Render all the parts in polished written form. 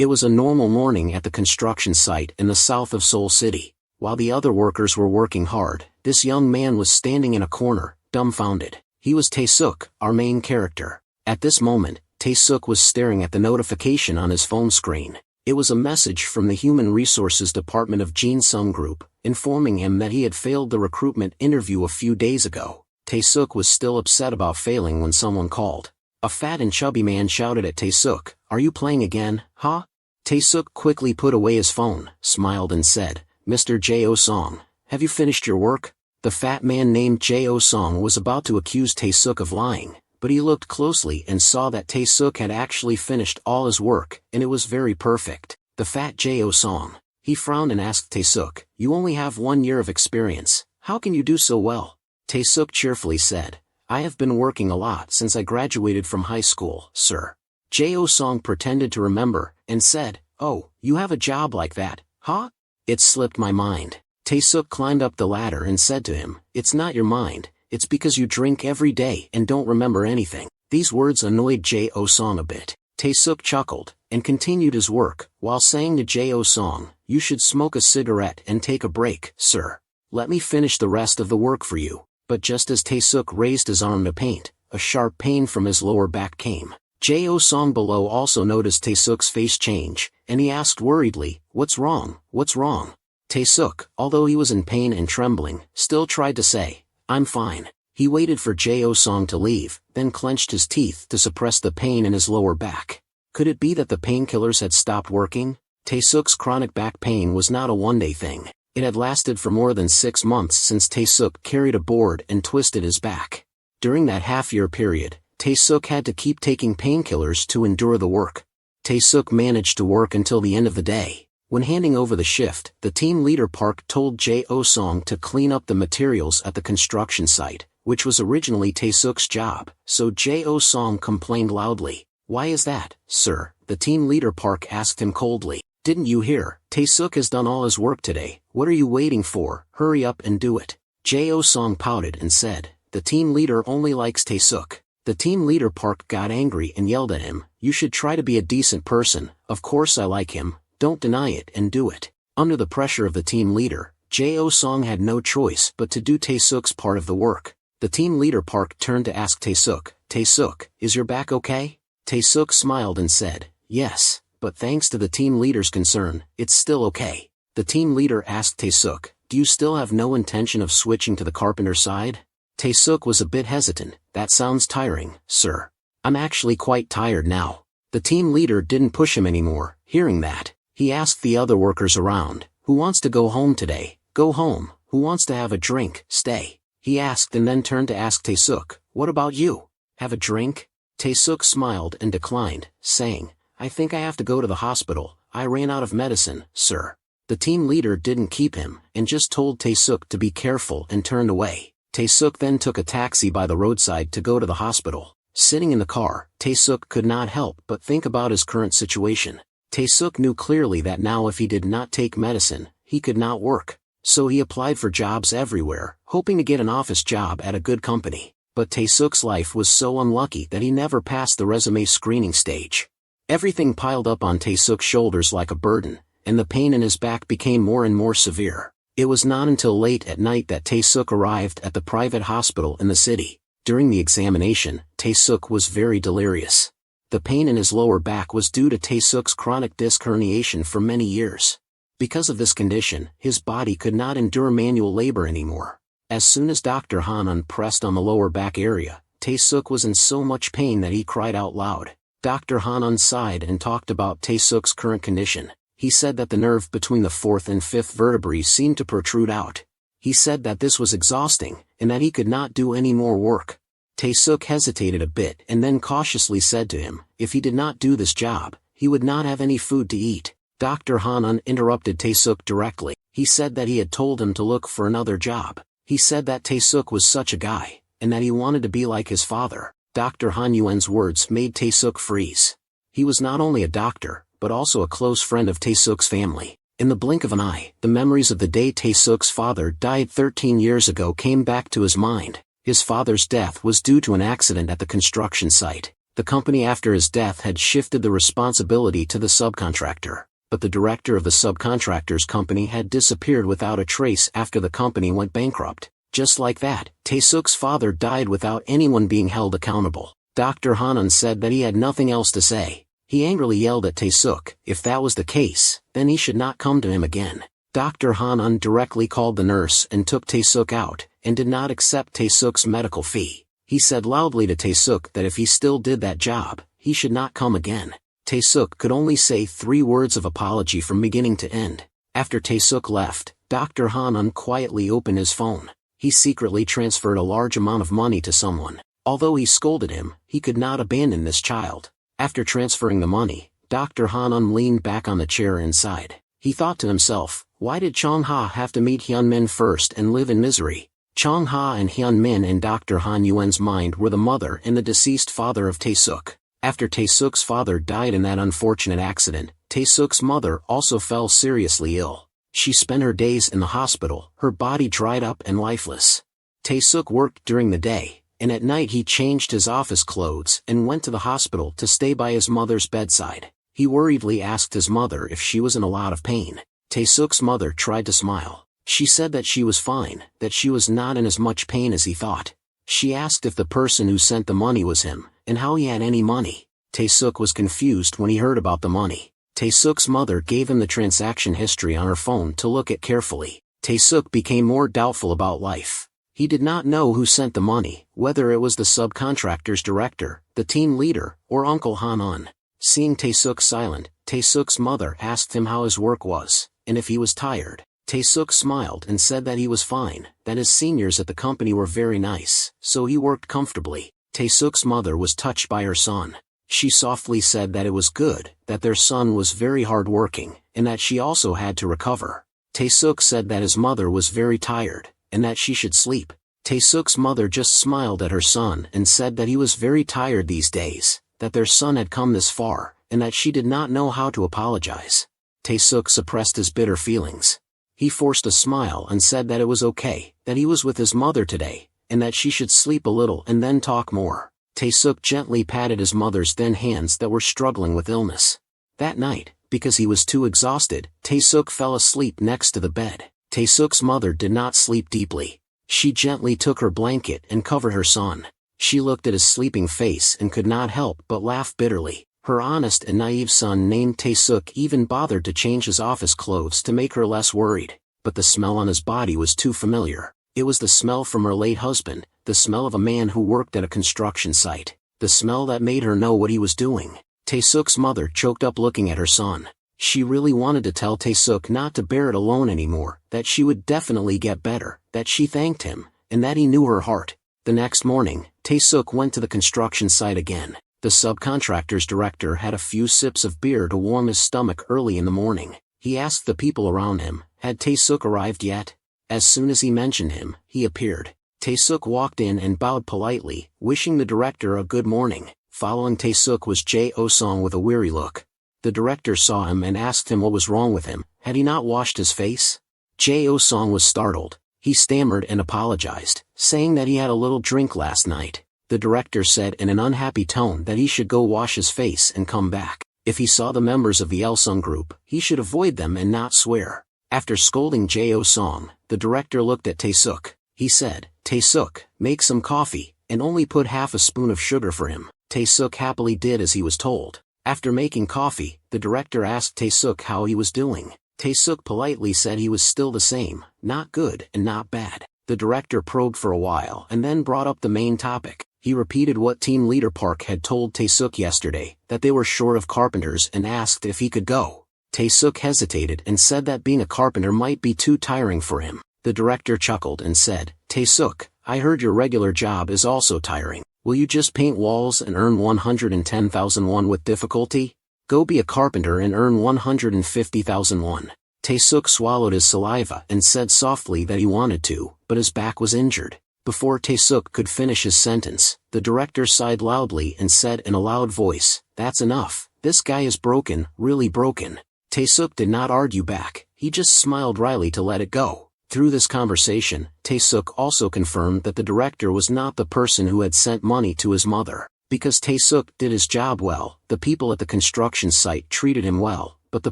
It was a normal morning at the construction site in the south of Seoul City. While the other workers were working hard, this young man was standing in a corner, dumbfounded. He was Tae-suk, our main character. At this moment, Tae-suk was staring at the notification on his phone screen. It was a message from the Human Resources Department of Jinsung Group, informing him that he had failed the recruitment interview a few days ago. Tae-suk was still upset about failing when someone called. A fat and chubby man shouted at Tae-suk, "Are you playing again, huh?" Tae-suk quickly put away his phone, smiled and said, "Mr. Jo-song, have you finished your work?" The fat man named Jo-song was about to accuse Tae-suk of lying, but he looked closely and saw that Tae-suk had actually finished all his work, and it was very perfect. The fat Jo-song. He frowned and asked Tae-suk, "You only have 1 year of experience, how can you do so well?" Tae-suk cheerfully said, "I have been working a lot since I graduated from high school, sir." Jo-song pretended to remember, and said, "Oh, you have a job like that, huh? It slipped my mind." Tae-suk climbed up the ladder and said to him, "It's not your mind, it's because you drink every day and don't remember anything." These words annoyed Jo-song a bit. Tae-suk chuckled, and continued his work, while saying to Jo-song, "You should smoke a cigarette and take a break, sir. Let me finish the rest of the work for you." But just as Tae-suk raised his arm to paint, a sharp pain from his lower back came. Jo-song below also noticed Tae-suk's face change, and he asked worriedly, "What's wrong, what's wrong?" Tae-suk, although he was in pain and trembling, still tried to say, "I'm fine." He waited for Jo-song to leave, then clenched his teeth to suppress the pain in his lower back. Could it be that the painkillers had stopped working? Tae-suk's chronic back pain was not a one-day thing. It had lasted for more than 6 months since Tae-suk carried a board and twisted his back. During that half-year period, Tae-suk had to keep taking painkillers to endure the work. Tae-suk managed to work until the end of the day. When handing over the shift, the team leader Park told Jo-song to clean up the materials at the construction site, which was originally Tae-suk's job, so Jo-song complained loudly. "Why is that, sir?" the team leader Park asked him coldly. "Didn't you hear? Tae-suk has done all his work today. What are you waiting for? Hurry up and do it." Jo-song pouted and said, "The team leader only likes Tae-suk." The team leader Park got angry and yelled at him, "You should try to be a decent person. Of course I like him. Don't deny it and do it." Under the pressure of the team leader, Jo-song had no choice but to do Tae-suk's part of the work. The team leader Park turned to ask Tae-suk, "Tae-suk, is your back okay?" Tae-suk smiled and said, "Yes, but thanks to the team leader's concern, it's still okay." The team leader asked Tae-suk, "Do you still have no intention of switching to the carpenter side?" Tae-suk was a bit hesitant. "That sounds tiring, sir. I'm actually quite tired now." The team leader didn't push him anymore. Hearing that, he asked the other workers around, "Who wants to go home today? Go home. Who wants to have a drink? Stay." He asked and then turned to ask Tae-suk, "What about you? Have a drink?" Tae-suk smiled and declined, saying, "I think I have to go to the hospital. I ran out of medicine, sir." The team leader didn't keep him, and just told Tae-suk to be careful and turned away. Tae-suk then took a taxi by the roadside to go to the hospital. Sitting in the car, Tae-suk could not help but think about his current situation. Tae-suk knew clearly that now if he did not take medicine, he could not work. So he applied for jobs everywhere, hoping to get an office job at a good company. But Tae-suk's life was so unlucky that he never passed the resume screening stage. Everything piled up on Tae-suk's shoulders like a burden, and the pain in his back became more and more severe. It was not until late at night that Tae-suk arrived at the private hospital in the city. During the examination, Tae-suk was very delirious. The pain in his lower back was due to Tae-suk's chronic disc herniation for many years. Because of this condition, his body could not endure manual labor anymore. As soon as Dr. Hanan pressed on the lower back area, Tae-suk was in so much pain that he cried out loud. Dr. Hanan sighed and talked about Tae-suk's current condition. He said that the nerve between the 4th and 5th vertebrae seemed to protrude out. He said that this was exhausting, and that he could not do any more work. Tae-suk hesitated a bit and then cautiously said to him, if he did not do this job, he would not have any food to eat. Dr. Hanan interrupted Tae-suk directly. He said that he had told him to look for another job. He said that Tae-suk was such a guy, and that he wanted to be like his father. Dr. Han Yuen's words made Tae-suk freeze. He was not only a doctor, but also a close friend of Tae-suk's family. In the blink of an eye, the memories of the day Tae-suk's father died 13 years ago came back to his mind. His father's death was due to an accident at the construction site. The The company after his death had shifted the responsibility to the subcontractor, but the director of the subcontractor's company had disappeared without a trace after the company went bankrupt. Just like that, Tae-suk's father died without anyone being held accountable. Dr. Hanan said that he had nothing else to say. He angrily yelled at Tae-suk, if that was the case, then he should not come to him again. Dr. Hanan directly called the nurse and took Tae-suk out, and did not accept Tae-suk's medical fee. He said loudly to Tae-suk that if he still did that job, he should not come again. Tae-suk could only say 3 words of apology from beginning to end. After Tae-suk left, Dr. Hanan quietly opened his phone. He secretly transferred a large amount of money to someone. Although he scolded him, he could not abandon this child. After transferring the money, Dr. Hanan leaned back on the chair inside. He thought to himself, why did Chong-ha have to meet Hyun-min first and live in misery? Chong-ha and Hyun-min in Dr. Han Yuen's mind were the mother and the deceased father of Tae-suk. After Tae-suk's father died in that unfortunate accident, Tae-suk's mother also fell seriously ill. She spent her days in the hospital, her body dried up and lifeless. Tae-suk worked during the day, and at night he changed his office clothes and went to the hospital to stay by his mother's bedside. He worriedly asked his mother if she was in a lot of pain. Tae-suk's mother tried to smile. She said that she was fine, that she was not in as much pain as he thought. She asked if the person who sent the money was him, and how he had any money. Tae-suk was confused when he heard about the money. Tae-suk's mother gave him the transaction history on her phone to look at carefully. Tae-suk became more doubtful about life. He did not know who sent the money, whether it was the subcontractor's director, the team leader, or Uncle Han-un. Seeing Tae-suk silent, Tae-suk's mother asked him how his work was, and if he was tired. Tae-suk smiled and said that he was fine, that his seniors at the company were very nice, so he worked comfortably. Tae-suk's mother was touched by her son. She softly said that it was good, that their son was very hard-working, and that she also had to recover. Tae-suk said that his mother was very tired, and that she should sleep. Tae-suk's mother just smiled at her son and said that he was very tired these days, that their son had come this far, and that she did not know how to apologize. Tae-suk suppressed his bitter feelings. He forced a smile and said that it was okay, that he was with his mother today, and that she should sleep a little and then talk more. Tae-suk gently patted his mother's thin hands that were struggling with illness. That night, because he was too exhausted, Tae-suk fell asleep next to the bed. Tae-suk's mother did not sleep deeply. She gently took her blanket and covered her son. She looked at his sleeping face and could not help but laugh bitterly. Her honest and naive son named Tae-suk even bothered to change his office clothes to make her less worried. But the smell on his body was too familiar. It was the smell from her late husband, the smell of a man who worked at a construction site, the smell that made her know what he was doing. Tae-suk's mother choked up looking at her son. She really wanted to tell Tae-suk not to bear it alone anymore, that she would definitely get better, that she thanked him, and that he knew her heart. The next morning, Tae-suk went to the construction site again. The subcontractor's director had a few sips of beer to warm his stomach early in the morning. He asked the people around him, had Tae-suk arrived yet? As soon as he mentioned him, he appeared. Tae-suk walked in and bowed politely, wishing the director a good morning. Following Tae-suk was Jae-oh-sung with a weary look. The director saw him and asked him what was wrong with him. Had he not washed his face? Jae-oh-sung was startled. He stammered and apologized, saying that he had a little drink last night. The director said in an unhappy tone that he should go wash his face and come back. If he saw the members of the Il-sung group, he should avoid them and not swear. After scolding Jae-oh-sung, the director looked at Tae-suk. He said, Tae-suk, make some coffee, and only put half a spoon of sugar for him. Tae-suk happily did as he was told. After making coffee, the director asked Tae-suk how he was doing. Tae-suk politely said he was still the same, not good and not bad. The director probed for a while and then brought up the main topic. He repeated what team leader Park had told Tae-suk yesterday, that they were short of carpenters, and asked if he could go. Tae-suk hesitated and said that being a carpenter might be too tiring for him. The director chuckled and said, Tae-suk, I heard your regular job is also tiring. Will you just paint walls and earn 110,000 won with difficulty? Go be a carpenter and earn 150,000 won. Tae-suk swallowed his saliva and said softly that he wanted to, but his back was injured. Before Tae-suk could finish his sentence, the director sighed loudly and said in a loud voice, That's enough, this guy is broken, really broken. Tae-suk did not argue back, he just smiled wryly to let it go. Through this conversation, Tae-suk also confirmed that the director was not the person who had sent money to his mother. Because Tae-suk did his job well, the people at the construction site treated him well, but the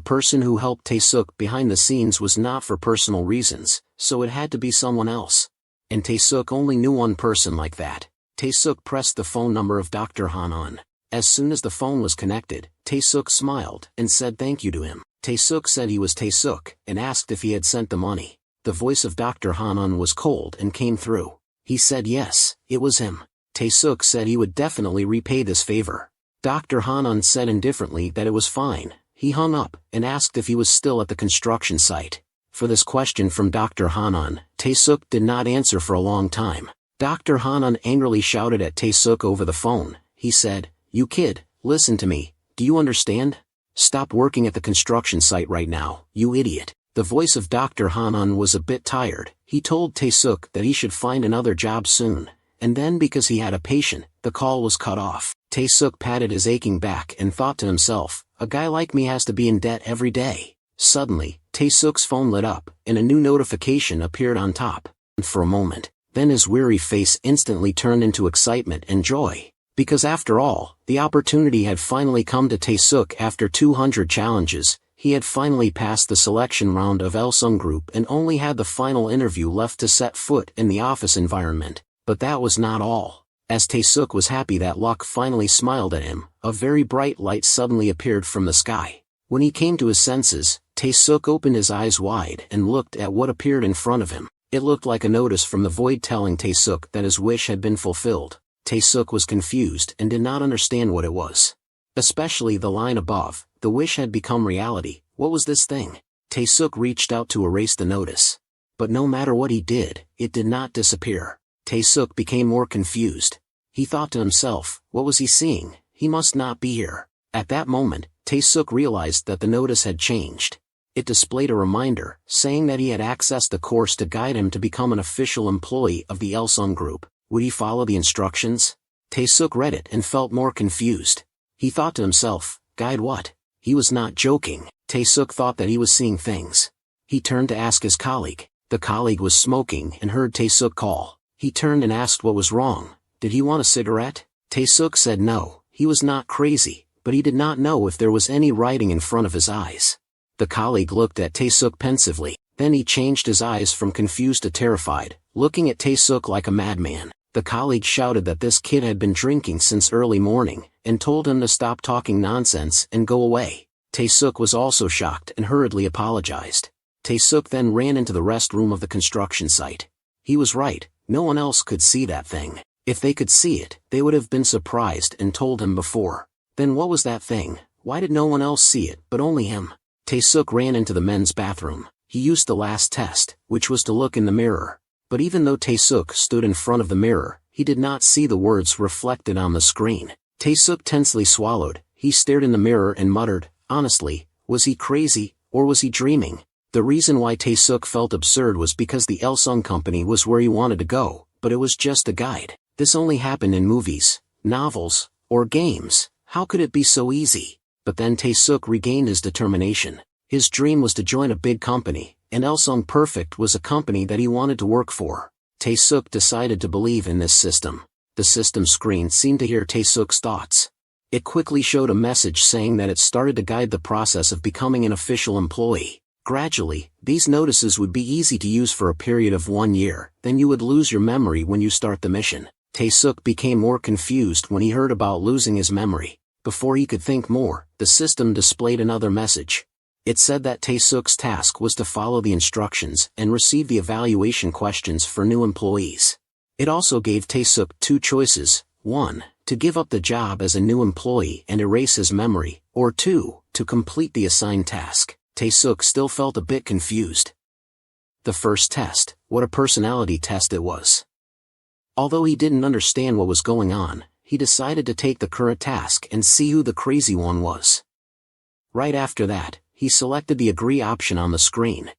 person who helped Tae-suk behind the scenes was not for personal reasons, so it had to be someone else. And Tae-suk only knew one person like that. Tae-suk pressed the phone number of Dr. Han-on. As soon as the phone was connected, Tae-suk smiled and said thank you to him. Tae-suk said he was Tae-suk and asked if he had sent the money. The voice of Dr. Han-on was cold and came through. He said yes, it was him. Tae-suk said he would definitely repay this favor. Dr. Han-on said indifferently that it was fine. He hung up and asked if he was still at the construction site. For this question from Dr. Han-on, Tae-suk did not answer for a long time. Dr. Han-on angrily shouted at Tae-suk over the phone. He said, "You kid, listen to me, do you understand? Stop working at the construction site right now, you idiot." The voice of Dr. Han-on was a bit tired. He told Tae-suk that he should find another job soon, and then because he had a patient, the call was cut off. Tae-suk patted his aching back and thought to himself, a guy like me has to be in debt every day. Suddenly, Tae-suk's phone lit up, and a new notification appeared on top. For a moment, then his weary face instantly turned into excitement and joy. Because after all, the opportunity had finally come to Tae-suk after 200 challenges. He had finally passed the selection round of Elsung Group and only had the final interview left to set foot in the office environment. But that was not all. As Tae-suk was happy that luck finally smiled at him, a very bright light suddenly appeared from the sky. When he came to his senses, Tae-suk opened his eyes wide and looked at what appeared in front of him. It looked like a notice from the void telling Tae-suk that his wish had been fulfilled. Tae-suk was confused and did not understand what it was. Especially the line above, the wish had become reality. What was this thing? Tae-suk reached out to erase the notice. But no matter what he did, it did not disappear. Tae-suk became more confused. He thought to himself, what was he seeing? He must not be here. At that moment, Tae-suk realized that the notice had changed. It displayed a reminder, saying that he had accessed the course to guide him to become an official employee of the Elsung Group. Would he follow the instructions? Tae-suk read it and felt more confused. He thought to himself, guide what? He was not joking. Tae-suk thought that he was seeing things. He turned to ask his colleague. The colleague was smoking and heard Tae-suk call. He turned and asked what was wrong. Did he want a cigarette? Tae-suk said no, he was not crazy, but he did not know if there was any writing in front of his eyes. The colleague looked at Tae-suk pensively, then he changed his eyes from confused to terrified, looking at Tae-suk like a madman. The colleague shouted that this kid had been drinking since early morning, and told him to stop talking nonsense and go away. Tae-suk was also shocked and hurriedly apologized. Tae-suk then ran into the restroom of the construction site. He was right, no one else could see that thing. If they could see it, they would have been surprised and told him before. Then what was that thing? Why did no one else see it, but only him? Tae-suk ran into the men's bathroom. He used the last test, which was to look in the mirror. But even though Tae-suk stood in front of the mirror, he did not see the words reflected on the screen. Tae-suk tensely swallowed. He stared in the mirror and muttered, honestly, was he crazy, or was he dreaming? The reason why Tae-suk felt absurd was because the Elsung company was where he wanted to go, but it was just a guide. This only happened in movies, novels, or games. How could it be so easy? But then Tae-suk regained his determination. His dream was to join a big company, and Elsung Perfect was a company that he wanted to work for. Tae-suk decided to believe in this system. The system screen seemed to hear Tae-suk's thoughts. It quickly showed a message saying that it started to guide the process of becoming an official employee. Gradually, these notices would be easy to use for a period of 1 year, then you would lose your memory when you start the mission. Tae-suk became more confused when he heard about losing his memory. Before he could think more, the system displayed another message. It said that Tae-suk's task was to follow the instructions and receive the evaluation questions for new employees. It also gave Tae-suk 2 choices, 1, to give up the job as a new employee and erase his memory, or 2, to complete the assigned task. Tae-suk still felt a bit confused. The first test, what a personality test it was. Although he didn't understand what was going on, he decided to take the current task and see who the crazy one was. Right after that, he selected the agree option on the screen.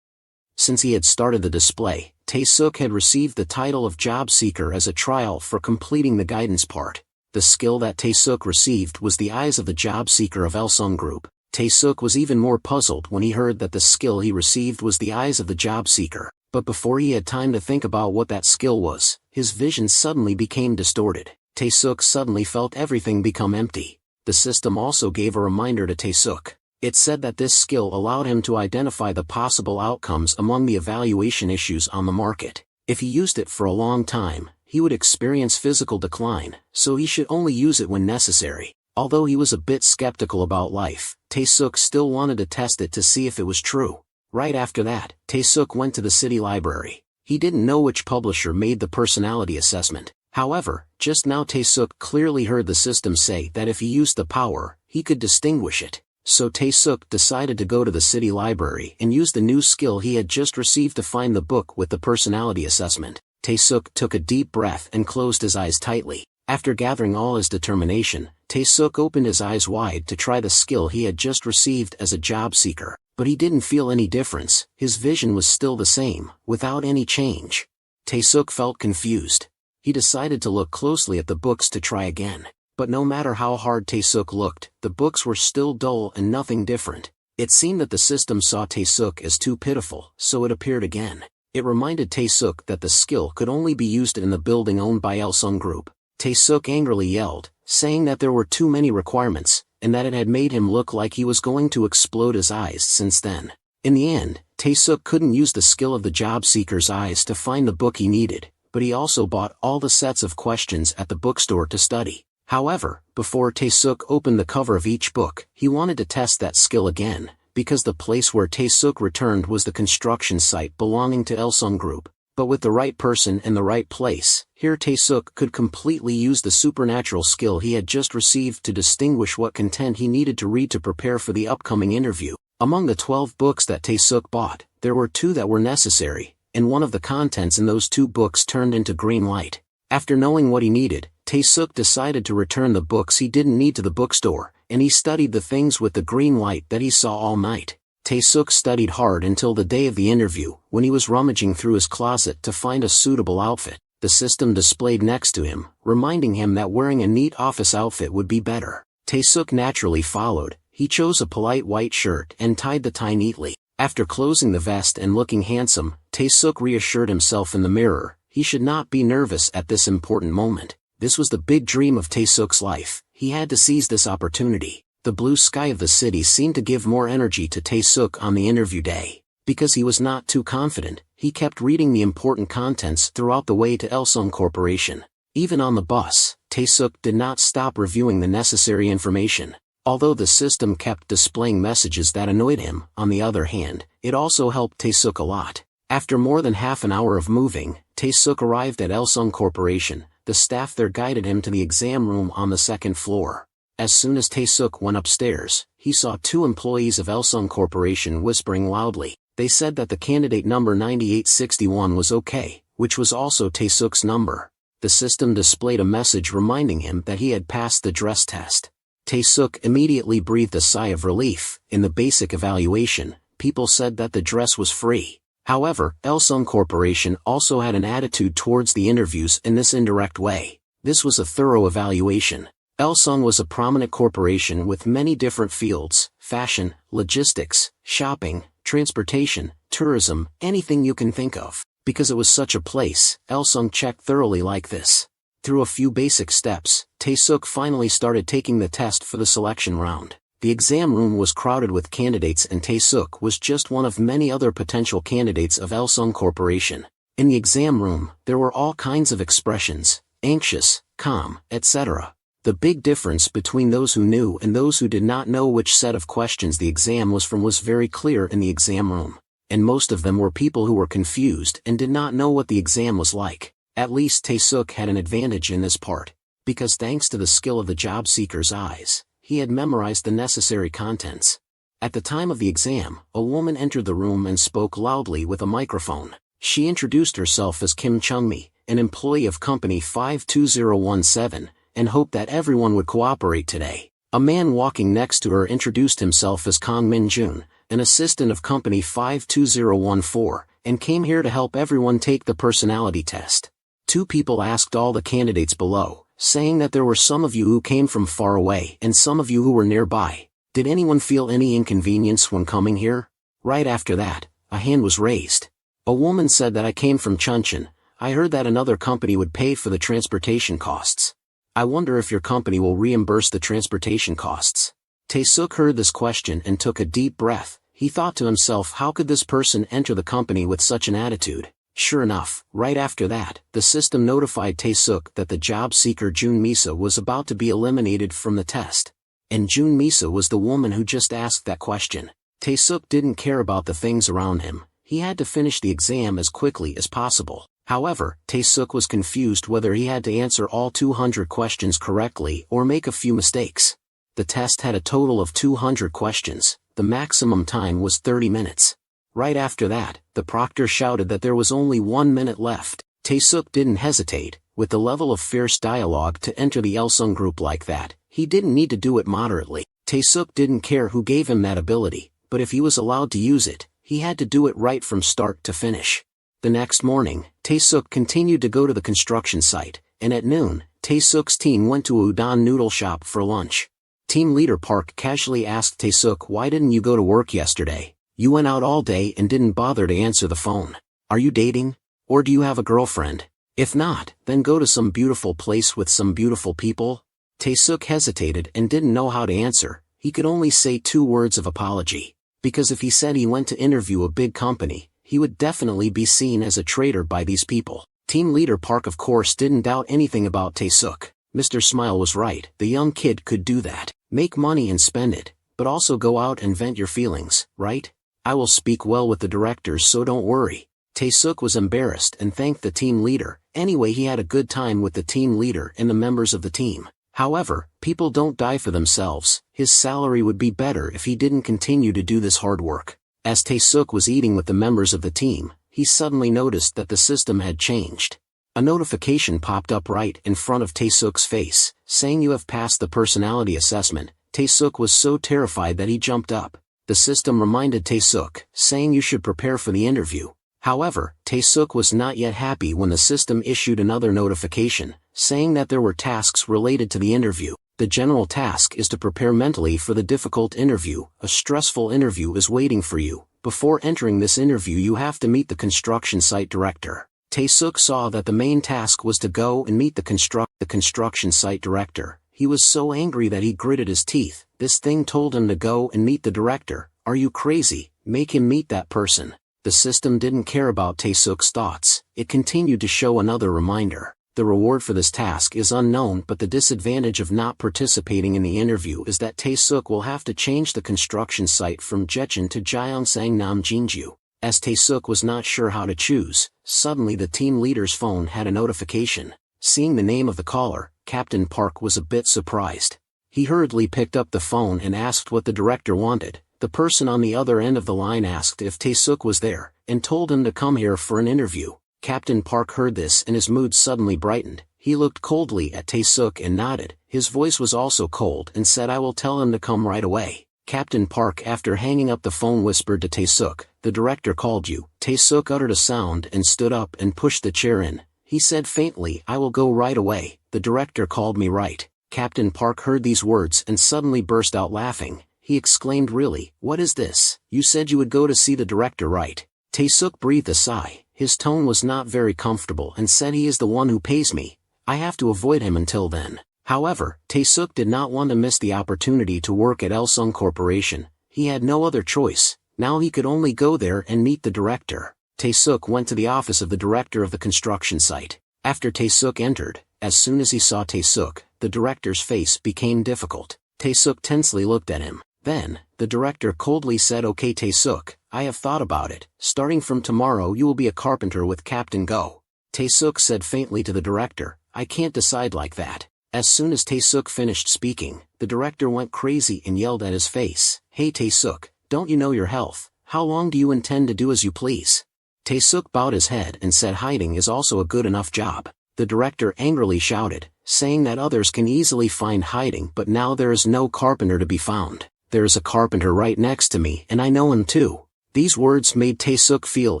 Since he had started the display, Tae-suk had received the title of job seeker as a trial for completing the guidance part. The skill that Tae-suk received was the eyes of the job seeker of Elsung Group. Tae-suk was even more puzzled when he heard that the skill he received was the eyes of the job seeker. But before he had time to think about what that skill was, his vision suddenly became distorted. Tae-suk suddenly felt everything become empty. The system also gave a reminder to Tae-suk. It said that this skill allowed him to identify the possible outcomes among the evaluation issues on the market. If he used it for a long time, he would experience physical decline, so he should only use it when necessary. Although he was a bit skeptical about life, Tae-suk still wanted to test it to see if it was true. Right after that, Tae-suk went to the city library. He didn't know which publisher made the personality assessment. However, just now Tae-suk clearly heard the system say that if he used the power, he could distinguish it. So Tae-suk decided to go to the city library and use the new skill he had just received to find the book with the personality assessment. Tae-suk took a deep breath and closed his eyes tightly. After gathering all his determination, Tae-suk opened his eyes wide to try the skill he had just received as a job seeker. But he didn't feel any difference. His vision was still the same, without any change. Tae-suk felt confused. He decided to look closely at the books to try again. But no matter how hard Tae-suk looked, the books were still dull and nothing different. It seemed that the system saw Tae-suk as too pitiful, so it appeared again. It reminded Tae-suk that the skill could only be used in the building owned by Elsung Group. Tae-suk angrily yelled, saying that there were too many requirements, and that it had made him look like he was going to explode his eyes since then. In the end, Tae-suk couldn't use the skill of the job seeker's eyes to find the book he needed, but he also bought all the sets of questions at the bookstore to study. However, before Tae-suk opened the cover of each book, he wanted to test that skill again, because the place where Tae-suk returned was the construction site belonging to Elsung Group. But with the right person in the right place, here Tae-suk could completely use the supernatural skill he had just received to distinguish what content he needed to read to prepare for the upcoming interview. Among the 12 books that Tae-suk bought, there were 2 that were necessary, and one of the contents in those 2 books turned into green light. After knowing what he needed, Tae-suk decided to return the books he didn't need to the bookstore, and he studied the things with the green light that he saw all night. Tae-suk studied hard until the day of the interview, when he was rummaging through his closet to find a suitable outfit. The system displayed next to him, reminding him that wearing a neat office outfit would be better. Tae-suk naturally followed. He chose a polite white shirt and tied the tie neatly. After closing the vest and looking handsome, Tae-suk reassured himself in the mirror. He should not be nervous at this important moment. This was the big dream of Tae-suk's life. He had to seize this opportunity. The blue sky of the city seemed to give more energy to Tae-suk on the interview day. Because he was not too confident, he kept reading the important contents throughout the way to Elsung Corporation. Even on the bus, Tae-suk did not stop reviewing the necessary information. Although the system kept displaying messages that annoyed him, on the other hand, it also helped Tae-suk a lot. After more than half an hour of moving, Tae-suk arrived at Elsung Corporation. The staff there guided him to the exam room on the 2nd floor. As soon as Tae-suk went upstairs, he saw 2 employees of Elsung Corporation whispering loudly. They said that the candidate number 9861 was okay, which was also Tae-suk's number. The system displayed a message reminding him that he had passed the dress test. Tae-suk immediately breathed a sigh of relief. In the basic evaluation, people said that the dress was free. However, Elsung Corporation also had an attitude towards the interviews in this indirect way. This was a thorough evaluation. Elsung was a prominent corporation with many different fields: fashion, logistics, shopping, transportation, tourism, anything you can think of. Because it was such a place, Elsung checked thoroughly like this. Through a few basic steps, Tae-suk finally started taking the test for the selection round. The exam room was crowded with candidates and Tae-suk was just one of many other potential candidates of Elsung Corporation. In the exam room, there were all kinds of expressions: anxious, calm, etc. The big difference between those who knew and those who did not know which set of questions the exam was from was very clear in the exam room. And most of them were people who were confused and did not know what the exam was like. At least Tae-suk had an advantage in this part, because thanks to the skill of the job seeker's eyes, he had memorized the necessary contents. At the time of the exam, a woman entered the room and spoke loudly with a microphone. She introduced herself as Kim Chung-mi, an employee of company 52017, and hoped that everyone would cooperate today. A man walking next to her introduced himself as Kang Min-jun, an assistant of company 52014, and came here to help everyone take the personality test. 2 people asked all the candidates below, saying that there were some of you who came from far away and some of you who were nearby. Did anyone feel any inconvenience when coming here? Right after that, a hand was raised. A woman said that I came from Chuncheon. I heard that another company would pay for the transportation costs. I wonder if your company will reimburse the transportation costs. Tae-suk heard this question and took a deep breath. He thought to himself, how could this person enter the company with such an attitude? Sure enough, right after that, the system notified Tae-suk that the job seeker Jun Misa was about to be eliminated from the test. And Jun Misa was the woman who just asked that question. Tae-suk didn't care about the things around him. He had to finish the exam as quickly as possible. However, Tae-suk was confused whether he had to answer all 200 questions correctly or make a few mistakes. The test had a total of 200 questions. The maximum time was 30 minutes. Right after that, the proctor shouted that there was only 1 minute left. Tae-suk didn't hesitate. With the level of fierce dialogue to enter the Elsung group like that, he didn't need to do it moderately. Tae-suk didn't care who gave him that ability, but if he was allowed to use it, he had to do it right from start to finish. The next morning, Tae-suk continued to go to the construction site, and at noon, Tae-suk's team went to a udon noodle shop for lunch. Team leader Park casually asked Tae-suk, why didn't you go to work yesterday? You went out all day and didn't bother to answer the phone. Are you dating? Or do you have a girlfriend? If not, then go to some beautiful place with some beautiful people. Tae-suk hesitated and didn't know how to answer. He could only say 2 words of apology. Because if he said he went to interview a big company, he would definitely be seen as a traitor by these people. Team leader Park of course didn't doubt anything about Tae-suk. Mr. Smile was right. The young kid could do that. Make money and spend it, but also go out and vent your feelings, right? I will speak well with the directors, so don't worry. Tae-suk was embarrassed and thanked the team leader. Anyway, he had a good time with the team leader and the members of the team. However, people don't die for themselves. His salary would be better if he didn't continue to do this hard work. As Tae-suk was eating with the members of the team, he suddenly noticed that the system had changed. A notification popped up right in front of Tae-suk's face, saying you have passed the personality assessment. Tae-suk was so terrified that he jumped up. The system reminded Tae-suk, saying you should prepare for the interview. However, Tae-suk was not yet happy when the system issued another notification, saying that there were tasks related to the interview. The general task is to prepare mentally for the difficult interview. A stressful interview is waiting for you. Before entering this interview you have to meet the construction site director. Tae-suk saw that the main task was to go and meet the construction site director. He was so angry that he gritted his teeth. This thing told him to go and meet the director. Are you crazy? Make him meet that person. The system didn't care about Tae-suk's thoughts. It continued to show another reminder. The reward for this task is unknown, but the disadvantage of not participating in the interview is that Tae-suk will have to change the construction site from Jecheon to Gyeongsang Namjinju. As Tae-suk was not sure how to choose, suddenly the team leader's phone had a notification. Seeing the name of the caller, Captain Park was a bit surprised. He hurriedly picked up the phone and asked what the director wanted. The person on the other end of the line asked if Tae-suk was there, and told him to come here for an interview. Captain Park heard this and his mood suddenly brightened. He looked coldly at Tae-suk and nodded. His voice was also cold and said, I will tell him to come right away. Captain Park, after hanging up the phone, whispered to Tae-suk, the director called you. Tae-suk uttered a sound and stood up and pushed the chair in. He said faintly, I will go right away. The director called me, right? Captain Park heard these words and suddenly burst out laughing. He exclaimed, really? What is this? You said you would go to see the director, right? Tae-suk breathed a sigh. His tone was not very comfortable and said, he is the one who pays me. I have to avoid him until then. However, Tae-suk did not want to miss the opportunity to work at Elsung Corporation. He had no other choice. Now he could only go there and meet the director. Tae-suk went to the office of the director of the construction site. After Tae-suk entered, as soon as he saw Tae-suk, the director's face became difficult. Tae-suk tensely looked at him. Then, the director coldly said, okay Tae-suk, I have thought about it. Starting from tomorrow you will be a carpenter with Captain Go. Tae-suk said faintly to the director, I can't decide like that. As soon as Tae-suk finished speaking, the director went crazy and yelled at his face, hey Tae-suk, don't you know your health? How long do you intend to do as you please? Tae-suk bowed his head and said hiding is also a good enough job. The director angrily shouted, saying that others can easily find hiding, but now there is no carpenter to be found. There is a carpenter right next to me and I know him too. These words made Tae-suk feel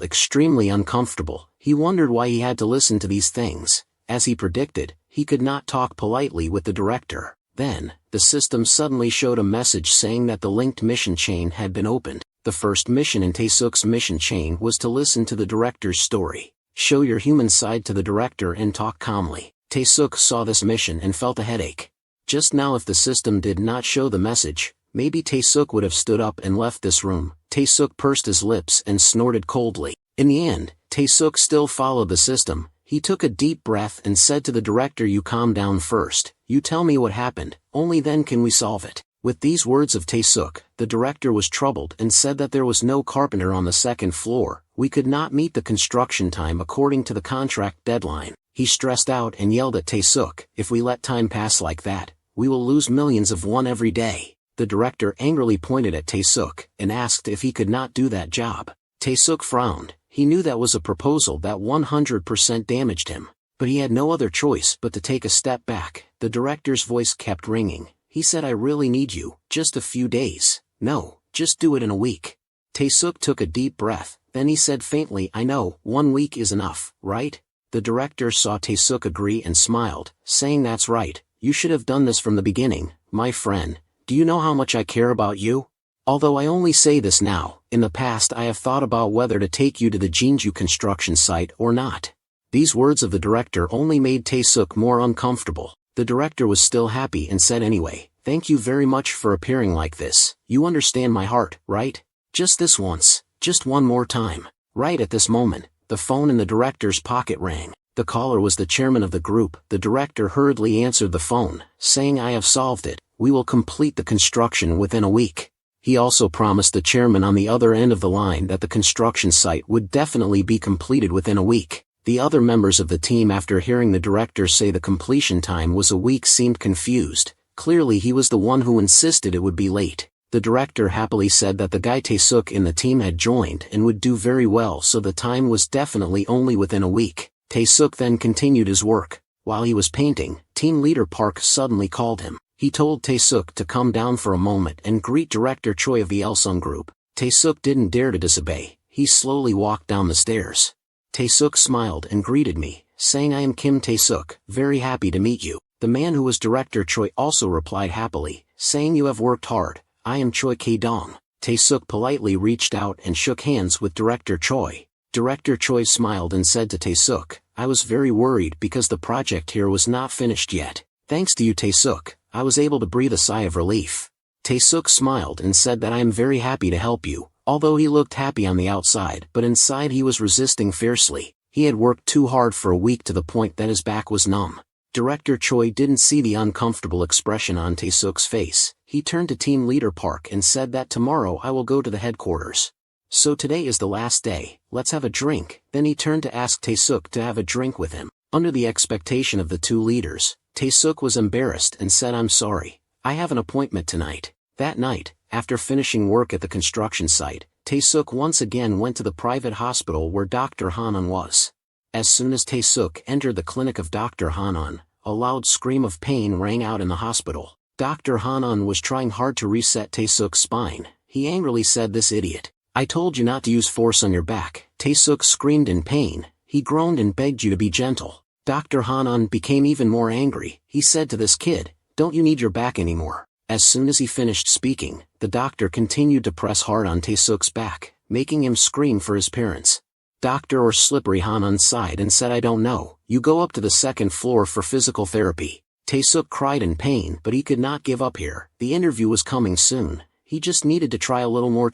extremely uncomfortable. He wondered why he had to listen to these things. As he predicted, he could not talk politely with the director. Then, the system suddenly showed a message saying that the linked mission chain had been opened. The first mission in Tae-suk's mission chain was to listen to the director's story. Show your human side to the director and talk calmly. Tae-suk saw this mission and felt a headache. Just now if the system did not show the message, maybe Tae-suk would have stood up and left this room. Tae-suk pursed his lips and snorted coldly. In the end, Tae-suk still followed the system. He took a deep breath and said to the director, "You calm down first. You tell me what happened, only then can we solve it." With these words of Tae-suk, the director was troubled and said that there was no carpenter on the second floor. We could not meet the construction time according to the contract deadline. He stressed out and yelled at Tae-suk, "If we let time pass like that, we will lose millions of won every day." The director angrily pointed at Tae-suk and asked if he could not do that job. Tae-suk frowned. He knew that was a proposal that 100% damaged him, but he had no other choice but to take a step back. The director's voice kept ringing. He said, "I really need you, just a few days. No, just do it in a week." Tae-suk took a deep breath, then he said faintly, "I know, 1 week is enough, right?" The director saw Tae-suk agree and smiled, saying, "That's right, you should have done this from the beginning, my friend. Do you know how much I care about you? Although I only say this now, in the past I have thought about whether to take you to the Jinju construction site or not." These words of the director only made Tae-suk more uncomfortable. The director was still happy and said, "Anyway, thank you very much for appearing like this. You understand my heart, right? Just this once, just one more time." Right at this moment, the phone in the director's pocket rang. The caller was the chairman of the group. The director hurriedly answered the phone, saying, "I have solved it. We will complete the construction within a week." He also promised the chairman on the other end of the line that the construction site would definitely be completed within a week. The other members of the team, after hearing the director say the completion time was a week, seemed confused. Clearly he was the one who insisted it would be late. The director happily said that the guy Tae-suk in the team had joined and would do very well, so the time was definitely only within a week. Tae-suk then continued his work. While he was painting, team leader Park suddenly called him. He told Tae-suk to come down for a moment and greet Director Choi of the Elsung group. Tae-suk didn't dare to disobey. He slowly walked down the stairs. Tae-suk smiled and greeted me, saying, "I am Kim Tae-suk, very happy to meet you." The man who was Director Choi also replied happily, saying, "You have worked hard. I am Choi K-dong." Tae-suk politely reached out and shook hands with Director Choi. Director Choi smiled and said to Tae-suk, "I was very worried because the project here was not finished yet. Thanks to you, Tae-suk, I was able to breathe a sigh of relief." Tae-suk smiled and said that "I am very happy to help you." Although he looked happy on the outside, but inside he was resisting fiercely. He had worked too hard for a week to the point that his back was numb. Director Choi didn't see the uncomfortable expression on Tae-suk's face. He turned to team leader Park and said that tomorrow I will go to the headquarters. So today is the last day, let's have a drink. Then he turned to ask Tae-suk to have a drink with him. Under the expectation of the two leaders, Tae-suk was embarrassed and said, "I'm sorry. I have an appointment tonight." That night, after finishing work at the construction site, Tae-suk once again went to the private hospital where Dr. Hanan was. As soon as Tae-suk entered the clinic of Dr. Hanan, a loud scream of pain rang out in the hospital. Dr. Hanan was trying hard to reset Tae-suk's spine. He angrily said, "This idiot. I told you not to use force on your back." Tae-suk screamed in pain. He groaned and begged you to be gentle. Dr. Hanan became even more angry. He said to this kid, "Don't you need your back anymore?" As soon as he finished speaking, the doctor continued to press hard on Tae-suk's back, making him scream for his parents. Dr. Slippery Hanan sighed and said, "I don't know. You go up to the second floor for physical therapy." Tae-suk cried in pain, but he could not give up here. The interview was coming soon. He just needed to try a little more.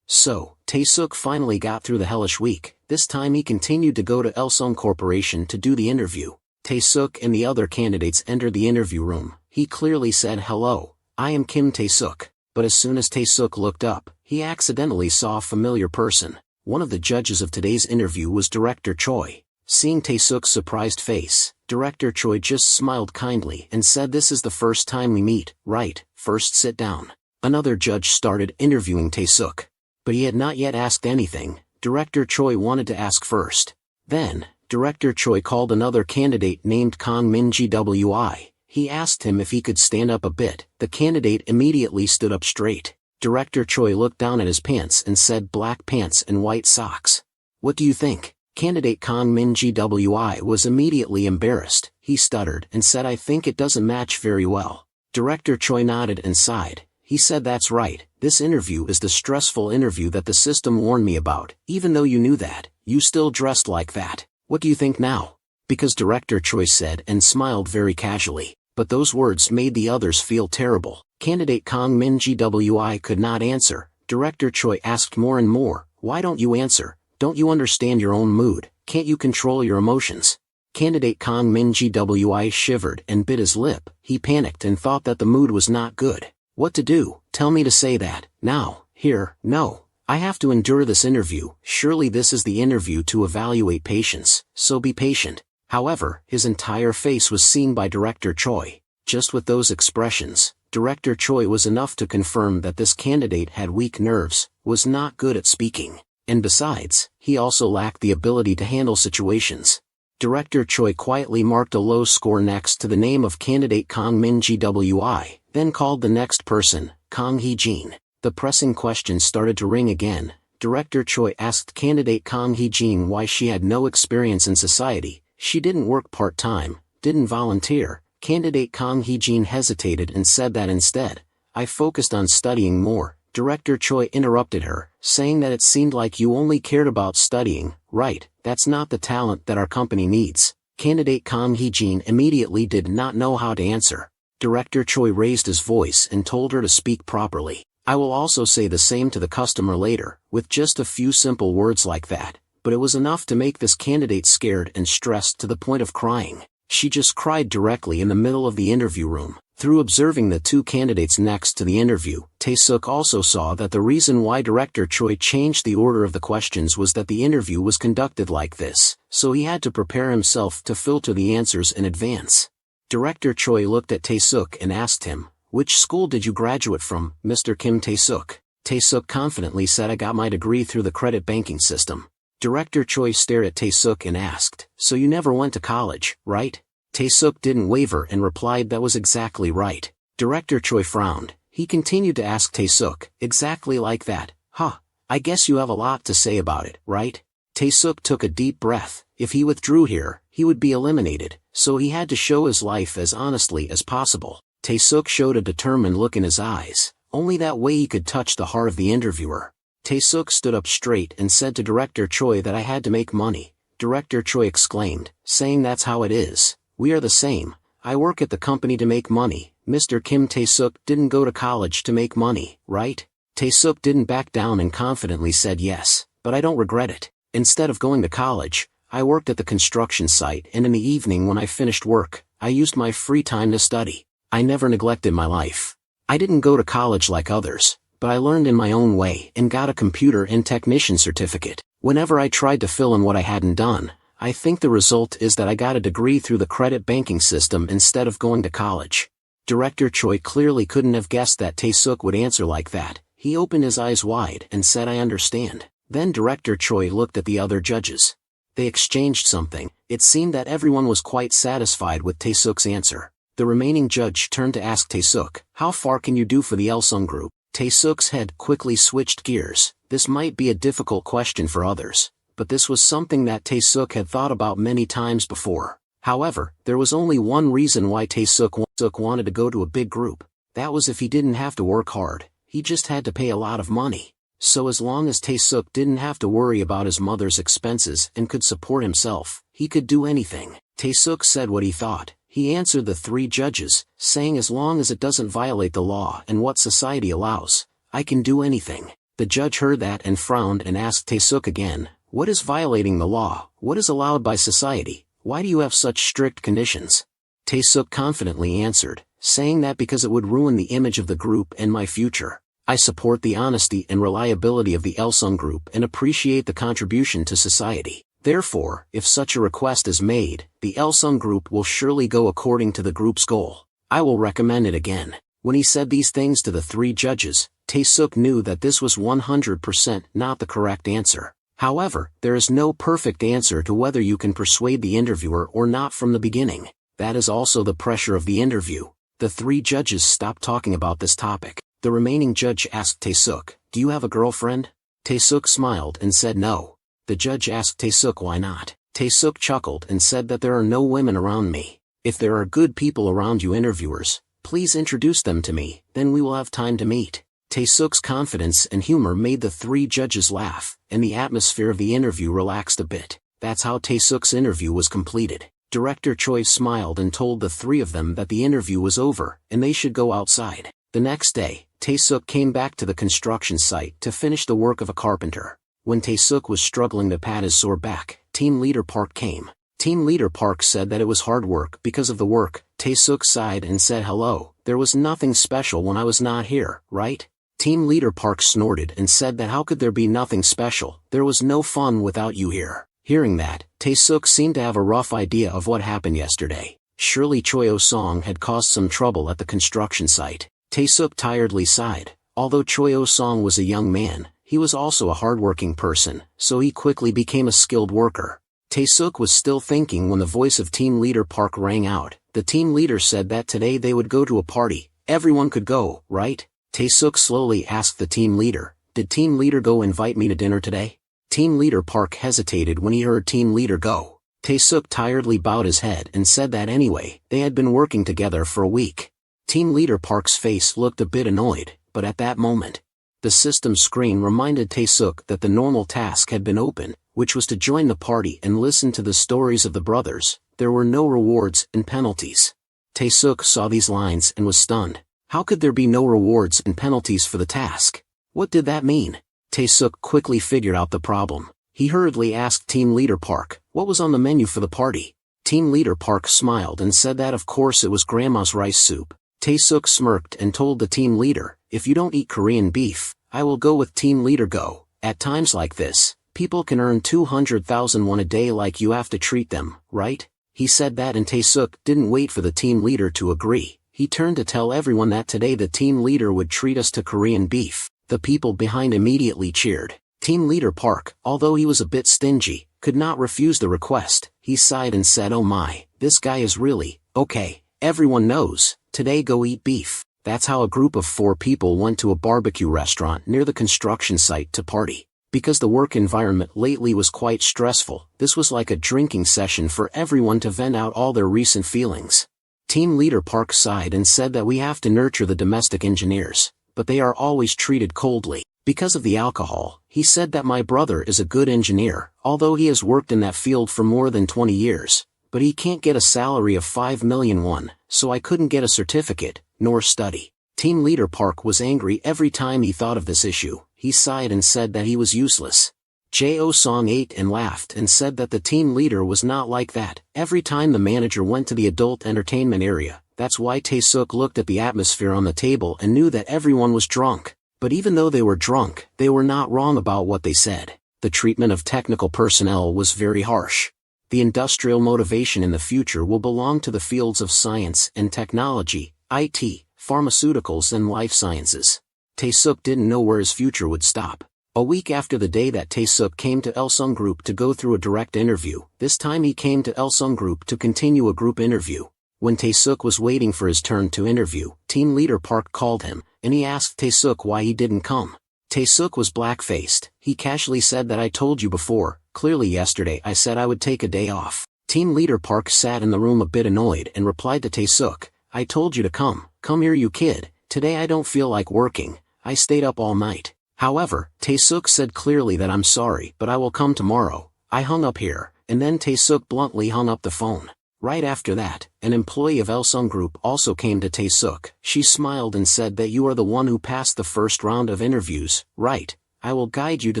So, Tae-suk finally got through the hellish week. This time he continued to go to Elsung Corporation to do the interview. Tae-suk and the other candidates entered the interview room. He clearly said, "Hello, I am Kim Tae-suk." But as soon as Tae-suk looked up, he accidentally saw a familiar person. One of the judges of today's interview was Director Choi. Seeing Tae-suk's surprised face, Director Choi just smiled kindly and said, "This is the first time we meet, right? First sit down." Another judge started interviewing Tae-suk. But he had not yet asked anything. Director Choi wanted to ask first. Then, Director Choi called another candidate named Kang Min-gwi. He asked him if he could stand up a bit. The candidate immediately stood up straight. Director Choi looked down at his pants and said, "Black pants and white socks. What do you think?" Candidate Kang Min-gwi was immediately embarrassed. He stuttered and said, "I think it doesn't match very well." Director Choi nodded and sighed. He said, "That's right. This interview is the stressful interview that the system warned me about. Even though you knew that, you still dressed like that. What do you think now?" Because Director Choi said and smiled very casually. But those words made the others feel terrible. Candidate Kang Min Gwi could not answer. Director Choi asked more and more, "Why don't you answer? Don't you understand your own mood? Can't you control your emotions?" Candidate Kang Min Gwi shivered and bit his lip. He panicked and thought that the mood was not good. What to do? Tell me to say that. Now. Here. No. I have to endure this interview. Surely this is the interview to evaluate patience, so be patient. However, his entire face was seen by Director Choi. Just with those expressions, Director Choi was enough to confirm that this candidate had weak nerves, was not good at speaking, and besides, he also lacked the ability to handle situations. Director Choi quietly marked a low score next to the name of candidate Kang Min Gwi, then called the next person, Kang Hee-jin. The pressing questions started to ring again. Director Choi asked candidate Kang Hee-jin why she had no experience in society. She didn't work part-time, didn't volunteer. Candidate Kang Hee-jin hesitated and said that instead, "I focused on studying more." Director Choi interrupted her, saying that it seemed like you only cared about studying. Right, that's not the talent that our company needs. Candidate Kang Hee-jin immediately did not know how to answer. Director Choi raised his voice and told her to speak properly. "I will also say the same to the customer later," with just a few simple words like that. But it was enough to make this candidate scared and stressed to the point of crying. She just cried directly in the middle of the interview room. Through observing the two candidates next to the interview, Tae-suk also saw that the reason why Director Choi changed the order of the questions was that the interview was conducted like this, so he had to prepare himself to filter the answers in advance. Director Choi looked at Tae-suk and asked him, "Which school did you graduate from, Mr. Kim Tae-suk?" Tae-suk confidently said, "I got my degree through the credit banking system." Director Choi stared at Tae-suk and asked, "So you never went to college, right?" Tae-suk didn't waver and replied that was exactly right. Director Choi frowned. He continued to ask Tae-suk, "Exactly like that, huh? I guess you have a lot to say about it, right?" Tae-suk took a deep breath. If he withdrew here, he would be eliminated, so he had to show his life as honestly as possible. Tae-suk showed a determined look in his eyes. Only that way he could touch the heart of the interviewer. Tae-suk stood up straight and said to Director Choi that I had to make money. Director Choi exclaimed, saying that's how it is. We are the same. I work at the company to make money. Mr. Kim Tae-suk didn't go to college to make money, right? Tae-suk didn't back down and confidently said yes, but I don't regret it. Instead of going to college, I worked at the construction site and in the evening when I finished work, I used my free time to study. I never neglected my life. I didn't go to college like others, but I learned in my own way and got a computer and technician certificate. Whenever I tried to fill in what I hadn't done, I think the result is that I got a degree through the credit banking system instead of going to college. Director Choi clearly couldn't have guessed that Tae-suk would answer like that. He opened his eyes wide and said, "I understand." Then Director Choi looked at the other judges. They exchanged something. It seemed that everyone was quite satisfied with Tae-suk's answer. The remaining judge turned to ask Tae-suk, "How far can you do for the Elsung group?" Tae-suk's head quickly switched gears. This might be a difficult question for others, but this was something that Tae-suk had thought about many times before. However, there was only one reason why Tae-suk wanted to go to a big group. That was if he didn't have to work hard, he just had to pay a lot of money. So as long as Tae-suk didn't have to worry about his mother's expenses and could support himself, he could do anything. Tae-suk said what he thought. He answered the three judges, saying as long as it doesn't violate the law and what society allows, I can do anything. The judge heard that and frowned and asked Tae-suk again, "What is violating the law? What is allowed by society? Why do you have such strict conditions?" Tae-suk confidently answered, saying that because it would ruin the image of the group and my future. I support the honesty and reliability of the Elsung group and appreciate the contribution to society. Therefore, if such a request is made, the Elsung group will surely go according to the group's goal. I will recommend it again. When he said these things to the three judges, Tae-suk knew that this was 100% not the correct answer. However, there is no perfect answer to whether you can persuade the interviewer or not from the beginning. That is also the pressure of the interview. The three judges stopped talking about this topic. The remaining judge asked Tae-suk, "Do you have a girlfriend?" Tae-suk smiled and said no. The judge asked Tae-suk why not. Tae-suk chuckled and said that there are no women around me. If there are good people around you interviewers, please introduce them to me, then we will have time to meet. Tae-suk's confidence and humor made the three judges laugh, and the atmosphere of the interview relaxed a bit. That's how Tae-suk's interview was completed. Director Choi smiled and told the three of them that the interview was over, and they should go outside. The next day, Tae-suk came back to the construction site to finish the work of a carpenter. When Tae-suk was struggling to pat his sore back, Team Leader Park came. Team Leader Park said that it was hard work because of the work. Tae-suk sighed and said hello, there was nothing special when I was not here, right? Team Leader Park snorted and said that how could there be nothing special, there was no fun without you here. Hearing that, Tae-suk seemed to have a rough idea of what happened yesterday. Surely Choi Oh-song had caused some trouble at the construction site. Tae-suk tiredly sighed. Although Choi Oh-song was a young man, he was also a hardworking person, so he quickly became a skilled worker. Tae-suk was still thinking when the voice of Team Leader Park rang out. The team leader said that today they would go to a party. Everyone could go, right? Tae-suk slowly asked the team leader, did Team Leader Go invite me to dinner today? Team Leader Park hesitated when he heard Team Leader Go. Tae-suk tiredly bowed his head and said that anyway, they had been working together for a week. Team Leader Park's face looked a bit annoyed, but at that moment, the system screen reminded Tae-suk that the normal task had been open, which was to join the party and listen to the stories of the brothers. There were no rewards and penalties. Tae-suk saw these lines and was stunned. How could there be no rewards and penalties for the task? What did that mean? Tae-suk quickly figured out the problem. He hurriedly asked Team Leader Park, what was on the menu for the party? Team Leader Park smiled and said that of course it was grandma's rice soup. Tae-suk smirked and told the team leader, if you don't eat Korean beef, I will go with Team Leader Go. At times like this, people can earn 200,000 won a day, like you have to treat them, right? He said that and Tae-suk didn't wait for the team leader to agree. He turned to tell everyone that today the team leader would treat us to Korean beef. The people behind immediately cheered. Team Leader Park, although he was a bit stingy, could not refuse the request. He sighed and said, oh my, this guy is really, okay, everyone knows, today go eat beef. That's how a group of 4 people went to a barbecue restaurant near the construction site to party. Because the work environment lately was quite stressful, this was like a drinking session for everyone to vent out all their recent feelings. Team Leader Park sighed and said that we have to nurture the domestic engineers, but they are always treated coldly. Because of the alcohol, he said that my brother is a good engineer, although he has worked in that field for more than 20 years, but he can't get a salary of 5 million won, so I couldn't get a certificate, nor study. Team Leader Park was angry every time he thought of this issue. He sighed and said that he was useless. Jo-song ate and laughed and said that the team leader was not like that. Every time the manager went to the adult entertainment area, that's why Tae-suk looked at the atmosphere on the table and knew that everyone was drunk. But even though they were drunk, they were not wrong about what they said. The treatment of technical personnel was very harsh. The industrial motivation in the future will belong to the fields of science and technology, IT, pharmaceuticals and life sciences. Tae-suk didn't know where his future would stop. A week after the day that Tae-suk came to Ilsung Group to go through a direct interview, this time he came to Ilsung Group to continue a group interview. When Tae-suk was waiting for his turn to interview, Team Leader Park called him, and he asked Tae-suk why he didn't come. Tae-suk was black-faced. He casually said that I told you before, clearly yesterday I said I would take a day off. Team Leader Park sat in the room a bit annoyed and replied to Tae-suk, I told you to come here you kid, today I don't feel like working, I stayed up all night. However, Tae-suk said clearly that I'm sorry but I will come tomorrow. I hung up here, and then Tae-suk bluntly hung up the phone. Right after that, an employee of Ilsung Group also came to Tae-suk. She smiled and said that you are the one who passed the first round of interviews, right? I will guide you to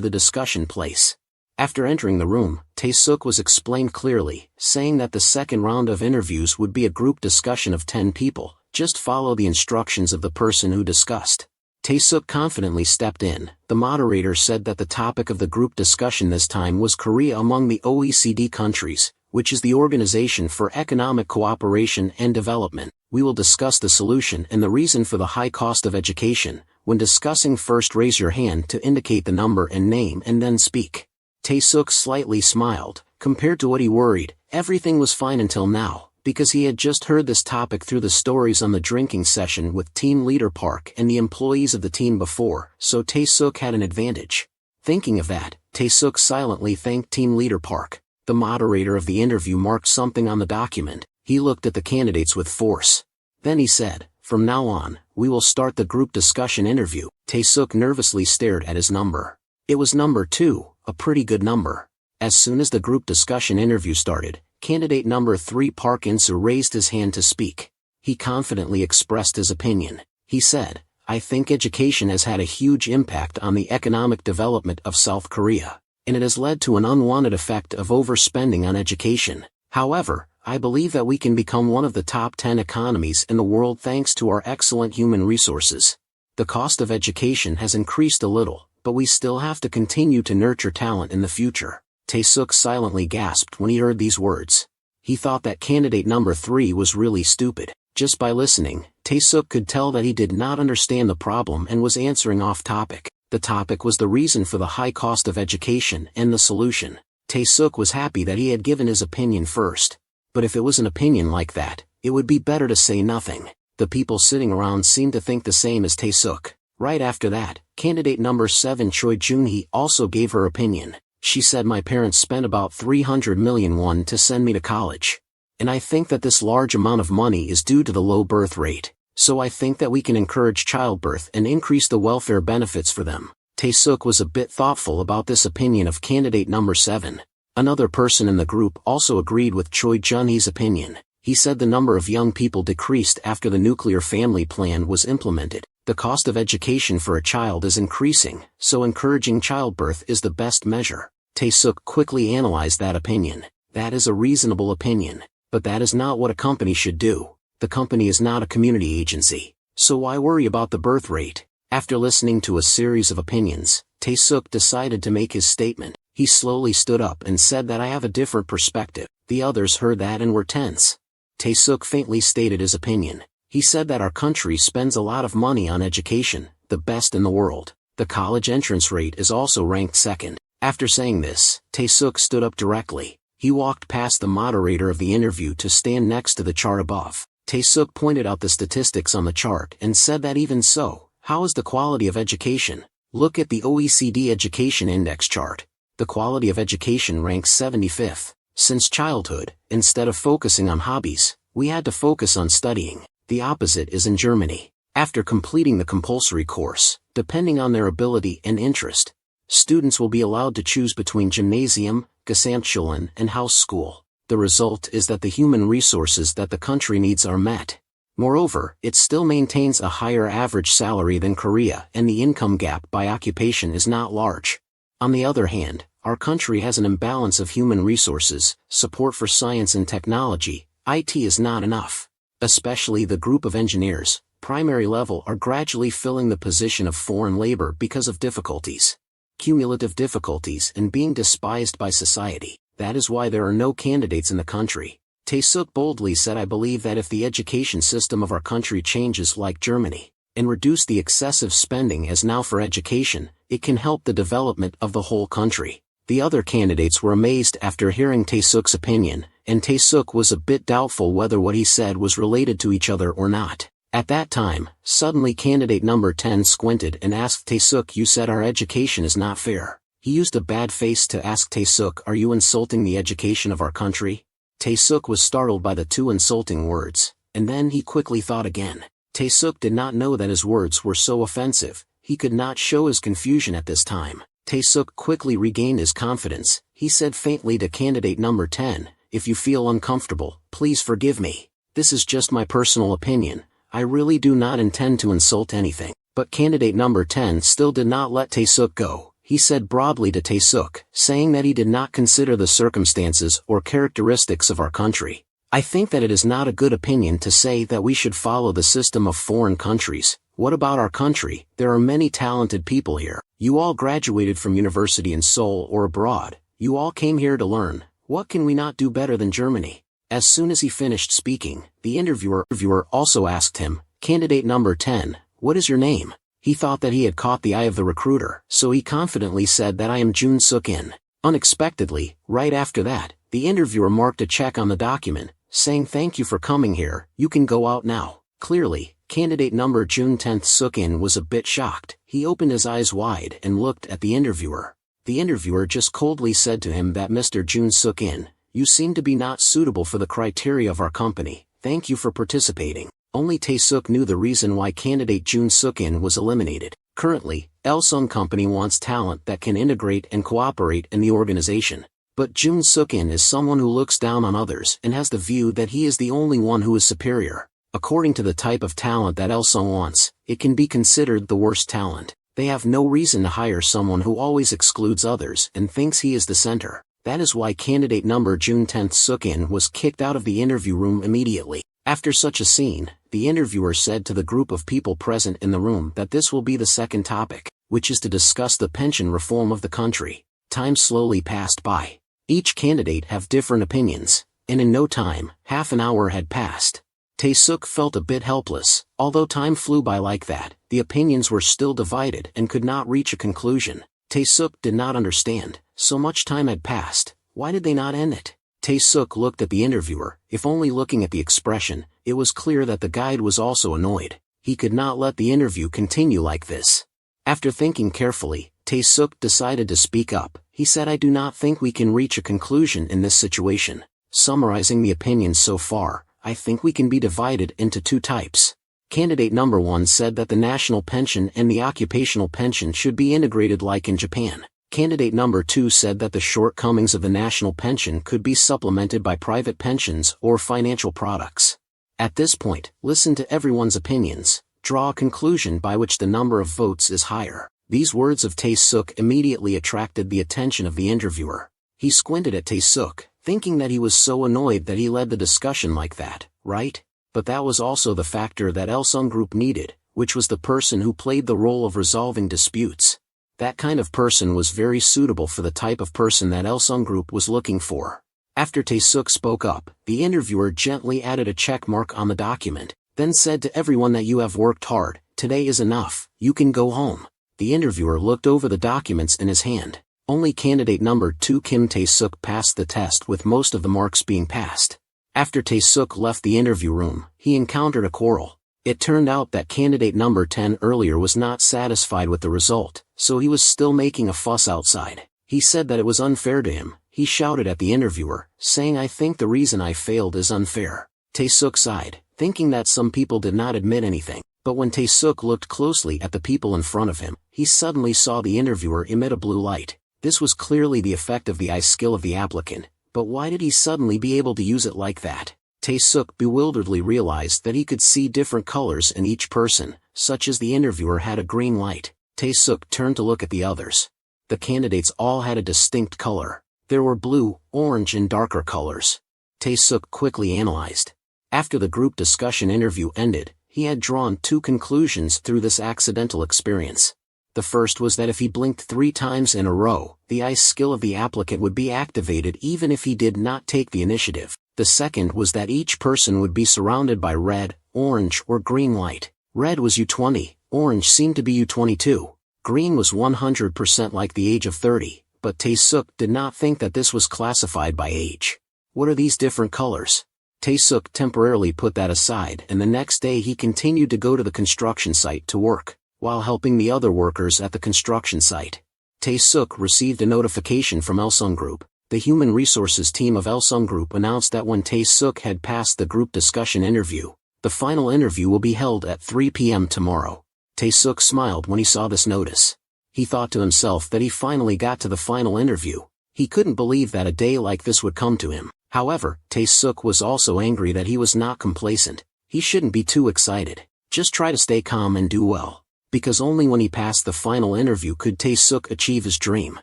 the discussion place. After entering the room, Tae-suk was explained clearly, saying that the second round of interviews would be a group discussion of 10 people. Just follow the instructions of the person who discussed. Tae-suk confidently stepped in. The moderator said that the topic of the group discussion this time was Korea among the OECD countries, which is the Organization for Economic Cooperation and Development. We will discuss the solution and the reason for the high cost of education. When discussing, first raise your hand to indicate the number and name and then speak. Tae-suk slightly smiled. Compared to what he worried, everything was fine until now, because he had just heard this topic through the stories on the drinking session with Team Leader Park and the employees of the team before, so Tae-suk had an advantage. Thinking of that, Tae-suk silently thanked Team Leader Park. The moderator of the interview marked something on the document. He looked at the candidates with force. Then he said, from now on, we will start the group discussion interview. Tae-suk nervously stared at his number. It was number 2, a pretty good number. As soon as the group discussion interview started, Candidate number 3 Park In-soo raised his hand to speak. He confidently expressed his opinion. He said, "I think education has had a huge impact on the economic development of South Korea, and it has led to an unwanted effect of overspending on education. However, I believe that we can become one of the top 10 economies in the world thanks to our excellent human resources. The cost of education has increased a little, but we still have to continue to nurture talent in the future." Tae-suk silently gasped when he heard these words. He thought that candidate number 3 was really stupid. Just by listening, Tae-suk could tell that he did not understand the problem and was answering off topic. The topic was the reason for the high cost of education and the solution. Tae-suk was happy that he had given his opinion first. But if it was an opinion like that, it would be better to say nothing. The people sitting around seemed to think the same as Tae-suk. Right after that, candidate number 7 Choi Joon-hee also gave her opinion. She said, "My parents spent about 300 million won to send me to college. And I think that this large amount of money is due to the low birth rate. So I think that we can encourage childbirth and increase the welfare benefits for them." Tae-suk was a bit thoughtful about this opinion of candidate number 7. Another person in the group also agreed with Choi Joon-hee's opinion. He said the number of young people decreased after the nuclear family plan was implemented. The cost of education for a child is increasing, so encouraging childbirth is the best measure. Tae-suk quickly analyzed that opinion. That is a reasonable opinion. But that is not what a company should do. The company is not a community agency. So why worry about the birth rate? After listening to a series of opinions, Tae-suk decided to make his statement. He slowly stood up and said that I have a different perspective. The others heard that and were tense. Tae-suk faintly stated his opinion. He said that our country spends a lot of money on education, the best in the world. The college entrance rate is also ranked second. After saying this, Tae-suk stood up directly. He walked past the moderator of the interview to stand next to the chart above. Tae-suk pointed out the statistics on the chart and said that even so, how is the quality of education? Look at the OECD Education Index chart. The quality of education ranks 75th. Since childhood, instead of focusing on hobbies, we had to focus on studying. The opposite is in Germany. After completing the compulsory course, depending on their ability and interest, students will be allowed to choose between gymnasium, Gesamtschulen, and house school. The result is that the human resources that the country needs are met. Moreover, it still maintains a higher average salary than Korea and the income gap by occupation is not large. On the other hand, our country has an imbalance of human resources, support for science and technology, IT is not enough. Especially the group of engineers, primary level are gradually filling the position of foreign labor because of difficulties. Cumulative difficulties and being despised by society. That is why there are no candidates in the country. Tae-suk boldly said, "I believe that if the education system of our country changes like Germany, and reduce the excessive spending as now for education, it can help the development of the whole country." The other candidates were amazed after hearing Tae-suk's opinion, and Tae-suk was a bit doubtful whether what he said was related to each other or not. At that time, suddenly candidate number 10 squinted and asked Tae-suk, "You said our education is not fair." He used a bad face to ask Tae-suk, "Are you insulting the education of our country?" Tae-suk was startled by the two insulting words, and then he quickly thought again. Tae-suk did not know that his words were so offensive. He could not show his confusion at this time. Tae-suk quickly regained his confidence. He said faintly to candidate number 10, "If you feel uncomfortable, please forgive me. This is just my personal opinion. I really do not intend to insult anything." But candidate number 10 still did not let Tae-suk go. He said broadly to Tae-suk, saying that he did not consider the circumstances or characteristics of our country. "I think that it is not a good opinion to say that we should follow the system of foreign countries. What about our country? There are many talented people here. You all graduated from university in Seoul or abroad. You all came here to learn. What can we not do better than Germany?" As soon as he finished speaking, the interviewer also asked him, "Candidate number 10, what is your name?" He thought that he had caught the eye of the recruiter, so he confidently said that, "I am Jun Suk-in." Unexpectedly, right after that, the interviewer marked a check on the document, saying, "Thank you for coming here, you can go out now." Clearly, candidate number Jun 10th Suk-in was a bit shocked. He opened his eyes wide and looked at the interviewer. The interviewer just coldly said to him that, "Mr. Jun Suk-in, you seem to be not suitable for the criteria of our company. Thank you for participating." Only Tae-suk knew the reason why candidate Jun Suk-in was eliminated. Currently, Elsung Company wants talent that can integrate and cooperate in the organization. But Jun Suk-in is someone who looks down on others and has the view that he is the only one who is superior. According to the type of talent that Il-sung wants, it can be considered the worst talent. They have no reason to hire someone who always excludes others and thinks he is the center. That is why candidate number Jun 10th Suk-in was kicked out of the interview room immediately. After such a scene, the interviewer said to the group of people present in the room that this will be the second topic, which is to discuss the pension reform of the country. Time slowly passed by. Each candidate have different opinions, and in no time, half an hour had passed. Tae-suk felt a bit helpless. Although time flew by like that, the opinions were still divided and could not reach a conclusion. Tae-suk did not understand. So much time had passed, why did they not end it? Tae-suk looked at the interviewer. If only looking at the expression, it was clear that the guide was also annoyed. He could not let the interview continue like this. After thinking carefully, Tae-suk decided to speak up. He said, I do not think we can reach a conclusion in this situation. Summarizing the opinions so far, I think we can be divided into two types. Candidate number 1 said that the national pension and the occupational pension should be integrated like in Japan. Candidate number 2 said that the shortcomings of the national pension could be supplemented by private pensions or financial products. At this point, listen to everyone's opinions, draw a conclusion by which the number of votes is higher. These words of Tae-suk immediately attracted the attention of the interviewer. He squinted at Tae-suk, thinking that he was so annoyed that he led the discussion like that, right? But that was also the factor that Il-sung Group needed, which was the person who played the role of resolving disputes. That kind of person was very suitable for the type of person that Il-sung Group was looking for. After Tae-suk spoke up, the interviewer gently added a check mark on the document, then said to everyone that you have worked hard, today is enough, you can go home. The interviewer looked over the documents in his hand. Only candidate number 2 Kim Tae-suk passed the test with most of the marks being passed. After Tae-suk left the interview room, he encountered a quarrel. It turned out that candidate number 10 earlier was not satisfied with the result, so he was still making a fuss outside. He said that it was unfair to him. He shouted at the interviewer, saying, I think the reason I failed is unfair. Tae-suk sighed, thinking that some people did not admit anything. But when Tae-suk looked closely at the people in front of him, he suddenly saw the interviewer emit a blue light. This was clearly the effect of the eye skill of the applicant, but why did he suddenly be able to use it like that? Tae-suk bewilderedly realized that he could see different colors in each person, such as the interviewer had a green light. Tae-suk turned to look at the others. The candidates all had a distinct color. There were blue, orange and darker colors. Tae-suk quickly analyzed. After the group discussion interview ended, he had drawn 2 conclusions through this accidental experience. The first was that if he blinked 3 times in a row, the eye skill of the applicant would be activated even if he did not take the initiative. The second was that each person would be surrounded by red, orange or green light. Red was U20, orange seemed to be U22, green was 100% like the age of 30, but Tae-suk did not think that this was classified by age. What are these different colors? Tae-suk temporarily put that aside, and the next day he continued to go to the construction site to work, while helping the other workers at the construction site. Tae-suk received a notification from Il-sung Group. The human resources team of Il-sung Group announced that when Tae-suk had passed the group discussion interview, the final interview will be held at 3 p.m. tomorrow. Tae-suk smiled when he saw this notice. He thought to himself that he finally got to the final interview. He couldn't believe that a day like this would come to him. However, Tae-suk was also angry that he was not complacent. He shouldn't be too excited. Just try to stay calm and do well. Because only when he passed the final interview could Tae-suk achieve his dream.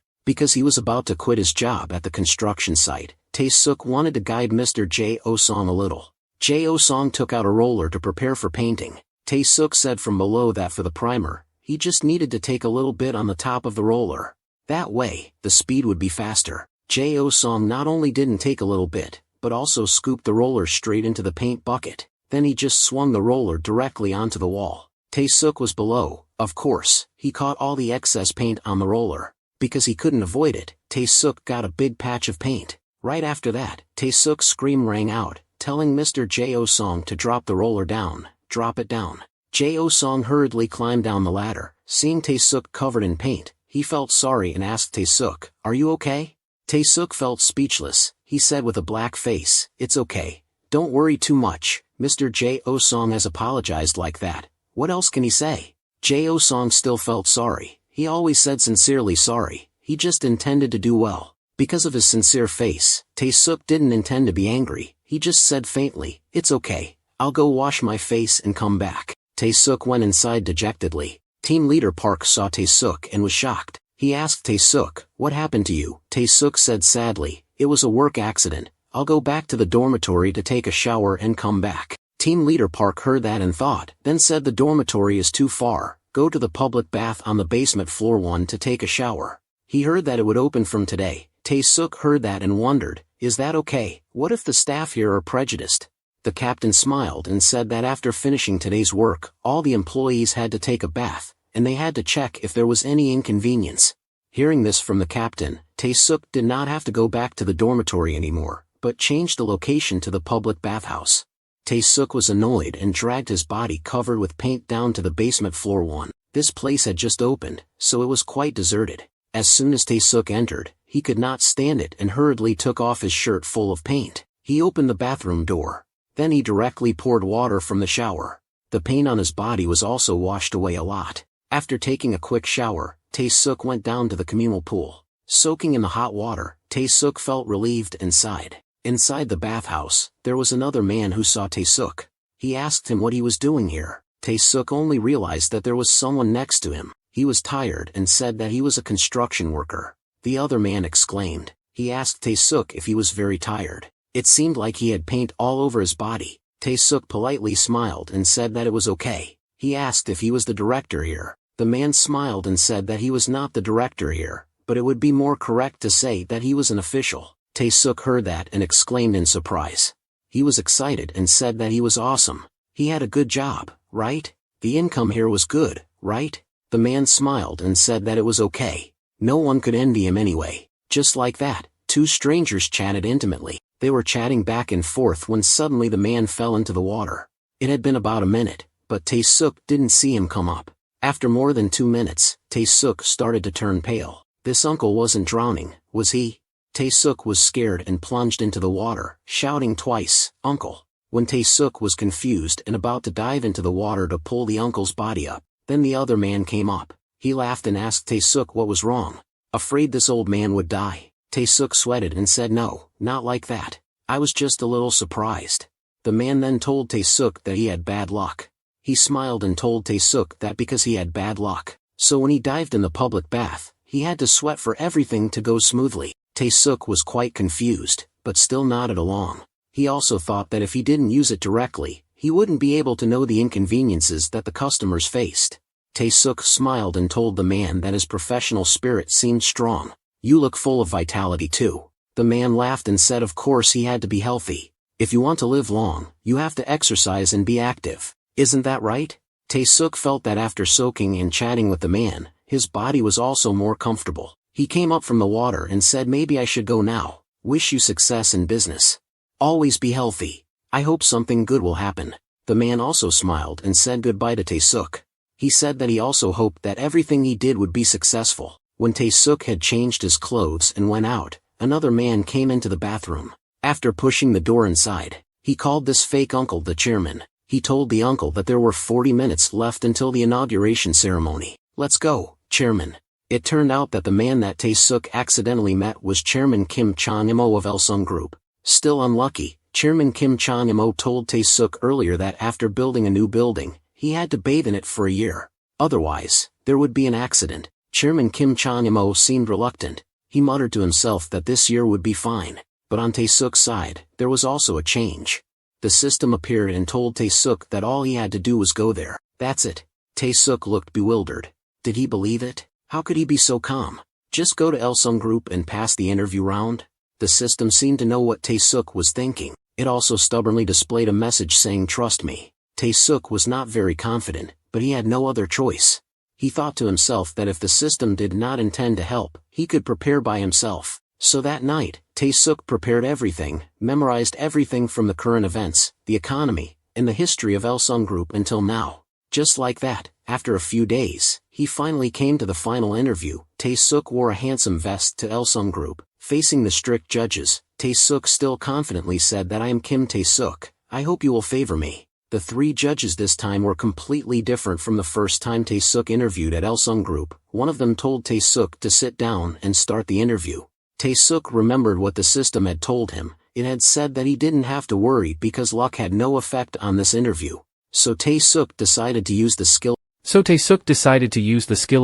Because he was about to quit his job at the construction site, Tae-suk wanted to guide Mr. Jo-sung a little. Jo-sung took out a roller to prepare for painting. Tae-suk said from below that for the primer, he just needed to take a little bit on the top of the roller. That way, the speed would be faster. Jo-sung not only didn't take a little bit, but also scooped the roller straight into the paint bucket. Then he just swung the roller directly onto the wall. Tae-suk was below. Of course, he caught all the excess paint on the roller. Because he couldn't avoid it, Tae-suk got a big patch of paint. Right after that, Tae-suk's scream rang out, telling Mr. Jo-sung to drop the roller down. Drop it down. Jo-sung hurriedly climbed down the ladder. Seeing Tae-suk covered in paint, he felt sorry and asked Tae-suk, "Are you okay?" Tae-suk felt speechless. He said with a black face, "It's okay. Don't worry too much. Mr. Jo-sung has apologized like that. What else can he say?" Jo-sung still felt sorry. He always said sincerely sorry. He just intended to do well. Because of his sincere face, Tae-suk didn't intend to be angry. He just said faintly, "It's okay. I'll go wash my face and come back." Tae-suk went inside dejectedly. Team leader Park saw Tae-suk and was shocked. He asked Tae-suk, "What happened to you?" Tae-suk said sadly, "It was a work accident. I'll go back to the dormitory to take a shower and come back." Team leader Park heard that and thought, then said, "The dormitory is too far. Go to the public bath on the basement floor 1 to take a shower." He heard that it would open from today. Tae-suk heard that and wondered, "Is that okay? What if the staff here are prejudiced?" The captain smiled and said that after finishing today's work, all the employees had to take a bath, and they had to check if there was any inconvenience. Hearing this from the captain, Tae-suk did not have to go back to the dormitory anymore, but changed the location to the public bathhouse. Tae-suk was annoyed and dragged his body covered with paint down to the basement floor 1. This place had just opened, so it was quite deserted. As soon as Tae-suk entered, he could not stand it and hurriedly took off his shirt full of paint. He opened the bathroom door. Then he directly poured water from the shower. The paint on his body was also washed away a lot. After taking a quick shower, Tae-suk went down to the communal pool. Soaking in the hot water, Tae-suk felt relieved and sighed. Inside the bathhouse, there was another man who saw Tae-suk. He asked him what he was doing here. Tae-suk only realized that there was someone next to him. He was tired and said that he was a construction worker. The other man exclaimed. He asked Tae-suk if he was very tired. It seemed like he had paint all over his body. Tae-suk politely smiled and said that it was okay. He asked if he was the director here. The man smiled and said that he was not the director here, but it would be more correct to say that he was an official. Tae-suk heard that and exclaimed in surprise. He was excited and said that he was awesome. He had a good job, right? The income here was good, right? The man smiled and said that it was okay. No one could envy him anyway. Just like that, two strangers chatted intimately. They were chatting back and forth when suddenly the man fell into the water. It had been about a minute, but Tae-suk didn't see him come up. After more than 2 minutes, Tae-suk started to turn pale. This uncle wasn't drowning, was he? Tae-suk was scared and plunged into the water, shouting twice, "Uncle!" When Tae-suk was confused and about to dive into the water to pull the uncle's body up, then the other man came up. He laughed and asked Tae-suk what was wrong. Afraid this old man would die? Tae-suk sweated and said, "No, not like that. I was just a little surprised." The man then told Tae-suk that he had bad luck. He smiled and told Tae-suk that because he had bad luck, so when he dived in the public bath, he had to sweat for everything to go smoothly. Tae-suk was quite confused, but still nodded along. He also thought that if he didn't use it directly, he wouldn't be able to know the inconveniences that the customers faced. Tae-suk smiled and told the man that his professional spirit seemed strong. "You look full of vitality too." The man laughed and said of course he had to be healthy. If you want to live long, you have to exercise and be active. Isn't that right? Tae-suk felt that after soaking and chatting with the man, his body was also more comfortable. He came up from the water and said, "Maybe I should go now. Wish you success in business. Always be healthy. I hope something good will happen." The man also smiled and said goodbye to Tae-suk. He said that he also hoped that everything he did would be successful. When Tae-suk had changed his clothes and went out, another man came into the bathroom. After pushing the door inside, he called this fake uncle the chairman. He told the uncle that there were 40 minutes left until the inauguration ceremony. "Let's go, chairman." It turned out that the man that Tae-suk accidentally met was Chairman Kim Chang-imo of Elsung Group. Still unlucky, Chairman Kim Chang-imo told Tae-suk earlier that after building a new building, he had to bathe in it for a year. Otherwise, there would be an accident. Chairman Kim Chang-imo seemed reluctant. He muttered to himself that this year would be fine. But on Tae-suk's side, there was also a change. The system appeared and told Tae-suk that all he had to do was go there. That's it. Tae-suk looked bewildered. Did he believe it? How could he be so calm? Just go to Elsung Group and pass the interview round? The system seemed to know what Tae-suk was thinking. It also stubbornly displayed a message saying "Trust me." Tae-suk was not very confident, but he had no other choice. He thought to himself that if the system did not intend to help, he could prepare by himself. So that night, Tae-suk prepared everything, memorized everything from the current events, the economy, and the history of Elsung Group until now. Just like that, after a few days, he finally came to the final interview. Tae-suk wore a handsome vest to Elsung Group. Facing the strict judges, Tae-suk still confidently said that "I am Kim Tae-suk, I hope you will favor me." The 3 judges this time were completely different from the first time Tae-suk interviewed at Elsung Group. One of them told Tae-suk to sit down and start the interview. Tae-suk remembered what the system had told him. It had said that he didn't have to worry because luck had no effect on this interview. So Tae-suk decided to use the skill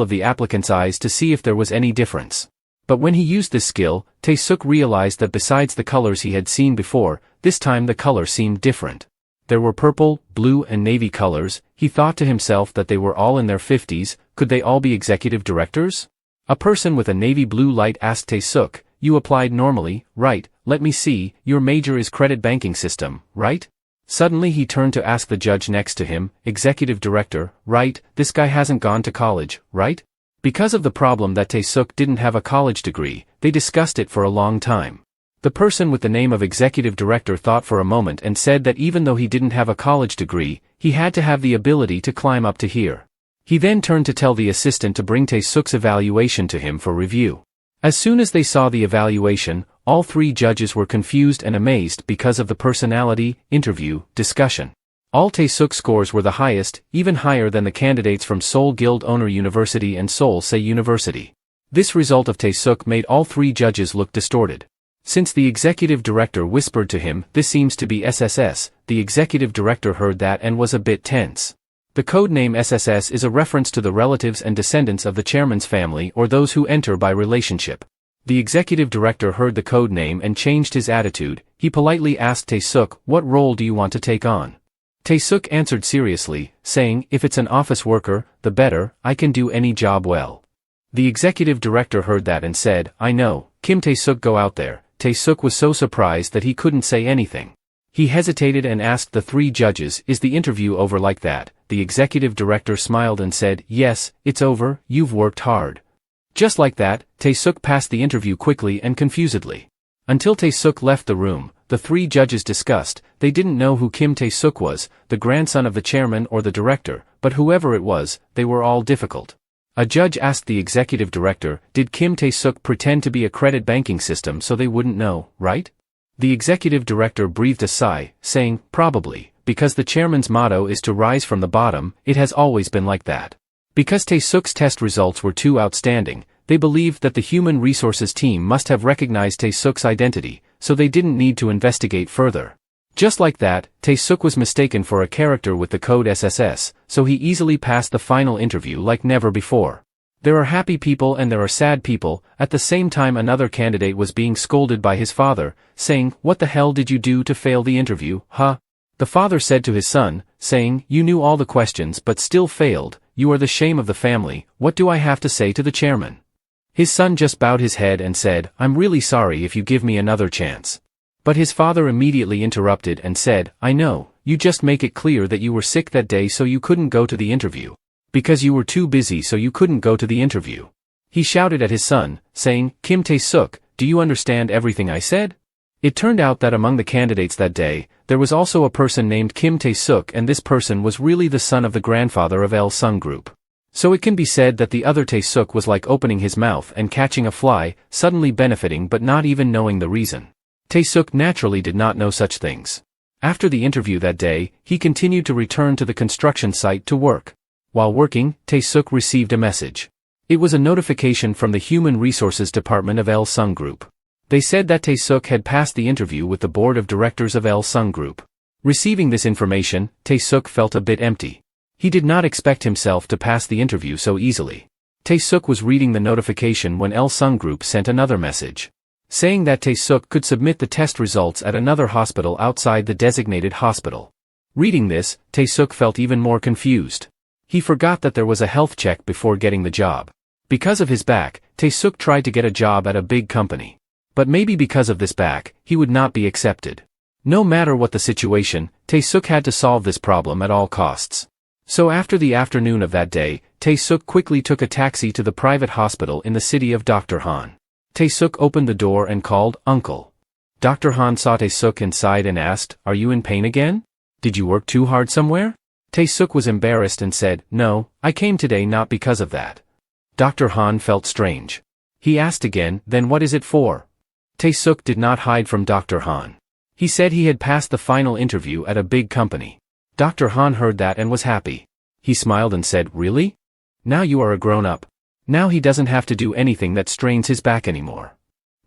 of the applicant's eyes to see if there was any difference. But when he used this skill, Tae-suk realized that besides the colors he had seen before, this time the color seemed different. There were purple, blue and navy colors. He thought to himself that they were all in their 50s, could they all be executive directors? A person with a navy blue light asked Tae-suk, "You applied normally, right? Let me see, your major is credit banking system, right?" Suddenly he turned to ask the judge next to him, "Executive director, right? This guy hasn't gone to college, right?" Because of the problem that Tae-suk didn't have a college degree, they discussed it for a long time. The person with the name of executive director thought for a moment and said that even though he didn't have a college degree, he had to have the ability to climb up to here. He then turned to tell the assistant to bring Tae-suk's evaluation to him for review. As soon as they saw the evaluation, all three judges were confused and amazed because of the personality, interview, discussion. All Tae-suk scores were the highest, even higher than the candidates from Seoul Guild Owner University and Seoul Se University. This result of Tae-suk made all three judges look distorted. Since the executive director whispered to him, "This seems to be SSS, the executive director heard that and was a bit tense. The code name SSS is a reference to the relatives and descendants of the chairman's family or those who enter by relationship. The executive director heard the code name and changed his attitude. He politely asked Tae-suk, "What role do you want to take on?" Tae-suk answered seriously, saying, "If it's an office worker, the better, I can do any job well." The executive director heard that and said, "I know, Kim Tae-suk, go out there." Tae-suk was so surprised that he couldn't say anything. He hesitated and asked the three judges, "Is the interview over like that?" The executive director smiled and said, "Yes, it's over, you've worked hard." Just like that, Tae-suk passed the interview quickly and confusedly. Until Tae-suk left the room, the three judges discussed. They didn't know who Kim Tae-suk was, the grandson of the chairman or the director, but whoever it was, they were all difficult. A judge asked the executive director, "Did Kim Tae-suk pretend to be a credit banking system so they wouldn't know, right?" The executive director breathed a sigh, saying, "Probably, because the chairman's motto is to rise from the bottom, it has always been like that." Because Tae-suk's test results were too outstanding, they believed that the human resources team must have recognized Tae-suk's identity, so they didn't need to investigate further. Just like that, Tae-suk was mistaken for a character with the code SSS, so he easily passed the final interview like never before. There are happy people and there are sad people. At the same time, another candidate was being scolded by his father, saying, "What the hell did you do to fail the interview, huh?" The father said to his son, saying, "You knew all the questions but still failed, you are the shame of the family, what do I have to say to the chairman?" His son just bowed his head and said, "I'm really sorry if you give me another chance." But his father immediately interrupted and said, "I know, you just make it clear that you were sick that day so you couldn't go to the interview. Because you were too busy so you couldn't go to the interview." He shouted at his son, saying, "Kim Tae-suk, do you understand everything I said?" It turned out that among the candidates that day, there was also a person named Kim Tae-suk, and this person was really the son of the grandfather of Il-sung Group. So it can be said that the other Tae-suk was like opening his mouth and catching a fly, suddenly benefiting but not even knowing the reason. Tae-suk naturally did not know such things. After the interview that day, he continued to return to the construction site to work. While working, Tae-suk received a message. It was a notification from the Human Resources Department of Il-sung Group. They said that Tae-suk had passed the interview with the board of directors of Il-sung Group. Receiving this information, Tae-suk felt a bit empty. He did not expect himself to pass the interview so easily. Tae-suk was reading the notification when Il-sung Group sent another message, saying that Tae-suk could submit the test results at another hospital outside the designated hospital. Reading this, Tae-suk felt even more confused. He forgot that there was a health check before getting the job. Because of his back, Tae-suk tried to get a job at a big company. But maybe because of this back, he would not be accepted. No matter what the situation, Tae-suk had to solve this problem at all costs. So after the afternoon of that day, Tae-suk quickly took a taxi to the private hospital in the city of Dr. Han. Tae-suk opened the door and called, "Uncle." Dr. Han saw Tae-suk inside and asked, "Are you in pain again? Did you work too hard somewhere?" Tae-suk was embarrassed and said, "No, I came today not because of that." Dr. Han felt strange. He asked again, "Then what is it for?" Tae-suk did not hide from Dr. Han. He said he had passed the final interview at a big company. Dr. Han heard that and was happy. He smiled and said, "Really? Now you are a grown-up. Now he doesn't have to do anything that strains his back anymore."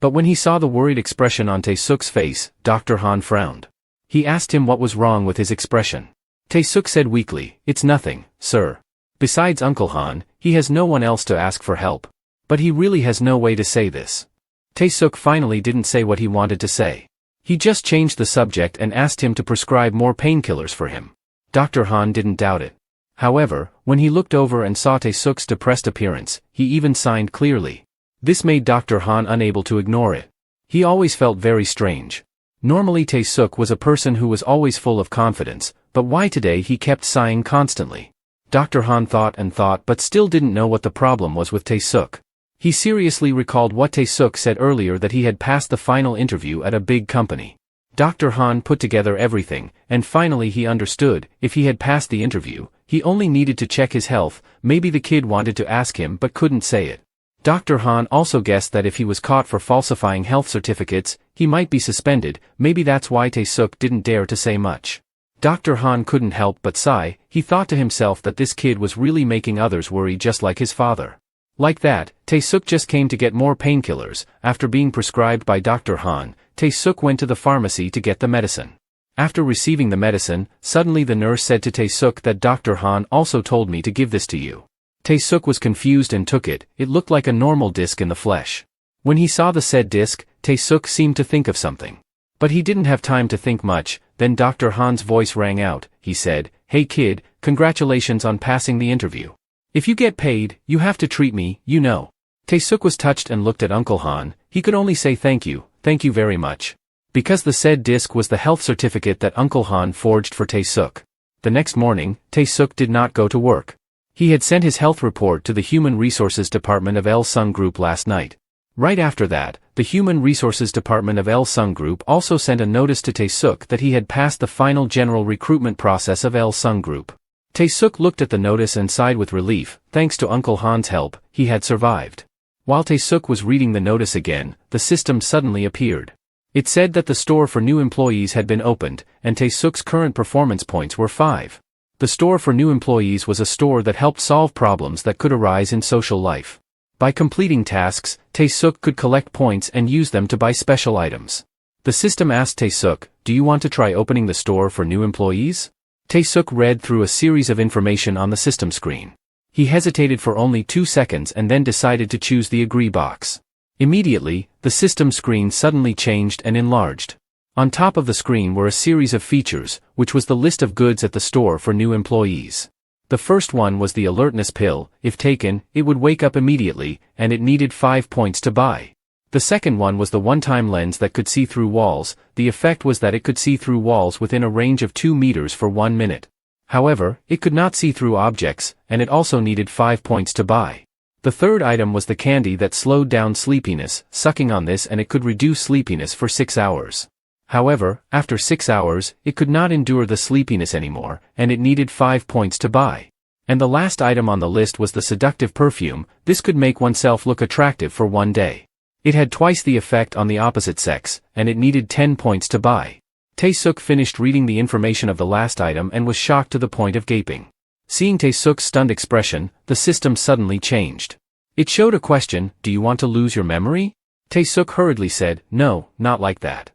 But when he saw the worried expression on Tae-suk's face, Dr. Han frowned. He asked him what was wrong with his expression. Tae-suk said weakly, "It's nothing, sir. Besides Uncle Han, he has no one else to ask for help. But he really has no way to say this." Tae-suk finally didn't say what he wanted to say. He just changed the subject and asked him to prescribe more painkillers for him. Dr. Han didn't doubt it. However, when he looked over and saw Tae-suk's depressed appearance, he even signed clearly. This made Dr. Han unable to ignore it. He always felt very strange. Normally Tae-suk was a person who was always full of confidence, but why today he kept sighing constantly? Dr. Han thought and thought but still didn't know what the problem was with Tae-suk. He seriously recalled what Tae-suk said earlier, that he had passed the final interview at a big company. Dr. Han put together everything, and finally he understood, if he had passed the interview, he only needed to check his health. Maybe the kid wanted to ask him but couldn't say it. Dr. Han also guessed that if he was caught for falsifying health certificates, he might be suspended. Maybe that's why Tae-suk didn't dare to say much. Dr. Han couldn't help but sigh. He thought to himself that this kid was really making others worry just like his father. Like that, Tae-suk just came to get more painkillers. After being prescribed by Dr. Han, Tae-suk went to the pharmacy to get the medicine. After receiving the medicine, suddenly the nurse said to Tae-suk that Dr. Han also told me to give this to you. Tae-suk was confused and took it. It looked like a normal disc in the flesh. When he saw the said disc, Tae-suk seemed to think of something. But he didn't have time to think much. Then Dr. Han's voice rang out. He said, "Hey kid, congratulations on passing the interview. If you get paid, you have to treat me, you know." Tae-suk was touched and looked at Uncle Han. He could only say thank you very much. Because the said disc was the health certificate that Uncle Han forged for Tae-suk. The next morning, Tae-suk did not go to work. He had sent his health report to the Human Resources Department of Il-sung Group last night. Right after that, the Human Resources Department of Il-sung Group also sent a notice to Tae-suk that he had passed the final general recruitment process of Il-sung Group. Tae-suk looked at the notice and sighed with relief. Thanks to Uncle Han's help, he had survived. While Tae-suk was reading the notice again, the system suddenly appeared. It said that the store for new employees had been opened, and Tae-suk's current performance points were 5. The store for new employees was a store that helped solve problems that could arise in social life. By completing tasks, Tae-suk could collect points and use them to buy special items. The system asked Tae-suk, "Do you want to try opening the store for new employees?" Tae-suk read through a series of information on the system screen. He hesitated for only 2 seconds and then decided to choose the agree box. Immediately, the system screen suddenly changed and enlarged. On top of the screen were a series of features, which was the list of goods at the store for new employees. The first one was the alertness pill. If taken, it would wake up immediately, and it needed 5 points to buy. The second one was the one-time lens that could see through walls. The effect was that it could see through walls within a range of 2 meters for 1 minute. However, it could not see through objects, and it also needed 5 points to buy. The third item was the candy that slowed down sleepiness. Sucking on this and it could reduce sleepiness for 6 hours. However, after 6 hours, it could not endure the sleepiness anymore, and it needed 5 points to buy. And the last item on the list was the seductive perfume. This could make oneself look attractive for 1 day. It had twice the effect on the opposite sex, and it needed 10 points to buy. Tae-suk finished reading the information of the last item and was shocked to the point of gaping. Seeing Tae-suk's stunned expression, the system suddenly changed. It showed a question: "Do you want to lose your memory?" Tae-suk hurriedly said, "No, not like that."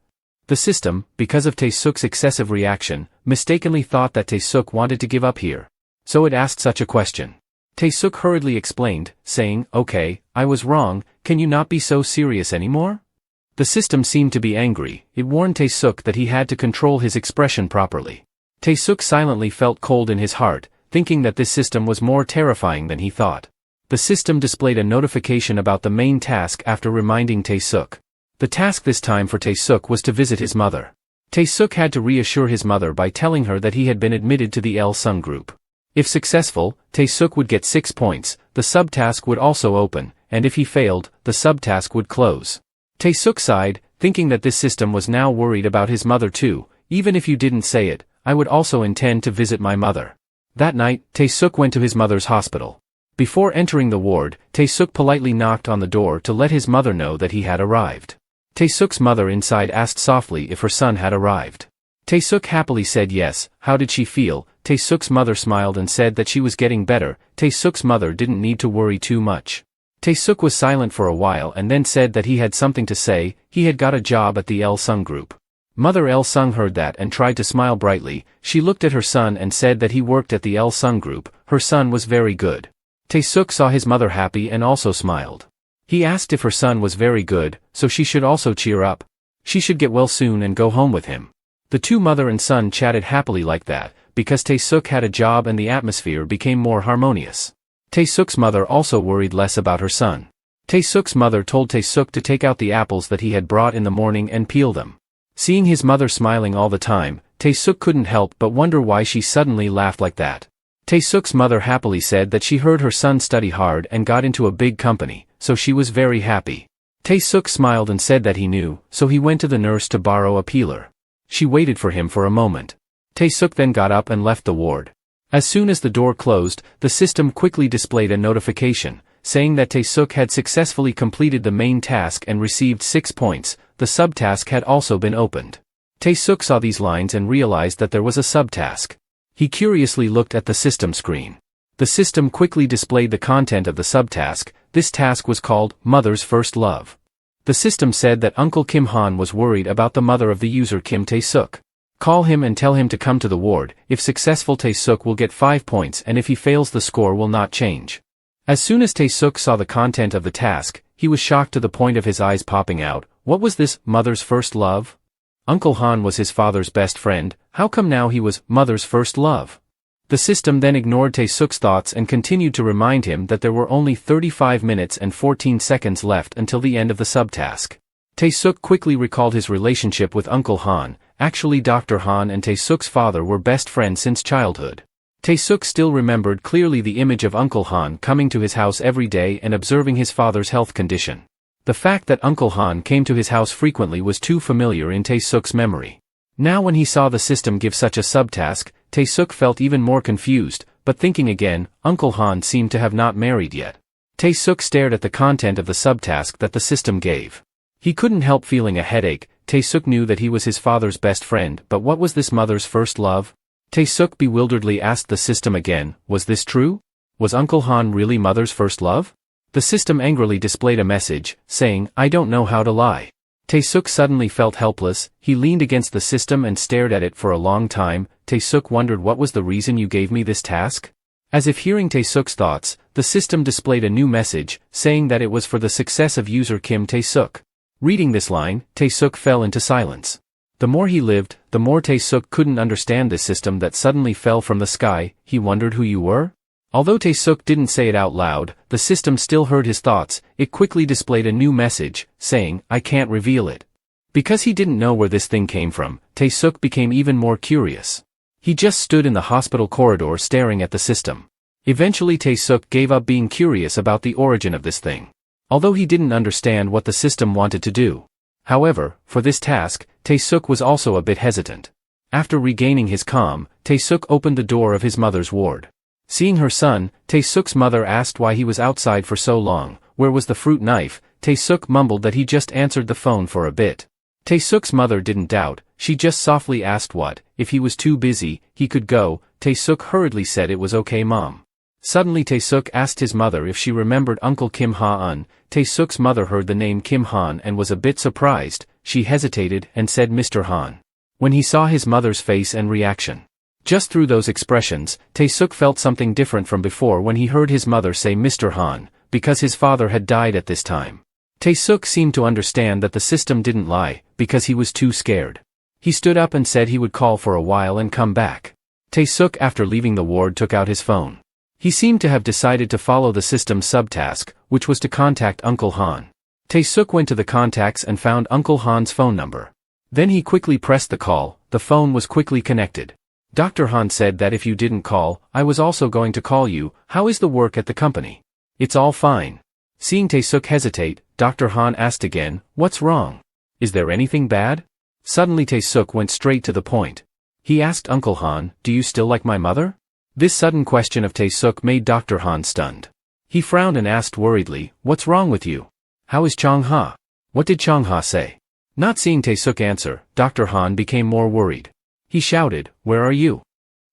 The system, because of Tae-suk's excessive reaction, mistakenly thought that Tae-suk wanted to give up here. So it asked such a question. Tae-suk hurriedly explained, saying, "Okay, I was wrong, can you not be so serious anymore?" The system seemed to be angry. It warned Tae-suk that he had to control his expression properly. Tae-suk silently felt cold in his heart, thinking that this system was more terrifying than he thought. The system displayed a notification about the main task after reminding Tae-suk. The task this time for Tae-suk was to visit his mother. Tae-suk had to reassure his mother by telling her that he had been admitted to the Il-sung Group. If successful, Tae-suk would get 6 points, the subtask would also open, and if he failed, the subtask would close. Tae-suk sighed, thinking that this system was now worried about his mother too. "Even if you didn't say it, I would also intend to visit my mother." That night, Tae-suk went to his mother's hospital. Before entering the ward, Tae-suk politely knocked on the door to let his mother know that he had arrived. Tae-suk's mother inside asked softly if her son had arrived. Tae-suk happily said yes. How did she feel? Tae-suk's mother smiled and said that she was getting better. Tae-suk's mother didn't need to worry too much. Tae-suk was silent for a while and then said that he had something to say. He had got a job at the Il-sung group. Mother Il-sung heard that and tried to smile brightly. She looked at her son and said that he worked at the Il-sung group. Her son was very good. Tae-suk saw his mother happy and also smiled. He asked if her son was very good, so she should also cheer up. She should get well soon and go home with him. The two mother and son chatted happily like that, because Tae-suk had a job and the atmosphere became more harmonious. Tae-suk's mother also worried less about her son. Tae-suk's mother told Tae-suk to take out the apples that he had brought in the morning and peel them. Seeing his mother smiling all the time, Tae-suk couldn't help but wonder why she suddenly laughed like that. Tae-suk's mother happily said that she heard her son study hard and got into a big company, so she was very happy. Tae-suk smiled and said that he knew, so he went to the nurse to borrow a peeler. She waited for him for a moment. Tae-suk then got up and left the ward. As soon as the door closed, the system quickly displayed a notification, saying that Tae-suk had successfully completed the main task and received 6 points. The subtask had also been opened. Tae-suk saw these lines and realized that there was a subtask. He curiously looked at the system screen. The system quickly displayed the content of the subtask. This task was called Mother's First Love. The system said that Uncle Kim Han was worried about the mother of the user Kim Tae-suk. Call him and tell him to come to the ward. If successful, Tae-suk will get 5 points, and if he fails, the score will not change. As soon as Tae-suk saw the content of the task, he was shocked to the point of his eyes popping out. What was this, mother's first love? Uncle Han was his father's best friend. How come now he was mother's first love? The system then ignored Tae-suk's thoughts and continued to remind him that there were only 35 minutes and 14 seconds left until the end of the subtask. Tae-suk quickly recalled his relationship with Uncle Han. Actually, Dr. Han and Tae-suk's father were best friends since childhood. Tae-suk still remembered clearly the image of Uncle Han coming to his house every day and observing his father's health condition. The fact that Uncle Han came to his house frequently was too familiar in Tae-suk's memory. Now when he saw the system give such a subtask, Tae-suk felt even more confused, but thinking again, Uncle Han seemed to have not married yet. Tae-suk stared at the content of the subtask that the system gave. He couldn't help feeling a headache. Tae-suk knew that he was his father's best friend, but what was this mother's first love? Tae-suk bewilderedly asked the system again, was this true? Was Uncle Han really mother's first love? The system angrily displayed a message, saying, I don't know how to lie. Tae-suk suddenly felt helpless. He leaned against the system and stared at it for a long time. Tae-suk wondered, what was the reason you gave me this task? As if hearing Tae-suk's thoughts, the system displayed a new message, saying that it was for the success of user Kim Tae-suk. Reading this line, Tae-suk fell into silence. The more he lived, the more Tae-suk couldn't understand this system that suddenly fell from the sky. He wondered who you were? Although Tae-suk didn't say it out loud, the system still heard his thoughts. It quickly displayed a new message, saying, I can't reveal it. Because he didn't know where this thing came from, Tae-suk became even more curious. He just stood in the hospital corridor staring at the system. Eventually Tae-suk gave up being curious about the origin of this thing. Although he didn't understand what the system wanted to do. However, for this task, Tae-suk was also a bit hesitant. After regaining his calm, Tae-suk opened the door of his mother's ward. Seeing her son, Tae-suk's mother asked why he was outside for so long. Where was the fruit knife? Tae-suk mumbled that he just answered the phone for a bit. Tae-suk's mother didn't doubt. She just softly asked what, if he was too busy, he could go. Tae-suk hurriedly said it was okay, mom. Suddenly Tae-suk asked his mother if she remembered Uncle Kim Ha-un. Tae-suk's mother heard the name Kim Han and was a bit surprised. She hesitated and said Mr. Han. When he saw his mother's face and reaction. Just through those expressions, Tae-suk felt something different from before when he heard his mother say Mr. Han, because his father had died at this time. Tae-suk seemed to understand that the system didn't lie, because he was too scared. He stood up and said he would call for a while and come back. Tae-suk, after leaving the ward, took out his phone. He seemed to have decided to follow the system's subtask, which was to contact Uncle Han. Tae-suk went to the contacts and found Uncle Han's phone number. Then he quickly pressed the call. The phone was quickly connected. Dr. Han said that if you didn't call, I was also going to call you. How is the work at the company? It's all fine. Seeing Tae-suk hesitate, Dr. Han asked again, what's wrong? Is there anything bad? Suddenly Tae-suk went straight to the point. He asked Uncle Han, do you still like my mother? This sudden question of Tae-suk made Dr. Han stunned. He frowned and asked worriedly, what's wrong with you? How is Chong-ha? What did Chong-ha say? Not seeing Tae-suk answer, Dr. Han became more worried. He shouted, where are you?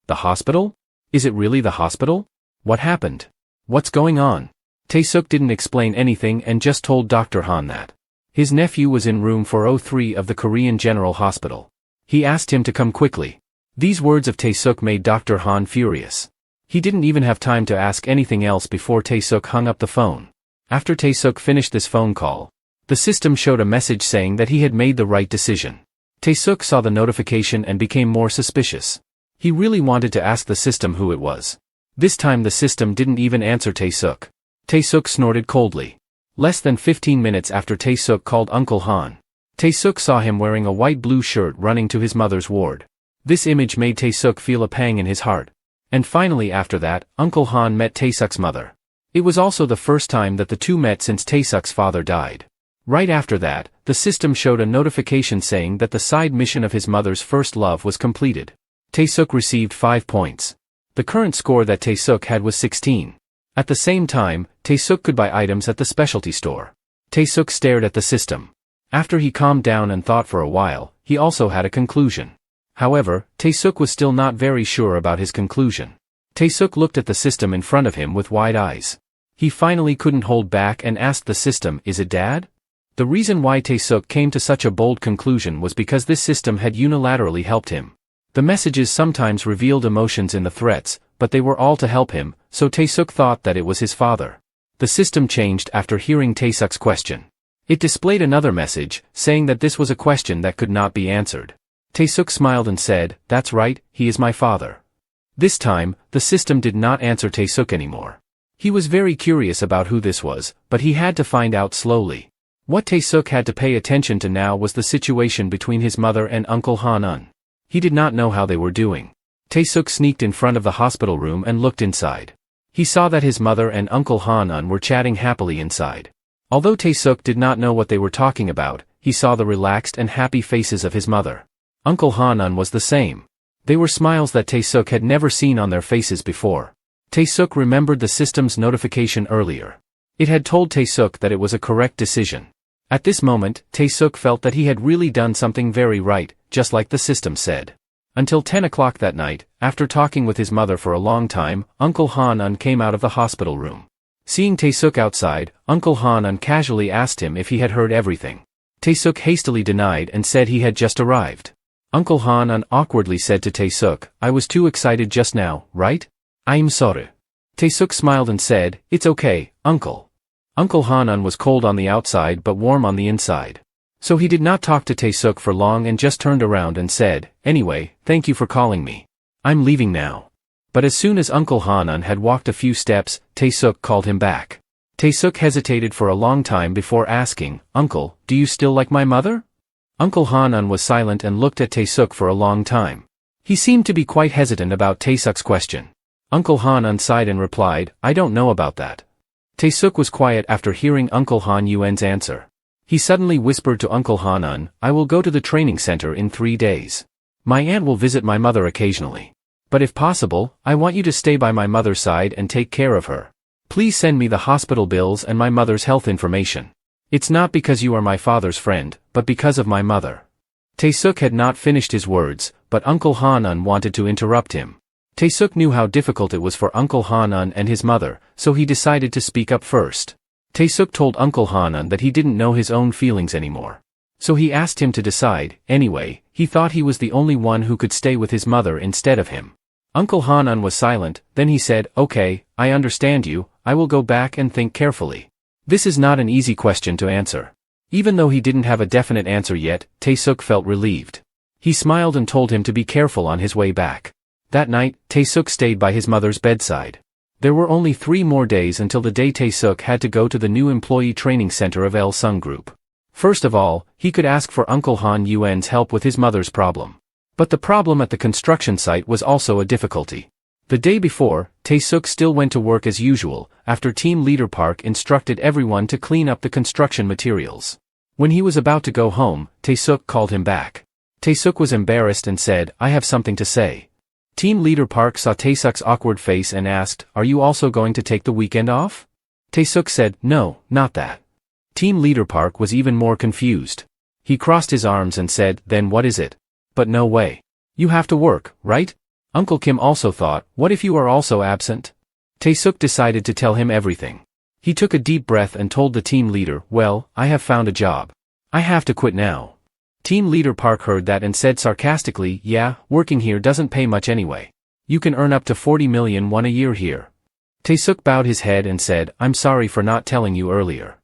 The hospital? Is it really the hospital? What happened? What's going on? Tae-suk didn't explain anything and just told Dr. Han that his nephew was in room 403 of the Korean General Hospital. He asked him to come quickly. These words of Tae-suk made Dr. Han furious. He didn't even have time to ask anything else before Tae-suk hung up the phone. After Tae-suk finished this phone call, the system showed a message saying that he had made the right decision. Tae-suk saw the notification and became more suspicious. He really wanted to ask the system who it was. This time the system didn't even answer Tae-suk. Tae-suk snorted coldly. Less than 15 minutes after Tae-suk called Uncle Han, Tae-suk saw him wearing a white-blue shirt running to his mother's ward. This image made Tae-suk feel a pang in his heart. And finally after that, Uncle Han met Tae-suk's mother. It was also the first time that the two met since Tae-suk's father died. Right after that, the system showed a notification saying that the side mission of his mother's first love was completed. Tae-suk received 5 points. The current score that Tae-suk had was 16. At the same time, Tae-suk could buy items at the specialty store. Tae-suk stared at the system. After he calmed down and thought for a while, he also had a conclusion. However, Tae-suk was still not very sure about his conclusion. Tae-suk looked at the system in front of him with wide eyes. He finally couldn't hold back and asked the system, "Is it Dad?" The reason why Tae-suk came to such a bold conclusion was because this system had unilaterally helped him. The messages sometimes revealed emotions in the threats, but they were all to help him, so Tae-suk thought that it was his father. The system changed after hearing Tae-suk's question. It displayed another message, saying that this was a question that could not be answered. Tae-suk smiled and said, "That's right, he is my father." This time, the system did not answer Tae-suk anymore. He was very curious about who this was, but he had to find out slowly. What Tae-suk had to pay attention to now was the situation between his mother and Uncle Han-un. He did not know how they were doing. Tae-suk sneaked in front of the hospital room and looked inside. He saw that his mother and Uncle Han-un were chatting happily inside. Although Tae-suk did not know what they were talking about, he saw the relaxed and happy faces of his mother. Uncle Han-un was the same. They were smiles that Tae-suk had never seen on their faces before. Tae-suk remembered the system's notification earlier. It had told Tae-suk that it was a correct decision. At this moment, Tae-suk felt that he had really done something very right, just like the system said. Until 10 o'clock that night, after talking with his mother for a long time, Uncle Han-un came out of the hospital room. Seeing Tae-suk outside, Uncle Han-un casually asked him if he had heard everything. Tae-suk hastily denied and said he had just arrived. Uncle Han-un awkwardly said to Tae-suk, "I was too excited just now, right? I'm sorry." Tae-suk smiled and said, "It's okay, Uncle." Uncle Han-un was cold on the outside but warm on the inside. So he did not talk to Tae-suk for long and just turned around and said, "Anyway, thank you for calling me. I'm leaving now." But as soon as Uncle Han-un had walked a few steps, Tae-suk called him back. Tae-suk hesitated for a long time before asking, "Uncle, do you still like my mother?" Uncle Han-un was silent and looked at Tae-suk for a long time. He seemed to be quite hesitant about Tae-suk's question. Uncle Han-un sighed and replied, "I don't know about that." Tae-suk was quiet after hearing Uncle Han-un's answer. He suddenly whispered to Uncle Han-un, "I will go to the training center in 3 days. My aunt will visit my mother occasionally. But if possible, I want you to stay by my mother's side and take care of her. Please send me the hospital bills and my mother's health information. It's not because you are my father's friend, but because of my mother." Tae-suk had not finished his words, but Uncle Han-un wanted to interrupt him. Tae-suk knew how difficult it was for Uncle Han-un and his mother, so he decided to speak up first. Tae-suk told Uncle Han-un that he didn't know his own feelings anymore. So he asked him to decide. Anyway, he thought he was the only one who could stay with his mother instead of him. Uncle Han-un was silent, then he said, "Okay, I understand you, I will go back and think carefully." This is not an easy question to answer. Even though he didn't have a definite answer yet, Tae-suk felt relieved. He smiled and told him to be careful on his way back. That night, Tae-suk stayed by his mother's bedside. There were only 3 more days until the day Tae-suk had to go to the new employee training center of Il-sung Group. First of all, he could ask for Uncle Han-un's help with his mother's problem. But the problem at the construction site was also a difficulty. The day before, Tae-suk still went to work as usual, after Team Leader Park instructed everyone to clean up the construction materials. When he was about to go home, Tae-suk called him back. Tae-suk was embarrassed and said, "I have something to say." Team Leader Park saw Tae-suk's awkward face and asked, "Are you also going to take the weekend off?" Tae-suk said, "No, not that." Team Leader Park was even more confused. He crossed his arms and said, "Then what is it?" "But no way. You have to work, right?" Uncle Kim also thought, "What if you are also absent?" Tae-suk decided to tell him everything. He took a deep breath and told the team leader, "Well, I have found a job. I have to quit now." Team leader Park heard that and said sarcastically, "Yeah, working here doesn't pay much anyway. You can earn up to 40 million won a year here." Tae-suk bowed his head and said, "I'm sorry for not telling you earlier."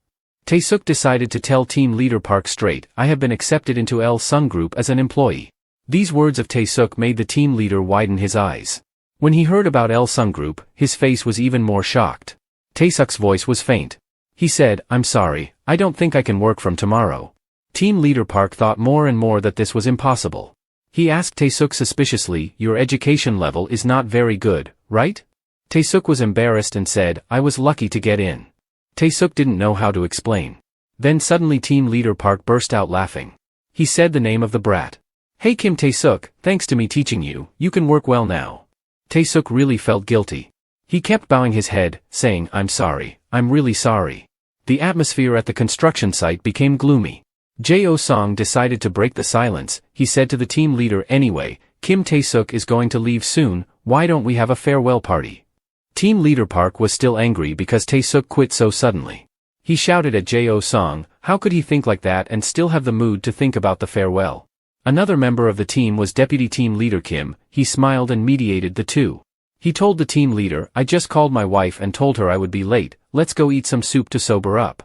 Tae-suk decided to tell team leader Park straight, "I have been accepted into L-Sung Group as an employee." These words of Tae-suk made the team leader widen his eyes. When he heard about L-Sung Group, his face was even more shocked. Tae-suk's voice was faint. He said, "I'm sorry, I don't think I can work from tomorrow." Team leader Park thought more and more that this was impossible. He asked Tae-suk suspiciously, "Your education level is not very good, right?" Tae-suk was embarrassed and said, "I was lucky to get in." Tae-suk didn't know how to explain. Then suddenly team leader Park burst out laughing. He said the name of the brat. "Hey Kim Tae-suk, thanks to me teaching you, you can work well now." Tae-suk really felt guilty. He kept bowing his head, saying, "I'm sorry, I'm really sorry." The atmosphere at the construction site became gloomy. Jo-sung decided to break the silence. He said to the team leader, "Anyway, Kim Tae-suk is going to leave soon, why don't we have a farewell party?" Team leader Park was still angry because Tae-suk quit so suddenly. He shouted at Jo-sung, how could he think like that and still have the mood to think about the farewell? Another member of the team was Deputy Team Leader Kim. He smiled and mediated the two. He told the team leader, "I just called my wife and told her I would be late, let's go eat some soup to sober up."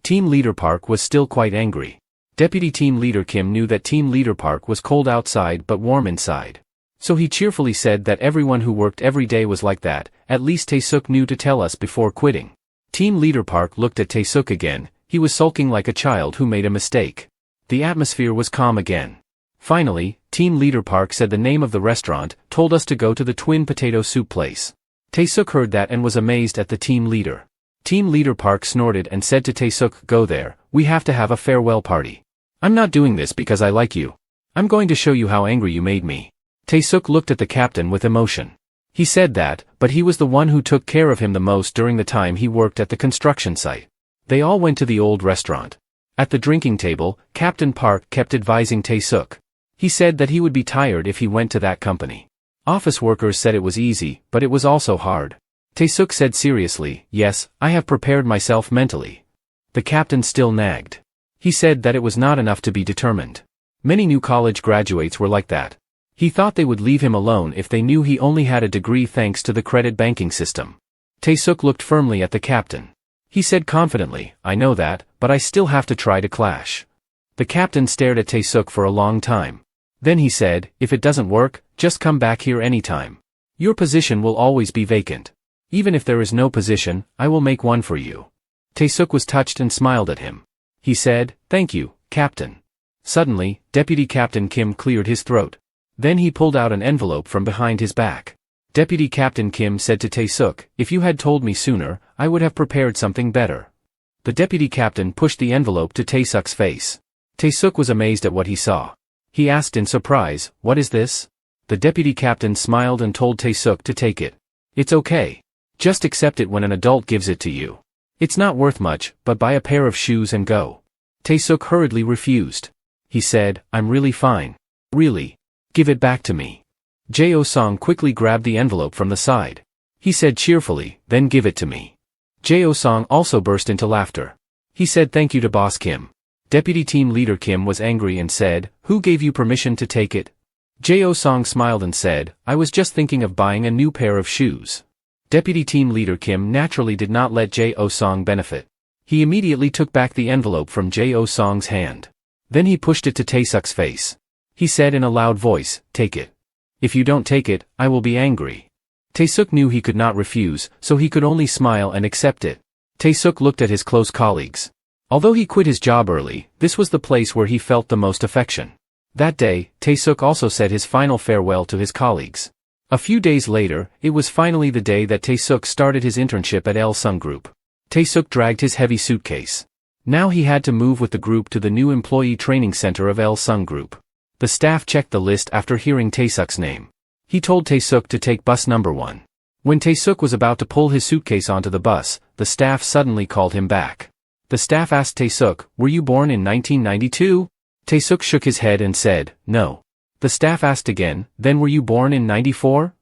Team leader Park was still quite angry. Deputy Team Leader Kim knew that Team Leader Park was cold outside but warm inside. So he cheerfully said that everyone who worked every day was like that, at least Tae-suk knew to tell us before quitting. Team leader Park looked at Tae-suk again. He was sulking like a child who made a mistake. The atmosphere was calm again. Finally, team leader Park said the name of the restaurant, told us to go to the twin potato soup place. Tae-suk heard that and was amazed at the team leader. Team leader Park snorted and said to Tae-suk, "Go there, we have to have a farewell party. I'm not doing this because I like you. I'm going to show you how angry you made me." Tae-suk looked at the captain with emotion. He said that, but he was the one who took care of him the most during the time he worked at the construction site. They all went to the old restaurant. At the drinking table, Captain Park kept advising Tae-suk. He said that he would be tired if he went to that company. Office workers said it was easy, but it was also hard. Tae-suk said seriously, "Yes, I have prepared myself mentally." The captain still nagged. He said that it was not enough to be determined. Many new college graduates were like that. He thought they would leave him alone if they knew he only had a degree thanks to the credit banking system. Tae-suk looked firmly at the captain. He said confidently, "I know that, but I still have to try to clash." The captain stared at Tae-suk for a long time. Then he said, "If it doesn't work, just come back here anytime. Your position will always be vacant. Even if there is no position, I will make one for you." Tae-suk was touched and smiled at him. He said, "Thank you, Captain." Suddenly, Deputy Captain Kim cleared his throat. Then he pulled out an envelope from behind his back. Deputy Captain Kim said to Tae-suk, "If you had told me sooner, I would have prepared something better." The deputy captain pushed the envelope to Tae-suk's face. Tae-suk was amazed at what he saw. He asked in surprise, "What is this?" The deputy captain smiled and told Tae-suk to take it. "It's okay. Just accept it when an adult gives it to you. It's not worth much, but buy a pair of shoes and go." Tae-suk hurriedly refused. He said, "I'm really fine. Really. Give it back to me." Jo-sung quickly grabbed the envelope from the side. He said cheerfully, "Then give it to me." Jo-sung also burst into laughter. He said thank you to Boss Kim. Deputy Team Leader Kim was angry and said, "Who gave you permission to take it?" Jo-sung smiled and said, "I was just thinking of buying a new pair of shoes." Deputy Team Leader Kim naturally did not let Jo-sung benefit. He immediately took back the envelope from Jo-sung's hand. Then he pushed it to Tae-suk's face. He said in a loud voice, "Take it. If you don't take it, I will be angry." Tae-suk knew he could not refuse, so he could only smile and accept it. Tae-suk looked at his close colleagues. Although he quit his job early, this was the place where he felt the most affection. That day, Tae-suk also said his final farewell to his colleagues. A few days later, it was finally the day that Tae-suk started his internship at L-Sung Group. Tae-suk dragged his heavy suitcase. Now he had to move with the group to the new employee training center of L-Sung Group. The staff checked the list after hearing Tae-suk's name. He told Tae-suk to take bus number 1. When Tae-suk was about to pull his suitcase onto the bus, the staff suddenly called him back. The staff asked Tae-suk, "Were you born in 1992? Tae-suk shook his head and said, "No." The staff asked again, "Then were you born in 94?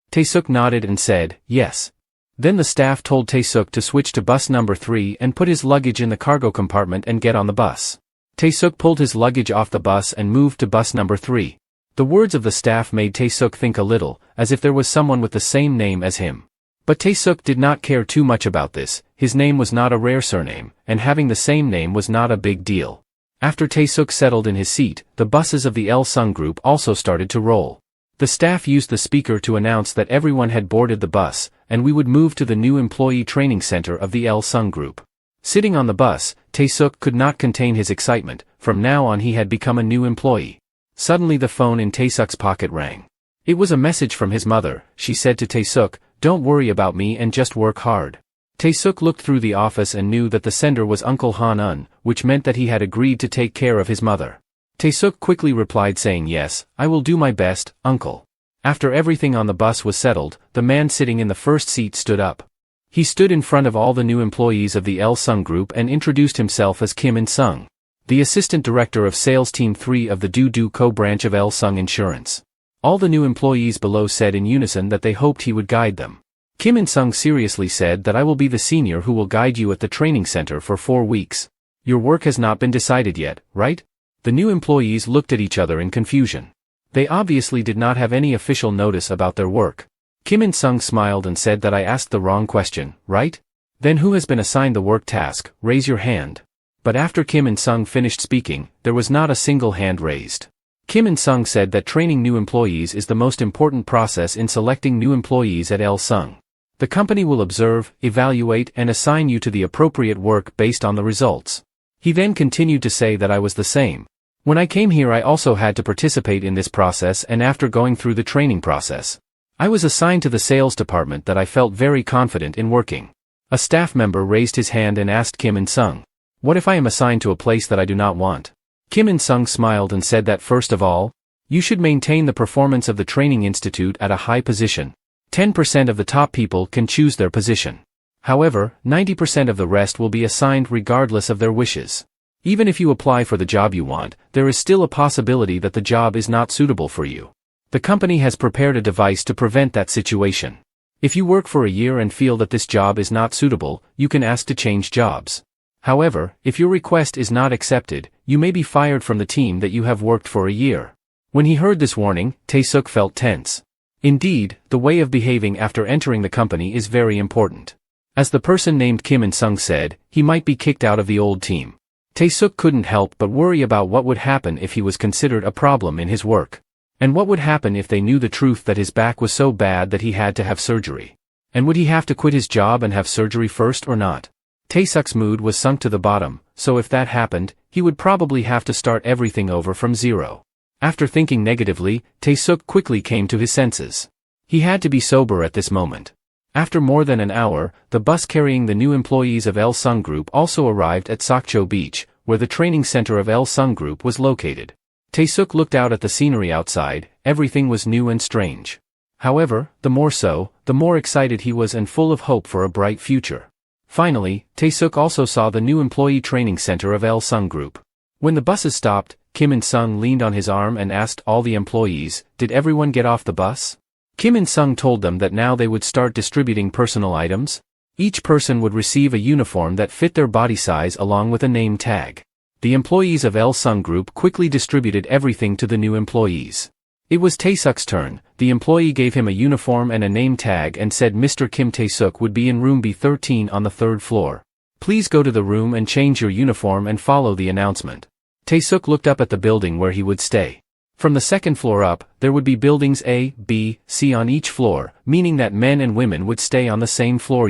Tae-suk nodded and said, "Yes." Then the staff told Tae-suk to switch to bus number 3 and put his luggage in the cargo compartment and get on the bus. Tae-suk pulled his luggage off the bus and moved to bus number 3. The words of the staff made Tae-suk think a little, as if there was someone with the same name as him. But Tae-suk did not care too much about this. His name was not a rare surname, and having the same name was not a big deal. After Tae-suk settled in his seat, the buses of the Il-sung group also started to roll. The staff used the speaker to announce that everyone had boarded the bus, and we would move to the new employee training center of the Il-sung group. Sitting on the bus, Tae-suk could not contain his excitement. From now on he had become a new employee. Suddenly the phone in Tae-suk's pocket rang. It was a message from his mother. She said to Tae-suk, "Don't worry about me and just work hard." Tae-suk looked through the office and knew that the sender was Uncle Han-un, which meant that he had agreed to take care of his mother. Tae-suk quickly replied saying, "Yes, I will do my best, uncle." After everything on the bus was settled, the man sitting in the first seat stood up. He stood in front of all the new employees of the Il-sung group and introduced himself as Kim In-sung, the assistant director of sales team 3 of the Do-Do-Co branch of Il-sung Insurance. All the new employees below said in unison that they hoped he would guide them. Kim In-sung seriously said that I will be the senior who will guide you at the training center for 4 weeks. Your work has not been decided yet, right? The new employees looked at each other in confusion. They obviously did not have any official notice about their work. Kim In-sung smiled and said that I asked the wrong question, right? Then who has been assigned the work task? Raise your hand. But after Kim In-sung finished speaking, there was not a single hand raised. Kim In-sung said that training new employees is the most important process in selecting new employees at Il-sung. The company will observe, evaluate, and assign you to the appropriate work based on the results. He then continued to say that I was the same. When I came here I also had to participate in this process, and after going through the training process, I was assigned to the sales department that I felt very confident in working. A staff member raised his hand and asked Kim In-sung, "What if I am assigned to a place that I do not want?" Kim In-sung smiled and said that first of all, you should maintain the performance of the training institute at a high position. 10% of the top people can choose their position. However, 90% of the rest will be assigned regardless of their wishes. Even if you apply for the job you want, there is still a possibility that the job is not suitable for you. The company has prepared a device to prevent that situation. If you work for a year and feel that this job is not suitable, you can ask to change jobs. However, if your request is not accepted, you may be fired from the team that you have worked for a year. When he heard this warning, Tae-suk felt tense. Indeed, the way of behaving after entering the company is very important. As the person named Kim In-sung said, he might be kicked out of the old team. Tae-suk couldn't help but worry about what would happen if he was considered a problem in his work. And what would happen if they knew the truth that his back was so bad that he had to have surgery? And would he have to quit his job and have surgery first or not? Tae-suk's mood was sunk to the bottom, so if that happened, he would probably have to start everything over from zero. After thinking negatively, Tae-suk quickly came to his senses. He had to be sober at this moment. After more than an hour, the bus carrying the new employees of Il-sung Group also arrived at Sokcho Beach, where the training center of Il-sung Group was located. Tae-suk looked out at the scenery outside. Everything was new and strange. However, the more excited he was and full of hope for a bright future. Finally, Tae-suk also saw the new employee training center of Il-sung Group. When the buses stopped, Kim In-sung leaned on his arm and asked all the employees, "Did everyone get off the bus?" Kim In-sung told them that now they would start distributing personal items. Each person would receive a uniform that fit their body size along with a name tag. The employees of Il-sung Group quickly distributed everything to the new employees. It was Tae-suk's turn. The employee gave him a uniform and a name tag and said Mr. Kim Tae-suk would be in room B13 on the 3rd floor. Please go to the room and change your uniform and follow the announcement. Tae-suk looked up at the building where he would stay. From the 2nd floor up, there would be buildings A, B, C on each floor, meaning that men and women would stay on the same floor.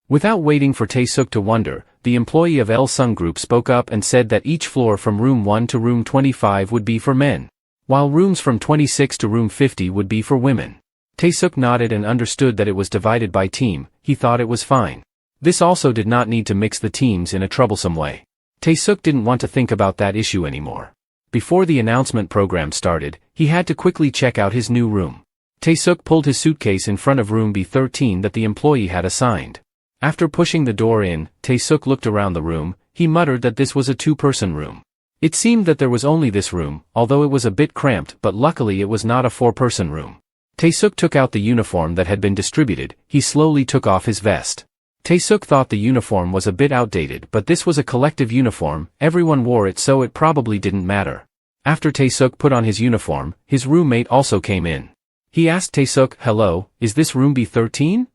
Without waiting for Tae-suk to wonder, the employee of Il-sung Group spoke up and said that each floor from room 1 to room 25 would be for men, while rooms from 26 to room 50 would be for women. Tae-suk nodded and understood that it was divided by team. He thought it was fine. This also did not need to mix the teams in a troublesome way. Tae-suk didn't want to think about that issue anymore. Before the announcement program started, he had to quickly check out his new room. Tae-suk pulled his suitcase in front of room B13 that the employee had assigned. After pushing the door in, Tae-suk looked around the room. He muttered that this was a 2-person room. It seemed that there was only this room, although it was a bit cramped, but luckily it was not a 4-person room. Tae-suk took out the uniform that had been distributed. He slowly took off his vest. Tae-suk thought the uniform was a bit outdated, but this was a collective uniform, everyone wore it, so it probably didn't matter. After Tae-suk put on his uniform, his roommate also came in. He asked Tae-suk, "Hello, is this room B13?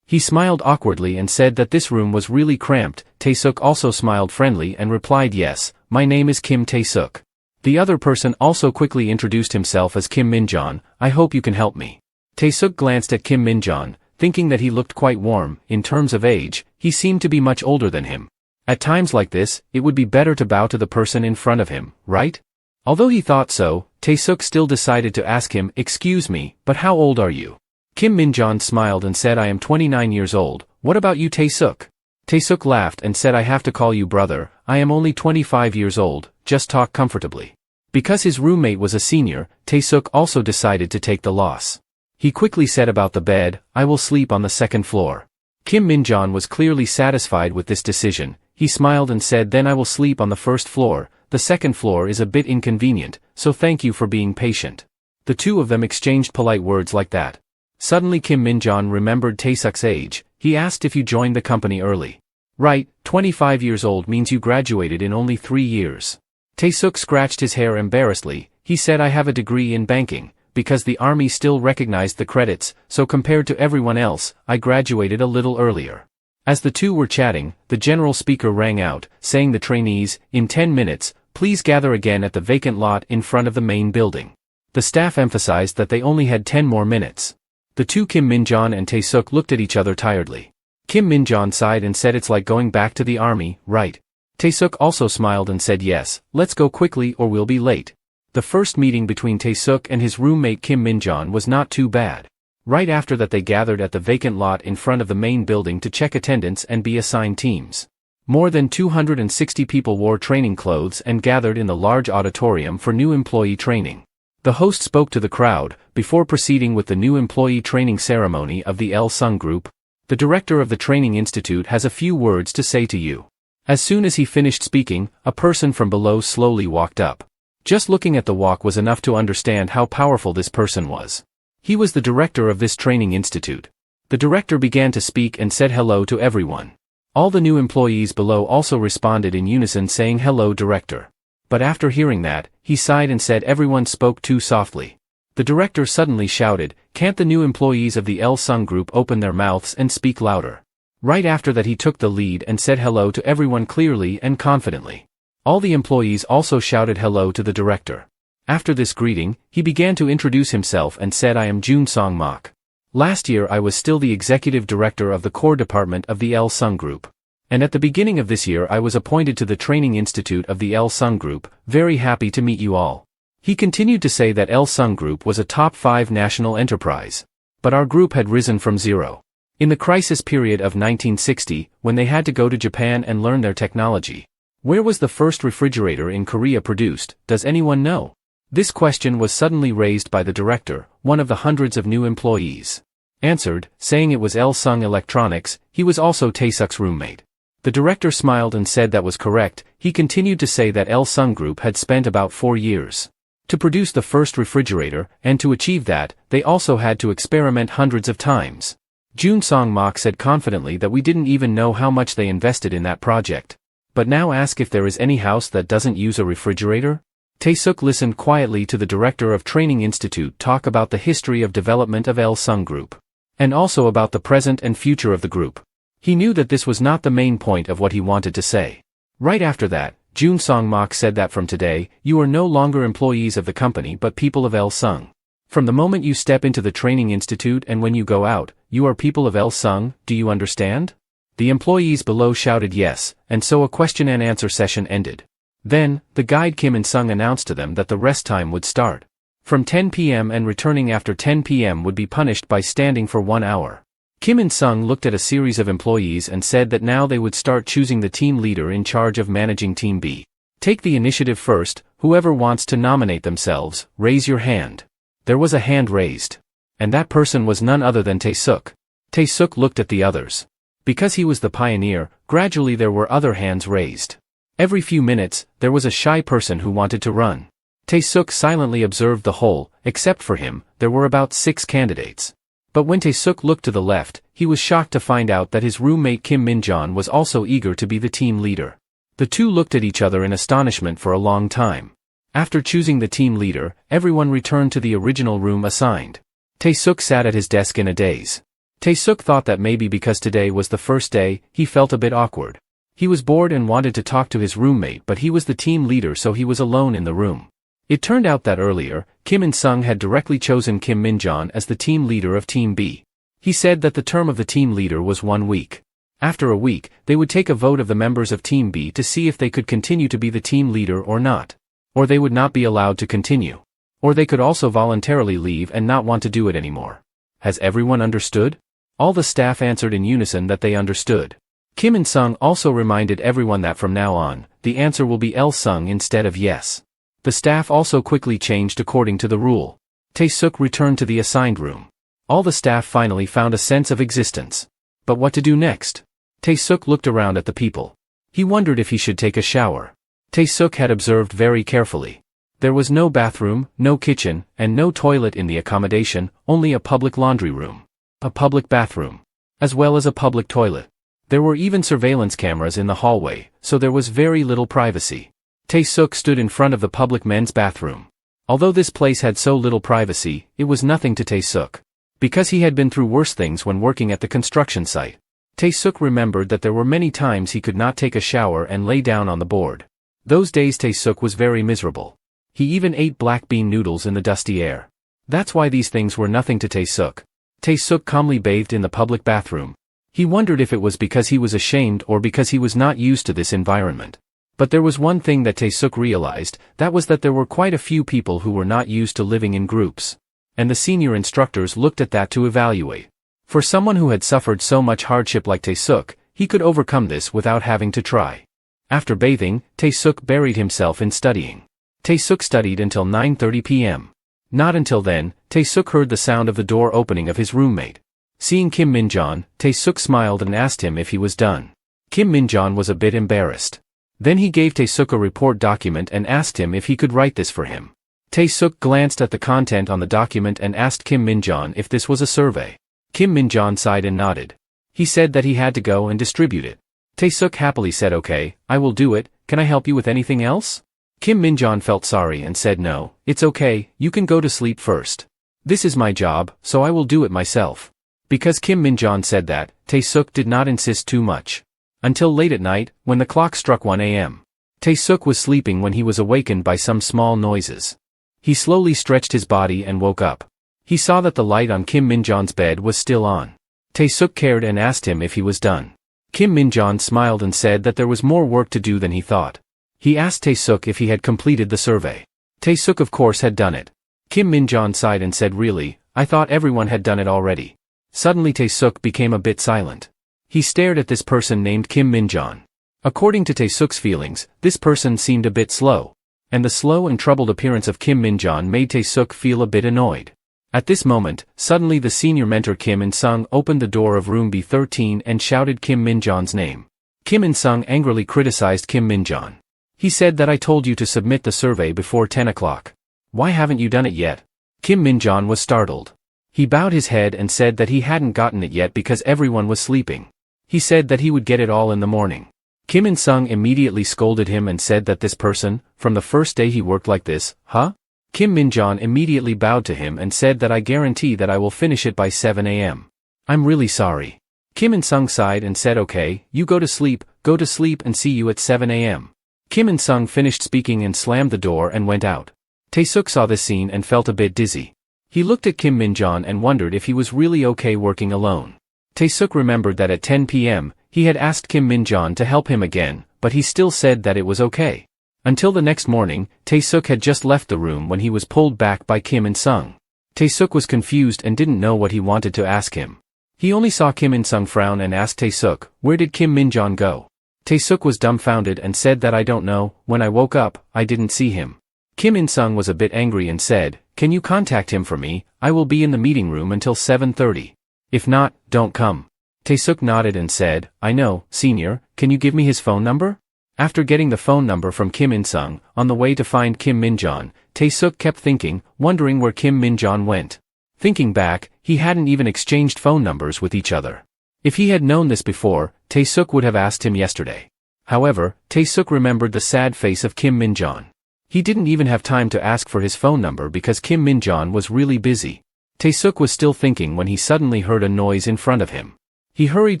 He smiled awkwardly and said that this room was really cramped. Tae-suk also smiled friendly and replied, "Yes, my name is Kim Tae-suk." The other person also quickly introduced himself as Kim Min-jon. "I hope you can help me." Tae-suk glanced at Kim Min-jon, thinking that he looked quite warm. In terms of age, he seemed to be much older than him. At times like this, it would be better to bow to the person in front of him, right? Although he thought so, Tae-suk still decided to ask him, "Excuse me, but how old are you?" Kim Min-jon smiled and said, "I am 29 years old, what about you, Tae-suk?" Tae-suk laughed and said, "I have to call you brother, I am only 25 years old, just talk comfortably." Because his roommate was a senior, Tae-suk also decided to take the loss. He quickly said about the bed, "I will sleep on the second floor." Kim Min-jon was clearly satisfied with this decision. He smiled and said, "Then I will sleep on the first floor, the second floor is a bit inconvenient, so thank you for being patient." The two of them exchanged polite words like that. Suddenly Kim Min-jon remembered Tae-suk's age. He asked if you joined the company early. "Right, 25 years old means you graduated in only 3 years. Tae-suk scratched his hair embarrassedly. He said, "I have a degree in banking, because the army still recognized the credits, so compared to everyone else, I graduated a little earlier." As the two were chatting, the general speaker rang out, saying, "The trainees, in 10 minutes, please gather again at the vacant lot in front of the main building." The staff emphasized that they only had 10 more minutes. The two Kim Min-jon and Tae-suk looked at each other tiredly. Kim Min-jon sighed and said, "It's like going back to the army, right?" Tae-suk also smiled and said, "Yes, let's go quickly or we'll be late." The first meeting between Tae-suk and his roommate Kim Min-jon was not too bad. Right after that they gathered at the vacant lot in front of the main building to check attendance and be assigned teams. More than 260 people wore training clothes and gathered in the large auditorium for new employee training. The host spoke to the crowd, before proceeding with the new employee training ceremony of the Il-sung Group. "The director of the training institute has a few words to say to you." As soon as he finished speaking, a person from below slowly walked up. Just looking at the walk was enough to understand how powerful this person was. He was the director of this training institute. The director began to speak and said hello to everyone. All the new employees below also responded in unison saying hello director. But after hearing that, he sighed and said everyone spoke too softly. The director suddenly shouted, "Can't the new employees of the Il-sung Group open their mouths and speak louder?" Right after that he took the lead and said hello to everyone clearly and confidently. All the employees also shouted hello to the director. After this greeting, he began to introduce himself and said, "I am Jun Song-mak. Last year I was still the executive director of the core department of the Il-sung Group. And at the beginning of this year I was appointed to the training institute of the Il-sung Group. Very happy to meet you all." He continued to say that Il-sung Group was a top 5 national enterprise. But our group had risen from zero. In the crisis period of 1960, when they had to go to Japan and learn their technology. Where was the first refrigerator in Korea produced, does anyone know? This question was suddenly raised by the director, one of the hundreds of new employees. Answered, saying it was Il-sung Electronics. He was also Tae-suk's roommate. The director smiled and said that was correct. He continued to say that Il-sung Group had spent about 4 years to produce the first refrigerator, and to achieve that, they also had to experiment hundreds of times. Jun Song-mak said confidently that we didn't even know how much they invested in that project. But now ask if there is any house that doesn't use a refrigerator? Tae-suk listened quietly to the director of Training Institute talk about the history of development of Il-sung Group. And also about the present and future of the group. He knew that this was not the main point of what he wanted to say. Right after that, Jun Song-mak said that from today, you are no longer employees of the company but people of Il-sung. From the moment you step into the training institute and when you go out, you are people of Il-sung, do you understand? The employees below shouted yes, and so a question and answer session ended. Then, the guide Kim In-sung announced to them that the rest time would start. From 10 p.m. and returning after 10 p.m. would be punished by standing for 1 hour. Kim In-sung looked at a series of employees and said that now they would start choosing the team leader in charge of managing Team B. Take the initiative first, whoever wants to nominate themselves, raise your hand. There was a hand raised. And that person was none other than Tae-suk. Tae-suk looked at the others. Because he was the pioneer, gradually there were other hands raised. Every few minutes, there was a shy person who wanted to run. Tae-suk silently observed the whole. Except for him, there were about 6 candidates. But when Tae-suk looked to the left, he was shocked to find out that his roommate Kim Min-jon was also eager to be the team leader. The two looked at each other in astonishment for a long time. After choosing the team leader, everyone returned to the original room assigned. Tae-suk sat at his desk in a daze. Tae-suk thought that maybe because today was the first day, he felt a bit awkward. He was bored and wanted to talk to his roommate, but he was the team leader, so he was alone in the room. It turned out that earlier, Kim In-sung had directly chosen Kim Min-jon as the team leader of Team B. He said that the term of the team leader was 1 week. After a week, they would take a vote of the members of Team B to see if they could continue to be the team leader or not. Or they would not be allowed to continue. Or they could also voluntarily leave and not want to do it anymore. Has everyone understood? All the staff answered in unison that they understood. Kim In-sung also reminded everyone that from now on, the answer will be L-sung instead of yes. The staff also quickly changed according to the rule. Tae-suk returned to the assigned room. All the staff finally found a sense of existence. But what to do next? Tae-suk looked around at the people. He wondered if he should take a shower. Tae-suk had observed very carefully. There was no bathroom, no kitchen, and no toilet in the accommodation, only a public laundry room, a public bathroom, as well as a public toilet. There were even surveillance cameras in the hallway, so there was very little privacy. Tae-suk stood in front of the public men's bathroom. Although this place had so little privacy, it was nothing to Tae-suk. Because he had been through worse things when working at the construction site. Tae-suk remembered that there were many times he could not take a shower and lay down on the board. Those days Tae-suk was very miserable. He even ate black bean noodles in the dusty air. That's why these things were nothing to Tae-suk. Tae-suk calmly bathed in the public bathroom. He wondered if it was because he was ashamed or because he was not used to this environment. But there was one thing that Tae-suk realized, that was that there were quite a few people who were not used to living in groups. And the senior instructors looked at that to evaluate. For someone who had suffered so much hardship like Tae-suk, he could overcome this without having to try. After bathing, Tae-suk buried himself in studying. Tae-suk studied until 9:30 p.m. Not until then, Tae-suk heard the sound of the door opening of his roommate. Seeing Kim Min-jon, Tae-suk smiled and asked him if he was done. Kim Min-jon was a bit embarrassed. Then he gave Tae-suk a report document and asked him if he could write this for him. Tae-suk glanced at the content on the document and asked Kim Min-jon if this was a survey. Kim Min-jon sighed and nodded. He said that he had to go and distribute it. Tae-suk happily said, "Okay, I will do it. Can I help you with anything else?" Kim Min-jon felt sorry and said, "No, it's okay, you can go to sleep first. This is my job, so I will do it myself." Because Kim Min-jon said that, Tae-suk did not insist too much. Until late at night, when the clock struck 1 a.m. Tae-suk was sleeping when he was awakened by some small noises. He slowly stretched his body and woke up. He saw that the light on Kim Min-jon's bed was still on. Tae-suk cared and asked him if he was done. Kim Min-jon smiled and said that there was more work to do than he thought. He asked Tae-suk if he had completed the survey. Tae-suk of course had done it. Kim Min-jon sighed and said, "Really, I thought everyone had done it already." Suddenly Tae-suk became a bit silent. He stared at this person named Kim Min-jon. According to Tae-suk's feelings, this person seemed a bit slow. And the slow and troubled appearance of Kim Min-jon made Tae-suk feel a bit annoyed. At this moment, suddenly the senior mentor Kim In-sung opened the door of room B13 and shouted Kim Min-jon's name. Kim In-sung angrily criticized Kim Min-jon. He said that I told you to submit the survey before 10 o'clock. Why haven't you done it yet? Kim Min-jon was startled. He bowed his head and said that he hadn't gotten it yet because everyone was sleeping. He said that he would get it all in the morning. Kim In-sung immediately scolded him and said that this person, from the first day he worked like this, huh? Kim Min-jon immediately bowed to him and said that I guarantee that I will finish it by 7 a.m. I'm really sorry. Kim In-sung sighed and said, "Okay, you go to sleep and see you at 7 a.m. Kim In-sung finished speaking and slammed the door and went out. Tae-suk saw this scene and felt a bit dizzy. He looked at Kim Min-jon and wondered if he was really okay working alone. Tae-suk remembered that at 10 p.m., he had asked Kim Min-jon to help him again, but he still said that it was okay. Until the next morning, Tae-suk had just left the room when he was pulled back by Kim In-sung. Tae-suk was confused and didn't know what he wanted to ask him. He only saw Kim In-sung frown and asked Tae-suk, "Where did Kim Min-jon go?" Tae-suk was dumbfounded and said that I don't know, when I woke up, I didn't see him. Kim In-sung was a bit angry and said, "Can you contact him for me? I will be in the meeting room until 7:30. If not, don't come." Tae-suk nodded and said, "I know, senior, can you give me his phone number?" After getting the phone number from Kim In-sung, on the way to find Kim Min-jon, Tae-suk kept thinking, wondering where Kim Min-jon went. Thinking back, he hadn't even exchanged phone numbers with each other. If he had known this before, Tae-suk would have asked him yesterday. However, Tae-suk remembered the sad face of Kim Min-jon. He didn't even have time to ask for his phone number because Kim Min-jon was really busy. Tae-suk was still thinking when he suddenly heard a noise in front of him. He hurried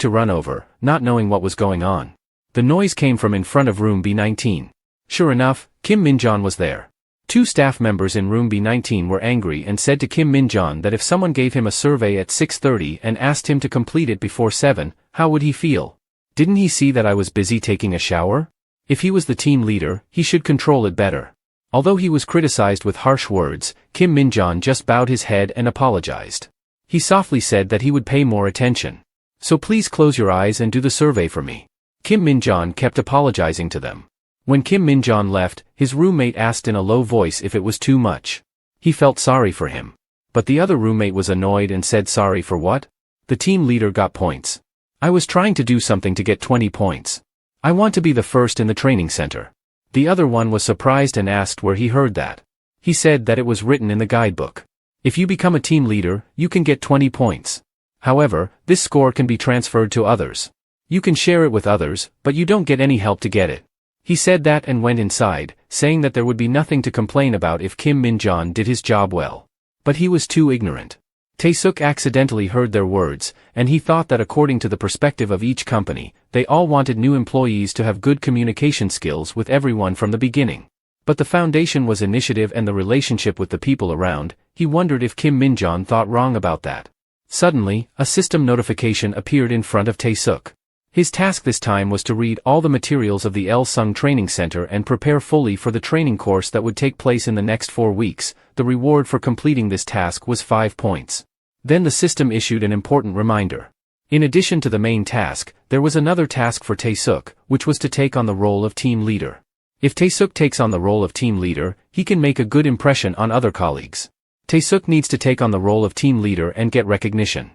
to run over, not knowing what was going on. The noise came from in front of room B19. Sure enough, Kim Min-jon was there. 2 staff members in room B19 were angry and said to Kim Min-jon that if someone gave him a survey at 6:30 and asked him to complete it before 7, how would he feel? Didn't he see that I was busy taking a shower? If he was the team leader, he should control it better. Although he was criticized with harsh words, Kim Min-jon just bowed his head and apologized. He softly said that he would pay more attention. So please close your eyes and do the survey for me. Kim Min-jon kept apologizing to them. When Kim Min-jon left, his roommate asked in a low voice if it was too much. He felt sorry for him. But the other roommate was annoyed and said sorry for what? The team leader got points. I was trying to do something to get 20 points. I want to be the first in the training center. The other one was surprised and asked where he heard that. He said that it was written in the guidebook. If you become a team leader, you can get 20 points. However, this score can be transferred to others. You can share it with others, but you don't get any help to get it. He said that and went inside, saying that there would be nothing to complain about if Kim Min-jon did his job well. But he was too ignorant. Tae-suk accidentally heard their words, and he thought that according to the perspective of each company, they all wanted new employees to have good communication skills with everyone from the beginning. But the foundation was initiative and the relationship with the people around. He wondered if Kim Min-jon thought wrong about that. Suddenly, a system notification appeared in front of Tae-suk. His task this time was to read all the materials of the Il-sung Training Center and prepare fully for the training course that would take place in the next 4 weeks. The reward for completing this task was 5 points. Then the system issued an important reminder. In addition to the main task, there was another task for Tae-suk, which was to take on the role of team leader. If Tae-suk takes on the role of team leader, he can make a good impression on other colleagues. Tae-suk needs to take on the role of team leader and get recognition.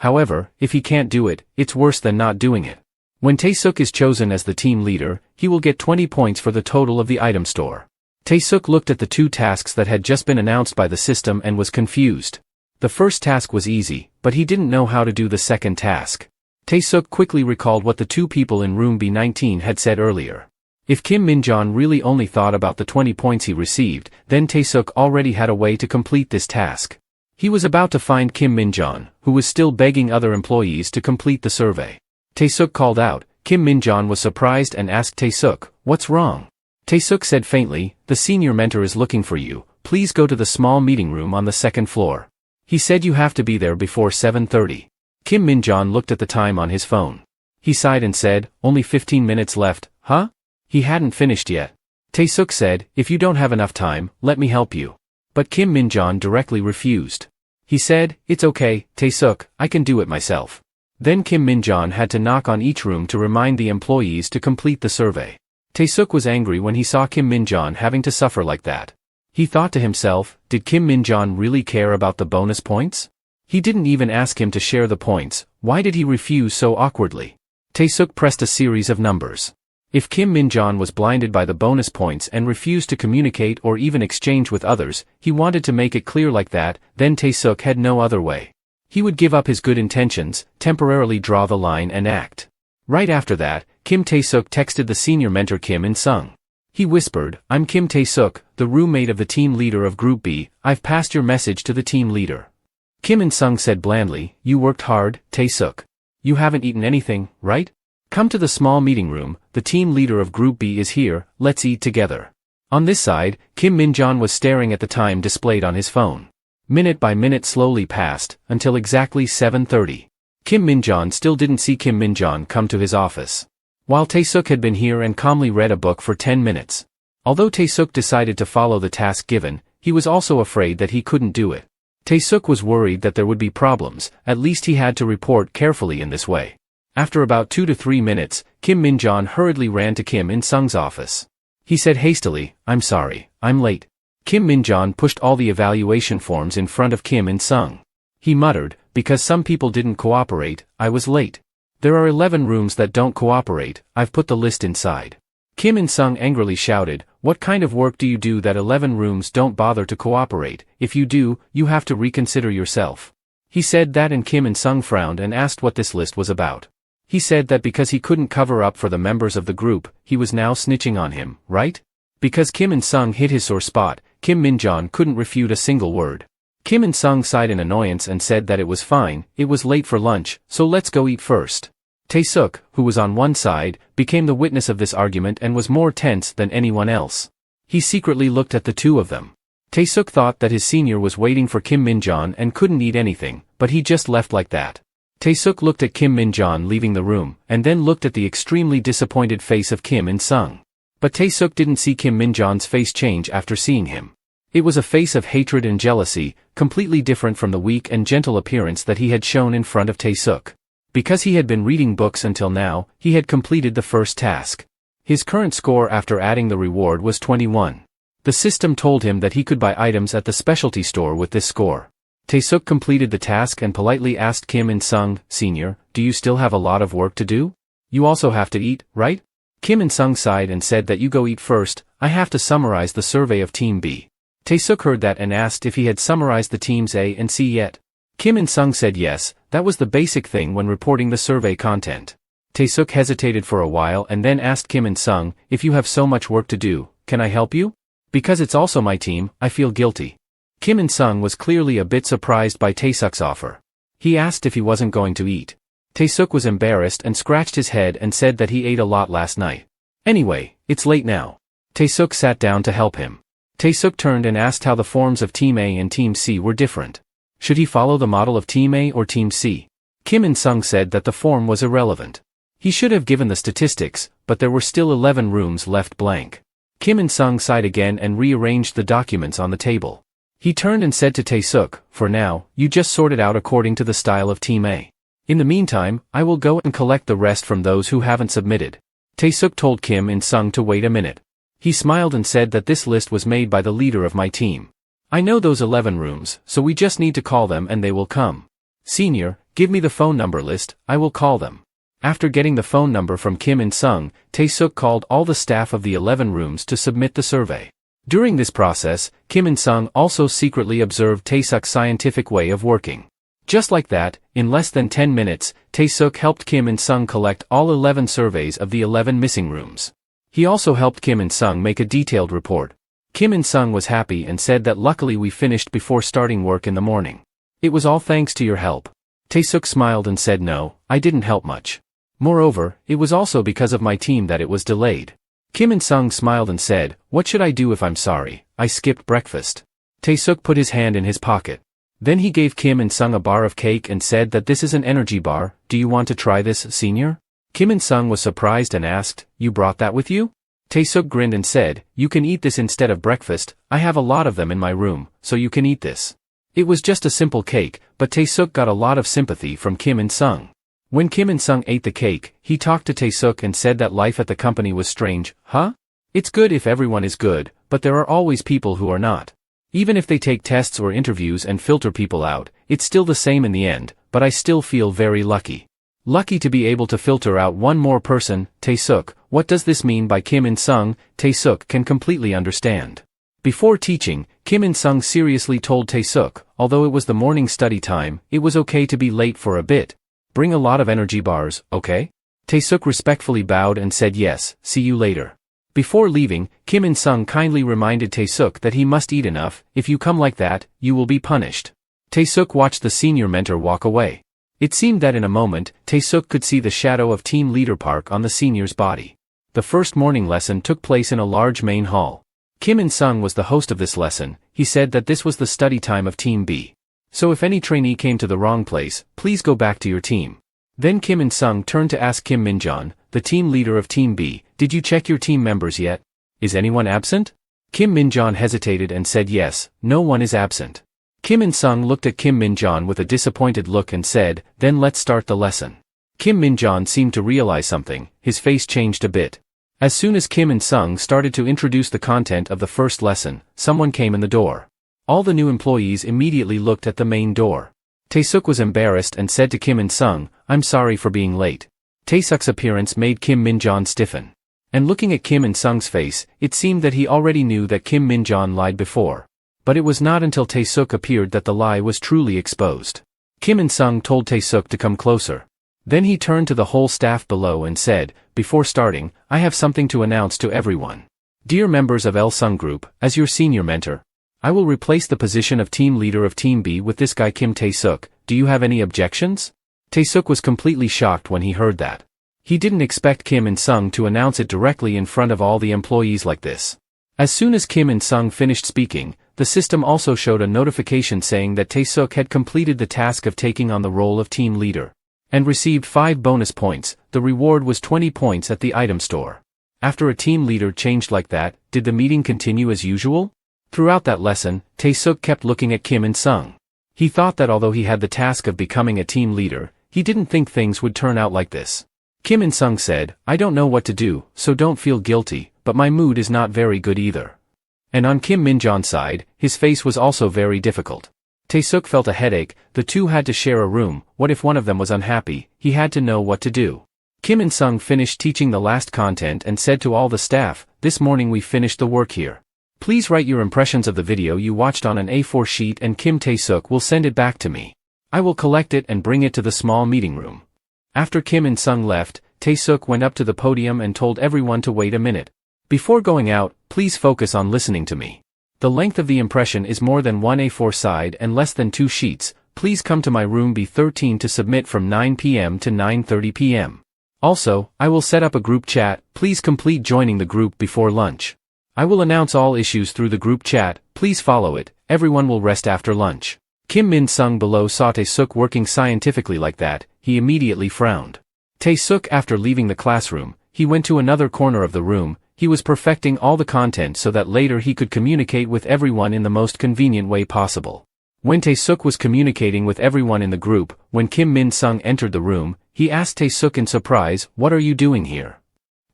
However, if he can't do it, it's worse than not doing it. When Tae-suk is chosen as the team leader, he will get 20 points for the total of the item store. Tae-suk looked at the 2 tasks that had just been announced by the system and was confused. The first task was easy, but he didn't know how to do the second task. Tae-suk quickly recalled what the 2 people in room B19 had said earlier. If Kim Min-jon really only thought about the 20 points he received, then Tae-suk already had a way to complete this task. He was about to find Kim Min-jon, who was still begging other employees to complete the survey. Tae-suk called out. Kim Min-jon was surprised and asked Tae-suk, "What's wrong?" Tae-suk said faintly, "The senior mentor is looking for you, please go to the small meeting room on the 2nd floor. He said you have to be there before 7:30. Kim Min-jon looked at the time on his phone. He sighed and said, "Only 15 minutes left, huh?" He hadn't finished yet. Tae-suk said, "If you don't have enough time, let me help you." But Kim Min-jon directly refused. He said, "It's okay, Tae-suk, I can do it myself." Then Kim Min-jon had to knock on each room to remind the employees to complete the survey. Tae-suk was angry when he saw Kim Min-jon having to suffer like that. He thought to himself, did Kim Min-jon really care about the bonus points? He didn't even ask him to share the points, why did he refuse so awkwardly? Tae-suk pressed a series of numbers. If Kim Min-jon was blinded by the bonus points and refused to communicate or even exchange with others, he wanted to make it clear like that, then Tae-suk had no other way. He would give up his good intentions, temporarily draw the line and act. Right after that, Kim Tae-suk texted the senior mentor Kim In-sung. He whispered, "I'm Kim Tae-suk, the roommate of the team leader of Group B, I've passed your message to the team leader." Kim In-sung said blandly, "You worked hard, Tae-suk. You haven't eaten anything, right? Come to the small meeting room, the team leader of Group B is here, let's eat together." On this side, Kim Min-jon was staring at the time displayed on his phone. Minute by minute slowly passed, until exactly 7:30. Kim Min-jon still didn't see Kim Min-jon come to his office. While Tae-suk had been here and calmly read a book for 10 minutes. Although Tae-suk decided to follow the task given, he was also afraid that he couldn't do it. Tae-suk was worried that there would be problems, at least he had to report carefully in this way. After about 2 to 3 minutes, Kim Min-jon hurriedly ran to Kim In-sung's office. He said hastily, "I'm sorry, I'm late." Kim Min-jon pushed all the evaluation forms in front of Kim In-sung. He muttered, "Because some people didn't cooperate, I was late. There are 11 rooms that don't cooperate, I've put the list inside." Kim In-sung angrily shouted, "What kind of work do you do that 11 rooms don't bother to cooperate? If you do, you have to reconsider yourself." He said that and Kim In-sung frowned and asked what this list was about. He said that because he couldn't cover up for the members of the group, he was now snitching on him, right? Because Kim In-sung hit his sore spot, Kim Min-jon couldn't refute a single word. Kim In-sung sighed in annoyance and said that it was fine, it was late for lunch, so let's go eat first. Tae-suk, who was on one side, became the witness of this argument and was more tense than anyone else. He secretly looked at the two of them. Tae-suk thought that his senior was waiting for Kim Min-jon and couldn't eat anything, but he just left like that. Tae-suk looked at Kim Min-jon leaving the room, and then looked at the extremely disappointed face of Kim In-sung. But Tae-suk didn't see Kim Min-jon's face change after seeing him. It was a face of hatred and jealousy, completely different from the weak and gentle appearance that he had shown in front of Tae-suk. Because he had been reading books until now, he had completed the first task. His current score after adding the reward was 21. The system told him that he could buy items at the specialty store with this score. Tae-suk completed the task and politely asked Kim In-sung, "Senior, do you still have a lot of work to do? You also have to eat, right?" Kim In-sung sighed and said that you go eat first, I have to summarize the survey of Team B. Tae-suk heard that and asked if he had summarized the teams A and C yet. Kim In-sung said yes, that was the basic thing when reporting the survey content. Tae-suk hesitated for a while and then asked Kim In-sung, "If you have so much work to do, can I help you? Because it's also my team, I feel guilty." Kim In-sung was clearly a bit surprised by Tae-suk's offer. He asked if he wasn't going to eat. Tae-suk was embarrassed and scratched his head and said that he ate a lot last night. "Anyway, it's late now." Tae-suk sat down to help him. Tae-suk turned and asked how the forms of Team A and Team C were different. Should he follow the model of Team A or Team C? Kim In-sung said that the form was irrelevant. He should have given the statistics, but there were still 11 rooms left blank. Kim In-sung sighed again and rearranged the documents on the table. He turned and said to Tae-suk, "For now, you just sort it out according to the style of Team A. In the meantime, I will go and collect the rest from those who haven't submitted." Tae-suk told Kim In-sung to wait a minute. He smiled and said that this list was made by the leader of my team. "I know those 11 rooms, so we just need to call them and they will come. Senior, give me the phone number list, I will call them." After getting the phone number from Kim In-sung, Tae-suk called all the staff of the 11 rooms to submit the survey. During this process, Kim In-sung also secretly observed Tae-suk's scientific way of working. Just like that, in less than 10 minutes, Tae-suk helped Kim In-sung collect all 11 surveys of the 11 missing rooms. He also helped Kim In-sung make a detailed report. Kim In-sung was happy and said that luckily we finished before starting work in the morning. "It was all thanks to your help." Tae-suk smiled and said no, I didn't help much. Moreover, it was also because of my team that it was delayed. Kim In-sung smiled and said, "What should I do if I'm sorry? I skipped breakfast." Tae-suk put his hand in his pocket. Then he gave Kim In-sung a bar of cake and said that this is an energy bar, do you want to try this, senior? Kim In-sung was surprised and asked, "You brought that with you?" Tae-suk grinned and said, "You can eat this instead of breakfast, I have a lot of them in my room, so you can eat this." It was just a simple cake, but Tae-suk got a lot of sympathy from Kim In-sung. When Kim In-sung ate the cake, he talked to Tae-suk and said that life at the company was strange, huh? It's good if everyone is good, but there are always people who are not. Even if they take tests or interviews and filter people out, it's still the same in the end, but I still feel very lucky. Lucky to be able to filter out one more person, Tae-suk. What does this mean by Kim In-sung? Tae-suk can completely understand. Before teaching, Kim In-sung seriously told Tae-suk, although it was the morning study time, it was okay to be late for a bit. Bring a lot of energy bars, okay? Tae-suk respectfully bowed and said yes, see you later. Before leaving, Kim In-sung kindly reminded Tae-suk that he must eat enough, if you come like that, you will be punished. Tae-suk watched the senior mentor walk away. It seemed that in a moment, Tae-suk could see the shadow of Team Leader Park on the senior's body. The first morning lesson took place in a large main hall. Kim In-sung was the host of this lesson. He said that this was the study time of Team B. So if any trainee came to the wrong place, please go back to your team. Then Kim In-sung turned to ask Kim Min-jon, the team leader of Team B, did you check your team members yet? Is anyone absent? Kim Min-jon hesitated and said yes, no one is absent. Kim In-sung looked at Kim Min-jon with a disappointed look and said, then let's start the lesson. Kim Min-jon seemed to realize something, his face changed a bit. As soon as Kim In-sung started to introduce the content of the first lesson, someone came in the door. All the new employees immediately looked at the main door. Tae-suk was embarrassed and said to Kim In-sung, I'm sorry for being late. Tae-suk's appearance made Kim Min-jon stiffen. And looking at Kim In-sung's face, it seemed that he already knew that Kim Min-jon lied before. But it was not until Tae-suk appeared that the lie was truly exposed. Kim In-sung told Tae-suk to come closer. Then he turned to the whole staff below and said, "Before starting, I have something to announce to everyone. Dear members of Il-sung Group, as your senior mentor, I will replace the position of team leader of Team B with this guy Kim Tae-suk. Do you have any objections?" Tae-suk was completely shocked when he heard that. He didn't expect Kim In-sung to announce it directly in front of all the employees like this. As soon as Kim In-sung finished speaking, the system also showed a notification saying that Tae-suk had completed the task of taking on the role of team leader and received 5 bonus points. The reward was 20 points at the item store. After a team leader changed like that, did the meeting continue as usual? Throughout that lesson, Tae-suk kept looking at Kim In-sung. He thought that although he had the task of becoming a team leader, he didn't think things would turn out like this. Kim In-sung said, "I don't know what to do, so don't feel guilty, but my mood is not very good either." And on Kim Min-jon's side, his face was also very difficult. Tae-suk felt a headache. The two had to share a room. What if one of them was unhappy? He had to know what to do. Kim In-sung finished teaching the last content and said to all the staff, "This morning we finished the work here. Please write your impressions of the video you watched on an A4 sheet and Kim Tae-suk will send it back to me. I will collect it and bring it to the small meeting room." After Kim In-sung left, Tae-suk went up to the podium and told everyone to wait a minute. "Before going out, please focus on listening to me. The length of the impression is more than 1 A4 side and less than 2 sheets. Please come to my room B13 to submit from 9 p.m. to 9:30 p.m. Also, I will set up a group chat. Please complete joining the group before lunch. I will announce all issues through the group chat. Please follow it. Everyone will rest after lunch." Kim Min-sung below saw Tae-suk working scientifically like that. He immediately frowned. Tae-suk, after leaving the classroom, he went to another corner of the room. He was perfecting all the content so that later he could communicate with everyone in the most convenient way possible. When Tae-suk was communicating with everyone in the group, when Kim Min-sung entered the room, he asked Tae-suk in surprise, "What are you doing here?"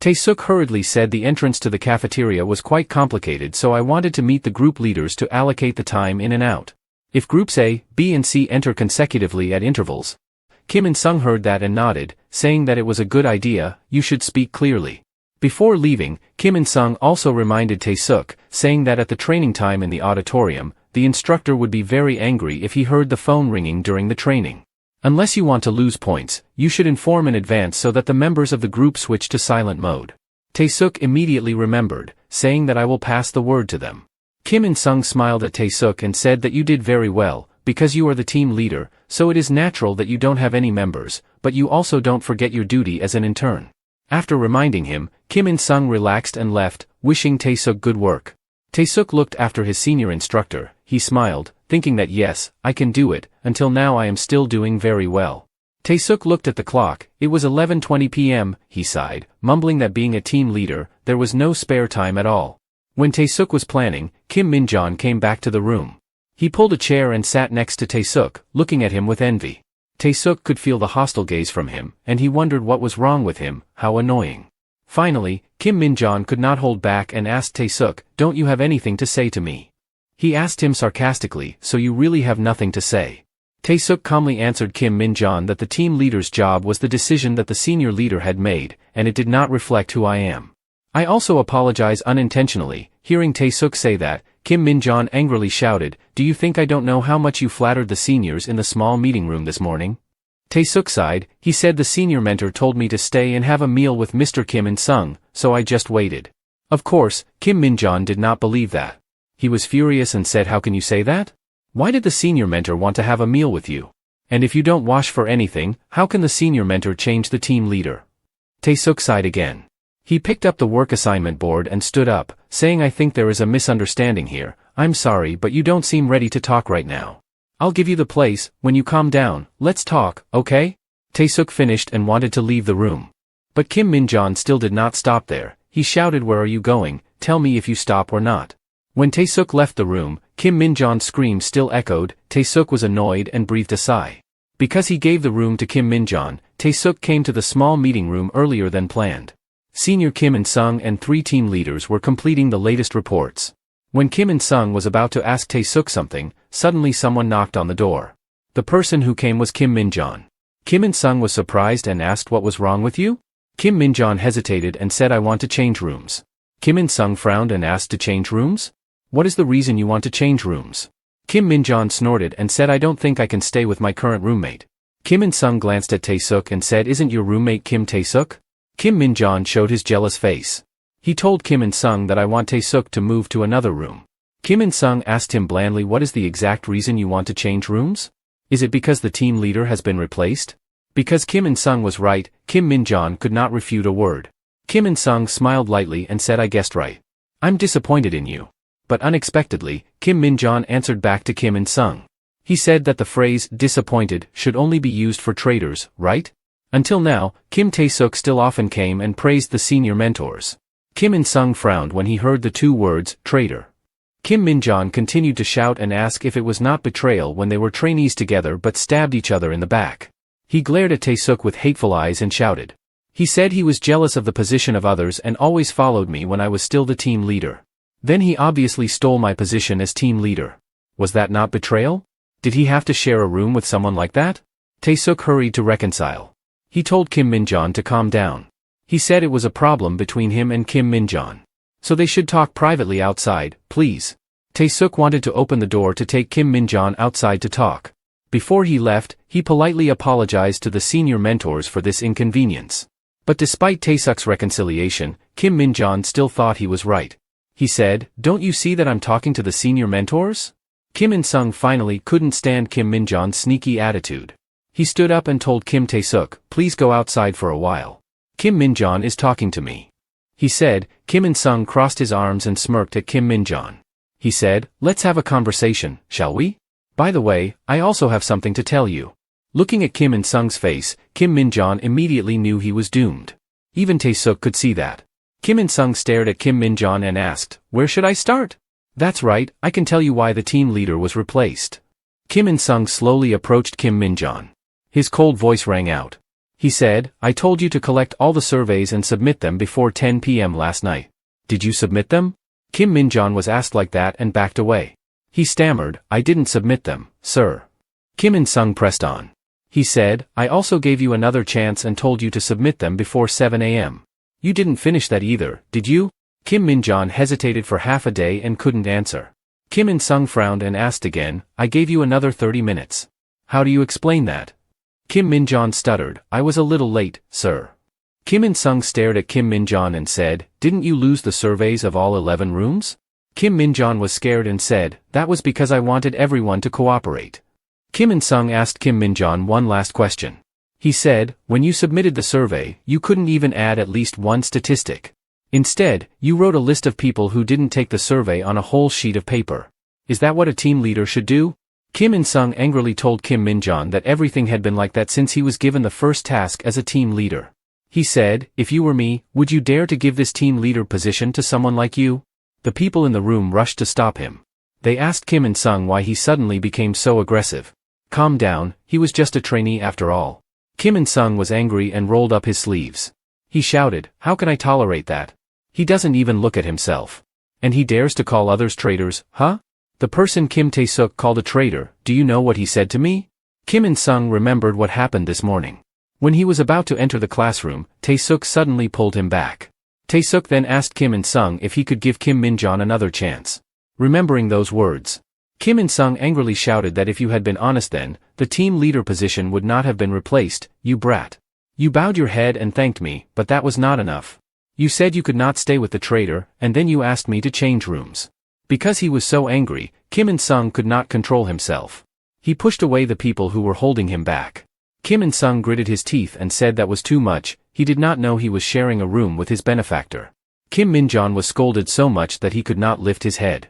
Tae-suk hurriedly said, "The entrance to the cafeteria was quite complicated, so I wanted to meet the group leaders to allocate the time in and out. If groups A, B and C enter consecutively at intervals." Kim In-sung heard that and nodded, saying that it was a good idea. "You should speak clearly." Before leaving, Kim In-sung also reminded Tae-suk, saying that at the training time in the auditorium, the instructor would be very angry if he heard the phone ringing during the training. Unless you want to lose points, you should inform in advance so that the members of the group switch to silent mode. Tae-suk immediately remembered, saying that I will pass the word to them. Kim In-sung smiled at Tae-suk and said that you did very well, because you are the team leader, so it is natural that you don't have any members, but you also don't forget your duty as an intern. After reminding him, Kim In-sung relaxed and left, wishing Tae-suk good work. Tae-suk looked after his senior instructor. He smiled, thinking that yes, I can do it. Until now I am still doing very well. Tae-suk looked at the clock. It was 11:20 p.m., he sighed, mumbling that being a team leader, there was no spare time at all. When Tae-suk was planning, Kim Min-jon came back to the room. He pulled a chair and sat next to Tae-suk, looking at him with envy. Tae-suk could feel the hostile gaze from him, and he wondered what was wrong with him. How annoying. Finally, Kim Min-jon could not hold back and asked Tae-suk, "Don't you have anything to say to me?" He asked him sarcastically, "So you really have nothing to say?" Tae-suk calmly answered Kim Min-jon that the team leader's job was the decision that the senior leader had made, and it did not reflect who I am. I also apologize unintentionally. Hearing Tae-suk say that, Kim Min-jon angrily shouted, "Do you think I don't know how much you flattered the seniors in the small meeting room this morning?" Tae-suk sighed. He said, "The senior mentor told me to stay and have a meal with Mr. Kim In-sung, so I just waited." Of course, Kim Min-jon did not believe that. He was furious and said, "How can you say that? Why did the senior mentor want to have a meal with you? And if you don't wash for anything, how can the senior mentor change the team leader?" Tae-suk sighed again. He picked up the work assignment board and stood up, saying, "I think there is a misunderstanding here. I'm sorry, but you don't seem ready to talk right now. I'll give you the place. When you calm down, let's talk, okay?" Tae-suk finished and wanted to leave the room. But Kim Min-jon still did not stop there. He shouted, "Where are you going? Tell me if you stop or not." When Tae-suk left the room, Kim Min-jon's scream still echoed. Tae-suk was annoyed and breathed a sigh. Because he gave the room to Kim Min-jon, Tae-suk came to the small meeting room earlier than planned. Senior Kim In-sung and 3 team leaders were completing the latest reports. When Kim In-sung was about to ask Tae-suk something, suddenly someone knocked on the door. The person who came was Kim Min-jon. Kim In-sung was surprised and asked, "What was wrong with you?" Kim Minjeon hesitated and said I want to change rooms. Kim In-sung frowned and asked to change rooms? What is the reason you want to change rooms? Kim Minjeon snorted and said I don't think I can stay with my current roommate. Kim In-sung glanced at Tae-suk and said isn't your roommate Kim Tae-suk? Kim Minjeon showed his jealous face. He told Kim In-sung that I want Tae-suk to move to another room. Kim In-sung asked him blandly what is the exact reason you want to change rooms? Is it because the team leader has been replaced? Because Kim In-sung was right, Kim Minjeon could not refute a word. Kim In-sung smiled lightly and said I guessed right. I'm disappointed in you. But unexpectedly, Kim Minjeon answered back to Kim In-sung. He said that the phrase disappointed should only be used for traitors, right? Until now, Kim Tae-suk still often came and praised the senior mentors. Kim In-sung frowned when he heard the two words, traitor. Kim Minjeon continued to shout and ask if it was not betrayal when they were trainees together but stabbed each other in the back. He glared at Tae-suk with hateful eyes and shouted. He said he was jealous of the position of others and always followed me when I was still the team leader. Then he obviously stole my position as team leader. Was that not betrayal? Did he have to share a room with someone like that? Tae-suk hurried to reconcile. He told Kim Minjeon to calm down. He said it was a problem between him and Kim Minjeon. So they should talk privately outside, please. Tae-suk wanted to open the door to take Kim Minjeon outside to talk. Before he left, he politely apologized to the senior mentors for this inconvenience. But despite Tae-suk's reconciliation, Kim Minjeon still thought he was right. He said, don't you see that I'm talking to the senior mentors? Kim In-sung finally couldn't stand Kim Minjeon's sneaky attitude. He stood up and told Kim Tae-suk, please go outside for a while. Kim Minjeon is talking to me. He said. Kim In-sung crossed his arms and smirked at Kim Minjeon. He said, let's have a conversation, shall we? By the way, I also have something to tell you. Looking at Kim In-sung's face, Kim Minjeon immediately knew he was doomed. Even Tae-suk could see that. Kim In-sung stared at Kim Minjeon and asked, where should I start? That's right, I can tell you why the team leader was replaced. Kim In-sung slowly approached Kim Minjeon. His cold voice rang out. He said, I told you to collect all the surveys and submit them before 10 p.m. last night. Did you submit them? Kim Minjeon was asked like that and backed away. He stammered, I didn't submit them, sir. Kim In-sung pressed on. He said, I also gave you another chance and told you to submit them before 7 a.m. You didn't finish that either, did you? Kim Minjeon hesitated for half a day and couldn't answer. Kim In-sung frowned and asked again, I gave you another 30 minutes. How do you explain that? Kim Minjeon stuttered, I was a little late, sir. Kim In-sung stared at Kim Minjeon and said, didn't you lose the surveys of all 11 rooms? Kim Minjeon was scared and said, that was because I wanted everyone to cooperate. Kim In-sung asked Kim Minjeon one last question. He said, when you submitted the survey, you couldn't even add at least one statistic. Instead, you wrote a list of people who didn't take the survey on a whole sheet of paper. Is that what a team leader should do? Kim In-sung angrily told Kim Minjeon that everything had been like that since he was given the first task as a team leader. He said, if you were me, would you dare to give this team leader position to someone like you? The people in the room rushed to stop him. They asked Kim In-sung why he suddenly became so aggressive. Calm down, he was just a trainee after all. Kim In-sung was angry and rolled up his sleeves. He shouted, how can I tolerate that? He doesn't even look at himself. And he dares to call others traitors, huh? The person Kim Tae-suk called a traitor, do you know what he said to me? Kim In-sung remembered what happened this morning. When he was about to enter the classroom, Tae-suk suddenly pulled him back. Tae-suk then asked Kim In-sung if he could give Kim Minjeon another chance. Remembering those words, Kim In-sung angrily shouted that if you had been honest then, the team leader position would not have been replaced, you brat. You bowed your head and thanked me, but that was not enough. You said you could not stay with the traitor, and then you asked me to change rooms. Because he was so angry, Kim In-sung could not control himself. He pushed away the people who were holding him back. Kim In-sung gritted his teeth and said that was too much, he did not know he was sharing a room with his benefactor. Kim Minjeon was scolded so much that he could not lift his head.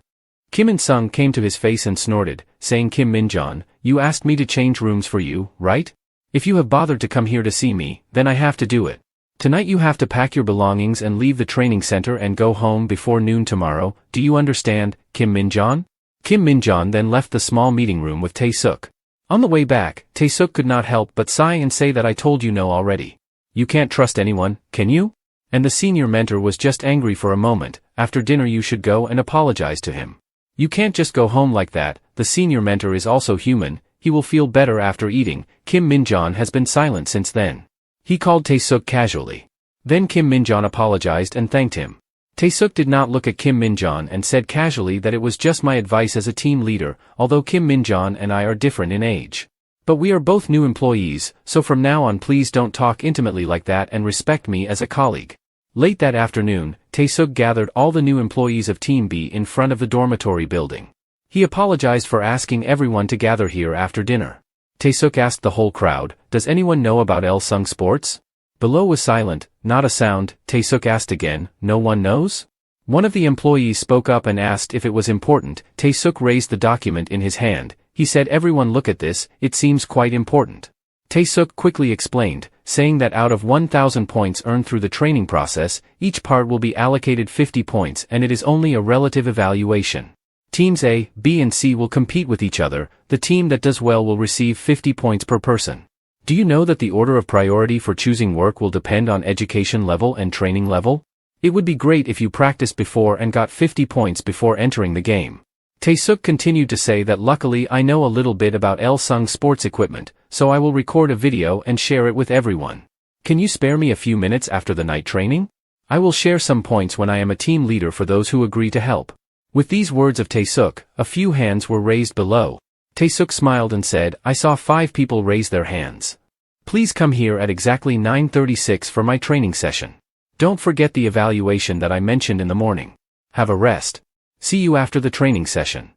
Kim In-sung came to his face and snorted, saying Kim Minjeon, you asked me to change rooms for you, right? If you have bothered to come here to see me, then I have to do it. Tonight you have to pack your belongings and leave the training center and go home before noon tomorrow, do you understand, Kim Minjeon? Kim Minjeon then left the small meeting room with Tae-suk. On the way back, Tae-suk could not help but sigh and say that I told you no already. You can't trust anyone, can you? And the senior mentor was just angry for a moment, after dinner you should go and apologize to him. You can't just go home like that, the senior mentor is also human, he will feel better after eating. Kim Minjeon has been silent since then. He called Tae-suk casually. Then Kim Minjeon apologized and thanked him. Tae-suk did not look at Kim Minjeon and said casually that it was just my advice as a team leader, although Kim Minjeon and I are different in age. But we are both new employees, so from now on please don't talk intimately like that and respect me as a colleague. Late that afternoon, Tae-suk gathered all the new employees of Team B in front of the dormitory building. He apologized for asking everyone to gather here after dinner. Tae-suk asked the whole crowd, "Does anyone know about Ilsung Sports?" Below was silent, not a sound. Tae-suk asked again, "No one knows?" One of the employees spoke up and asked if it was important. Tae-suk raised the document in his hand. He said, "Everyone look at this, it seems quite important." Tae-suk quickly explained, saying that out of 1,000 points earned through the training process, each part will be allocated 50 points and it is only a relative evaluation. Teams A, B and C will compete with each other. The team that does well will receive 50 points per person. Do you know that the order of priority for choosing work will depend on education level and training level? It would be great if you practiced before and got 50 points before entering the game. Tae-suk continued to say that luckily I know a little bit about Ilsung sports equipment, so I will record a video and share it with everyone. Can you spare me a few minutes after the night training? I will share some points when I am a team leader for those who agree to help. With these words of Tae-suk, a few hands were raised below. Tae-suk smiled and said, "I saw 5 people raise their hands. Please come here at exactly 9:36 for my training session. Don't forget the evaluation that I mentioned in the morning. Have a rest. See you after the training session."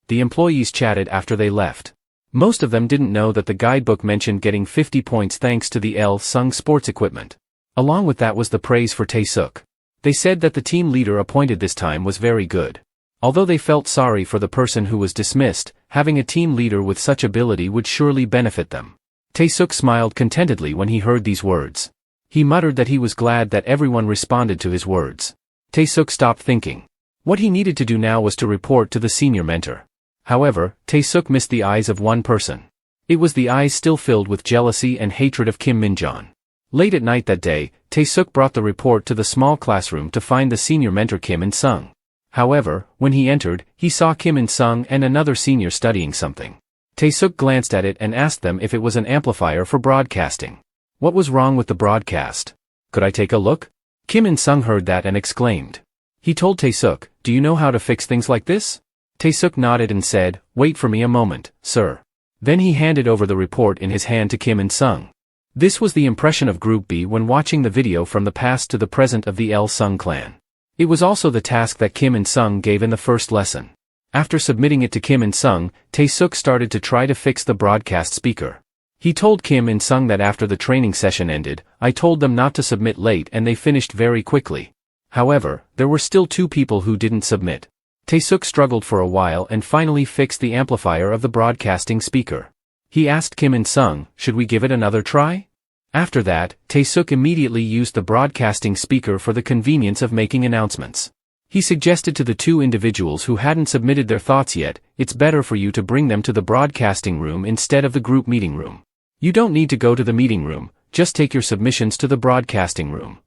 The employees chatted after they left. Most of them didn't know that the guidebook mentioned getting 50 points thanks to the Ilsung sports equipment. Along with that was the praise for Tae-suk. They said that the team leader appointed this time was very good. Although they felt sorry for the person who was dismissed, having a team leader with such ability would surely benefit them. Tae-suk smiled contentedly when he heard these words. He muttered that he was glad that everyone responded to his words. Tae-suk stopped thinking. What he needed to do now was to report to the senior mentor. However, Tae-suk missed the eyes of one person. It was the eyes still filled with jealousy and hatred of Kim Minjeon. Late at night that day, Tae-suk brought the report to the small classroom to find the senior mentor Kim In-sung. However, when he entered, he saw Kim In-sung and another senior studying something. Tae-suk glanced at it and asked them if it was an amplifier for broadcasting. What was wrong with the broadcast? Could I take a look? Kim In-sung heard that and exclaimed. He told Tae-suk, "Do you know how to fix things like this?" Tae-suk nodded and said, "Wait for me a moment, sir." Then he handed over the report in his hand to Kim In-sung. This was the impression of Group B when watching the video from the past to the present of the Il-sung clan. It was also the task that Kim In-sung gave in the first lesson. After submitting it to Kim In-sung, Tae-suk started to try to fix the broadcast speaker. He told Kim In-sung that after the training session ended, I told them not to submit late and they finished very quickly. However, there were still 2 people who didn't submit. Tae-suk struggled for a while and finally fixed the amplifier of the broadcasting speaker. He asked Kim In-sung, "Should we give it another try?" After that, Tae-suk immediately used the broadcasting speaker for the convenience of making announcements. He suggested to the 2 individuals who hadn't submitted their thoughts yet, "It's better for you to bring them to the broadcasting room instead of the group meeting room. You don't need to go to the meeting room, just take your submissions to the broadcasting room."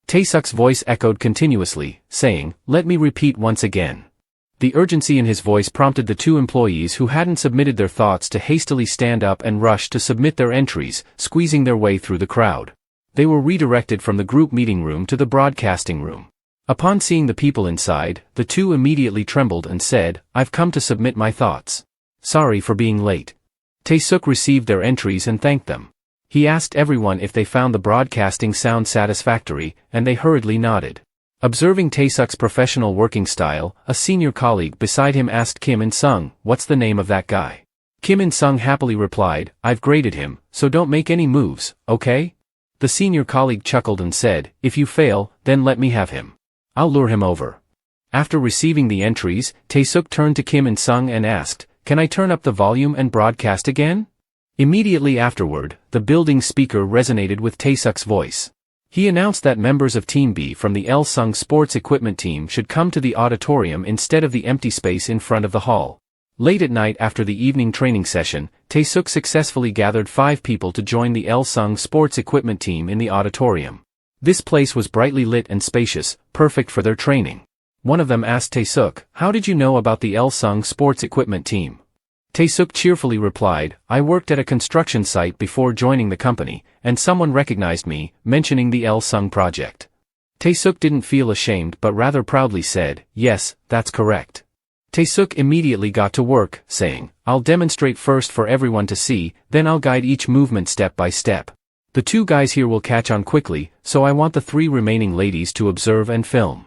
Tae-suk's voice echoed continuously, saying, "Let me repeat once again." The urgency in his voice prompted the 2 employees who hadn't submitted their thoughts to hastily stand up and rush to submit their entries, squeezing their way through the crowd. They were redirected from the group meeting room to the broadcasting room. Upon seeing the people inside, the 2 immediately trembled and said, "I've come to submit my thoughts. Sorry for being late." Tae-suk received their entries and thanked them. He asked everyone if they found the broadcasting sound satisfactory, and they hurriedly nodded. Observing Tae-suk's professional working style, a senior colleague beside him asked Kim In-sung, "What's the name of that guy?" Kim In-sung happily replied, "I've graded him, so don't make any moves, okay?" The senior colleague chuckled and said, "If you fail, then let me have him. I'll lure him over." After receiving the entries, Tae-suk turned to Kim In-sung and asked, "Can I turn up the volume and broadcast again?" Immediately afterward, the building speaker resonated with Tae-suk's voice. He announced that members of Team B from the Il-sung sports equipment team should come to the auditorium instead of the empty space in front of the hall. Late at night after the evening training session, Tae-suk successfully gathered 5 people to join the Il-sung sports equipment team in the auditorium. This place was brightly lit and spacious, perfect for their training. One of them asked Tae-suk, "How did you know about the Il-sung sports equipment team?" Tae-suk cheerfully replied, I worked at a construction site before joining the company, and someone recognized me, mentioning the Il-sung project. Tae-suk didn't feel ashamed but rather proudly said, yes, that's correct. Tae-suk immediately got to work, saying, I'll demonstrate first for everyone to see, then I'll guide each movement step by step. The 2 guys here will catch on quickly, so I want the 3 remaining ladies to observe and film.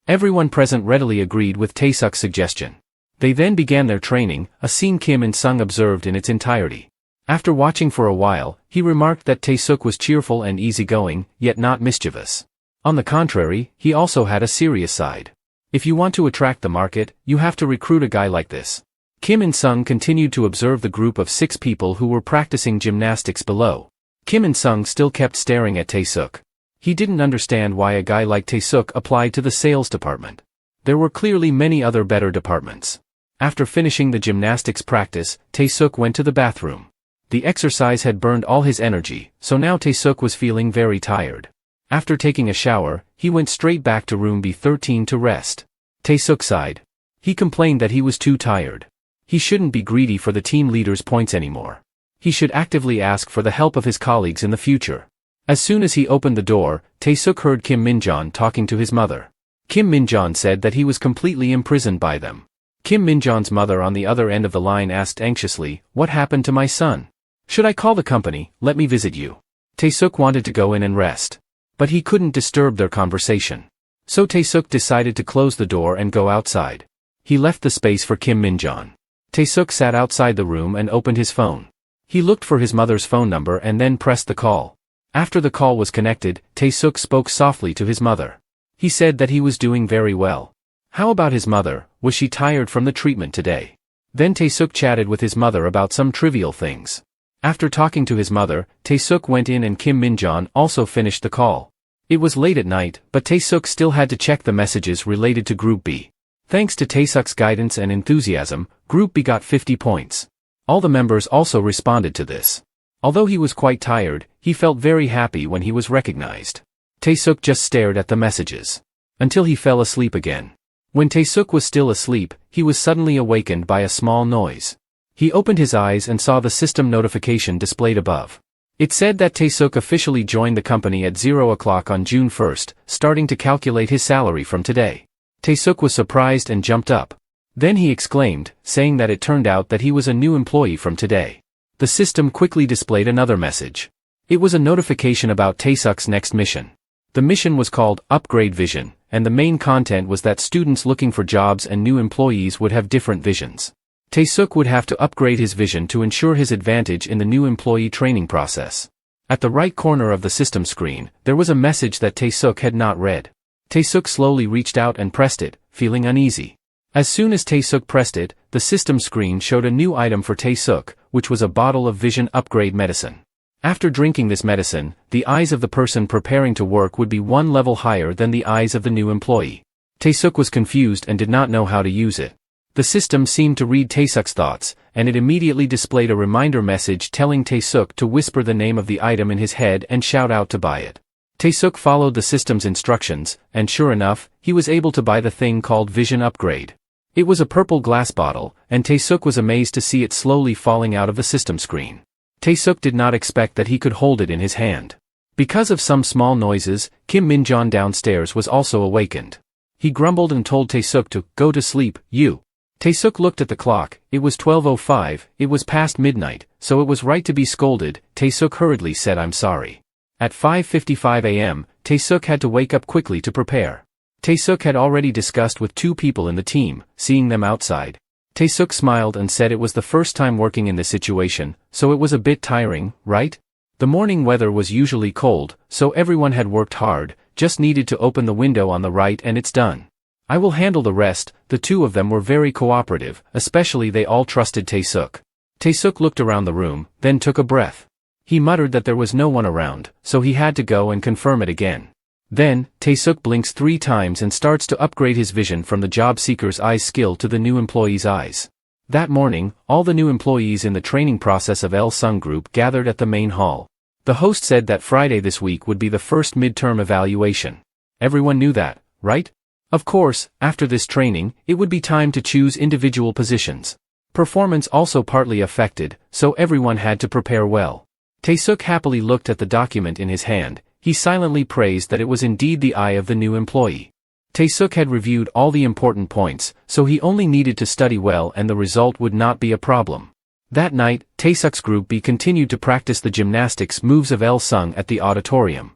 Everyone present readily agreed with Tae-suk's suggestion. They then began their training, a scene Kim In-sung observed in its entirety. After watching for a while, he remarked that Tae-suk was cheerful and easygoing, yet not mischievous. On the contrary, he also had a serious side. If you want to attract the market, you have to recruit a guy like this. Kim In-sung continued to observe the group of 6 people who were practicing gymnastics below. Kim In-sung still kept staring at Tae-suk. He didn't understand why a guy like Tae-suk applied to the sales department. There were clearly many other better departments. After finishing the gymnastics practice, Tae-suk went to the bathroom. The exercise had burned all his energy, so now Tae-suk was feeling very tired. After taking a shower, he went straight back to room B13 to rest. Tae-suk sighed. He complained that he was too tired. He shouldn't be greedy for the team leader's points anymore. He should actively ask for the help of his colleagues in the future. As soon as he opened the door, Tae-suk heard Kim Min-jon talking to his mother. Kim Min-jon said that he was completely imprisoned by them. Kim Min-jon's mother on the other end of the line asked anxiously, what happened to my son? Should I call the company, let me visit you? Tae-suk wanted to go in and rest. But he couldn't disturb their conversation. So Tae-suk decided to close the door and go outside. He left the space for Kim Min-jon. Tae-suk sat outside the room and opened his phone. He looked for his mother's phone number and then pressed the call. After the call was connected, Tae-suk spoke softly to his mother. He said that he was doing very well. How about his mother, was she tired from the treatment today? Then Tae-suk chatted with his mother about some trivial things. After talking to his mother, Tae-suk went in and Kim Min-jon also finished the call. It was late at night, but Tae-suk still had to check the messages related to Group B. Thanks to Tae-suk's guidance and enthusiasm, Group B got 50 points. All the members also responded to this. Although he was quite tired, he felt very happy when he was recognized. Tae-suk just stared at the messages. Until he fell asleep again. When Tae-suk was still asleep, he was suddenly awakened by a small noise. He opened his eyes and saw the system notification displayed above. It said that Tae-suk officially joined the company at 0 o'clock on June 1st, starting to calculate his salary from today. Tae-suk was surprised and jumped up. Then he exclaimed, saying that it turned out that he was a new employee from today. The system quickly displayed another message. It was a notification about Tae-suk's next mission. The mission was called Upgrade Vision, and the main content was that students looking for jobs and new employees would have different visions. Tae-suk would have to upgrade his vision to ensure his advantage in the new employee training process. At the right corner of the system screen, there was a message that Tae-suk had not read. Tae-suk slowly reached out and pressed it, feeling uneasy. As soon as Tae-suk pressed it, the system screen showed a new item for Tae-suk, which was a bottle of vision upgrade medicine. After drinking this medicine, the eyes of the person preparing to work would be 1 level higher than the eyes of the new employee. Tae-suk was confused and did not know how to use it. The system seemed to read Tae-suk's thoughts, and it immediately displayed a reminder message telling Tae-suk to whisper the name of the item in his head and shout out to buy it. Tae-suk followed the system's instructions, and sure enough, he was able to buy the thing called Vision Upgrade. It was a purple glass bottle, and Tae-suk was amazed to see it slowly falling out of the system screen. Tae-suk did not expect that he could hold it in his hand. Because of some small noises, Kim Min-jon downstairs was also awakened. He grumbled and told Tae-suk to go to sleep, you. Tae-suk looked at the clock, it was 12:05, it was past midnight, so it was right to be scolded. Tae-suk hurriedly said I'm sorry. At 5:55 a.m., Tae-suk had to wake up quickly to prepare. Tae-suk had already discussed with 2 people in the team, seeing them outside. Tae-suk smiled and said it was the first time working in this situation, so it was a bit tiring, right? The morning weather was usually cold, so everyone had worked hard, just needed to open the window on the right and it's done. I will handle the rest. The 2 of them were very cooperative, especially they all trusted Tae-suk. Tae-suk looked around the room, then took a breath. He muttered that there was no one around, so he had to go and confirm it again. Then, Tae-suk blinks 3 times and starts to upgrade his vision from the job seeker's eyes skill to the new employee's eyes. That morning, all the new employees in the training process of Il-sung Group gathered at the main hall. The host said that Friday this week would be the first midterm evaluation. Everyone knew that, right? Of course, after this training, it would be time to choose individual positions. Performance also partly affected, so everyone had to prepare well. Tae-suk happily looked at the document in his hand. He silently praised that it was indeed the eye of the new employee. Tae-suk had reviewed all the important points, so he only needed to study well and the result would not be a problem. That night, Tae-suk's group B continued to practice the gymnastics moves of Il-sung at the auditorium.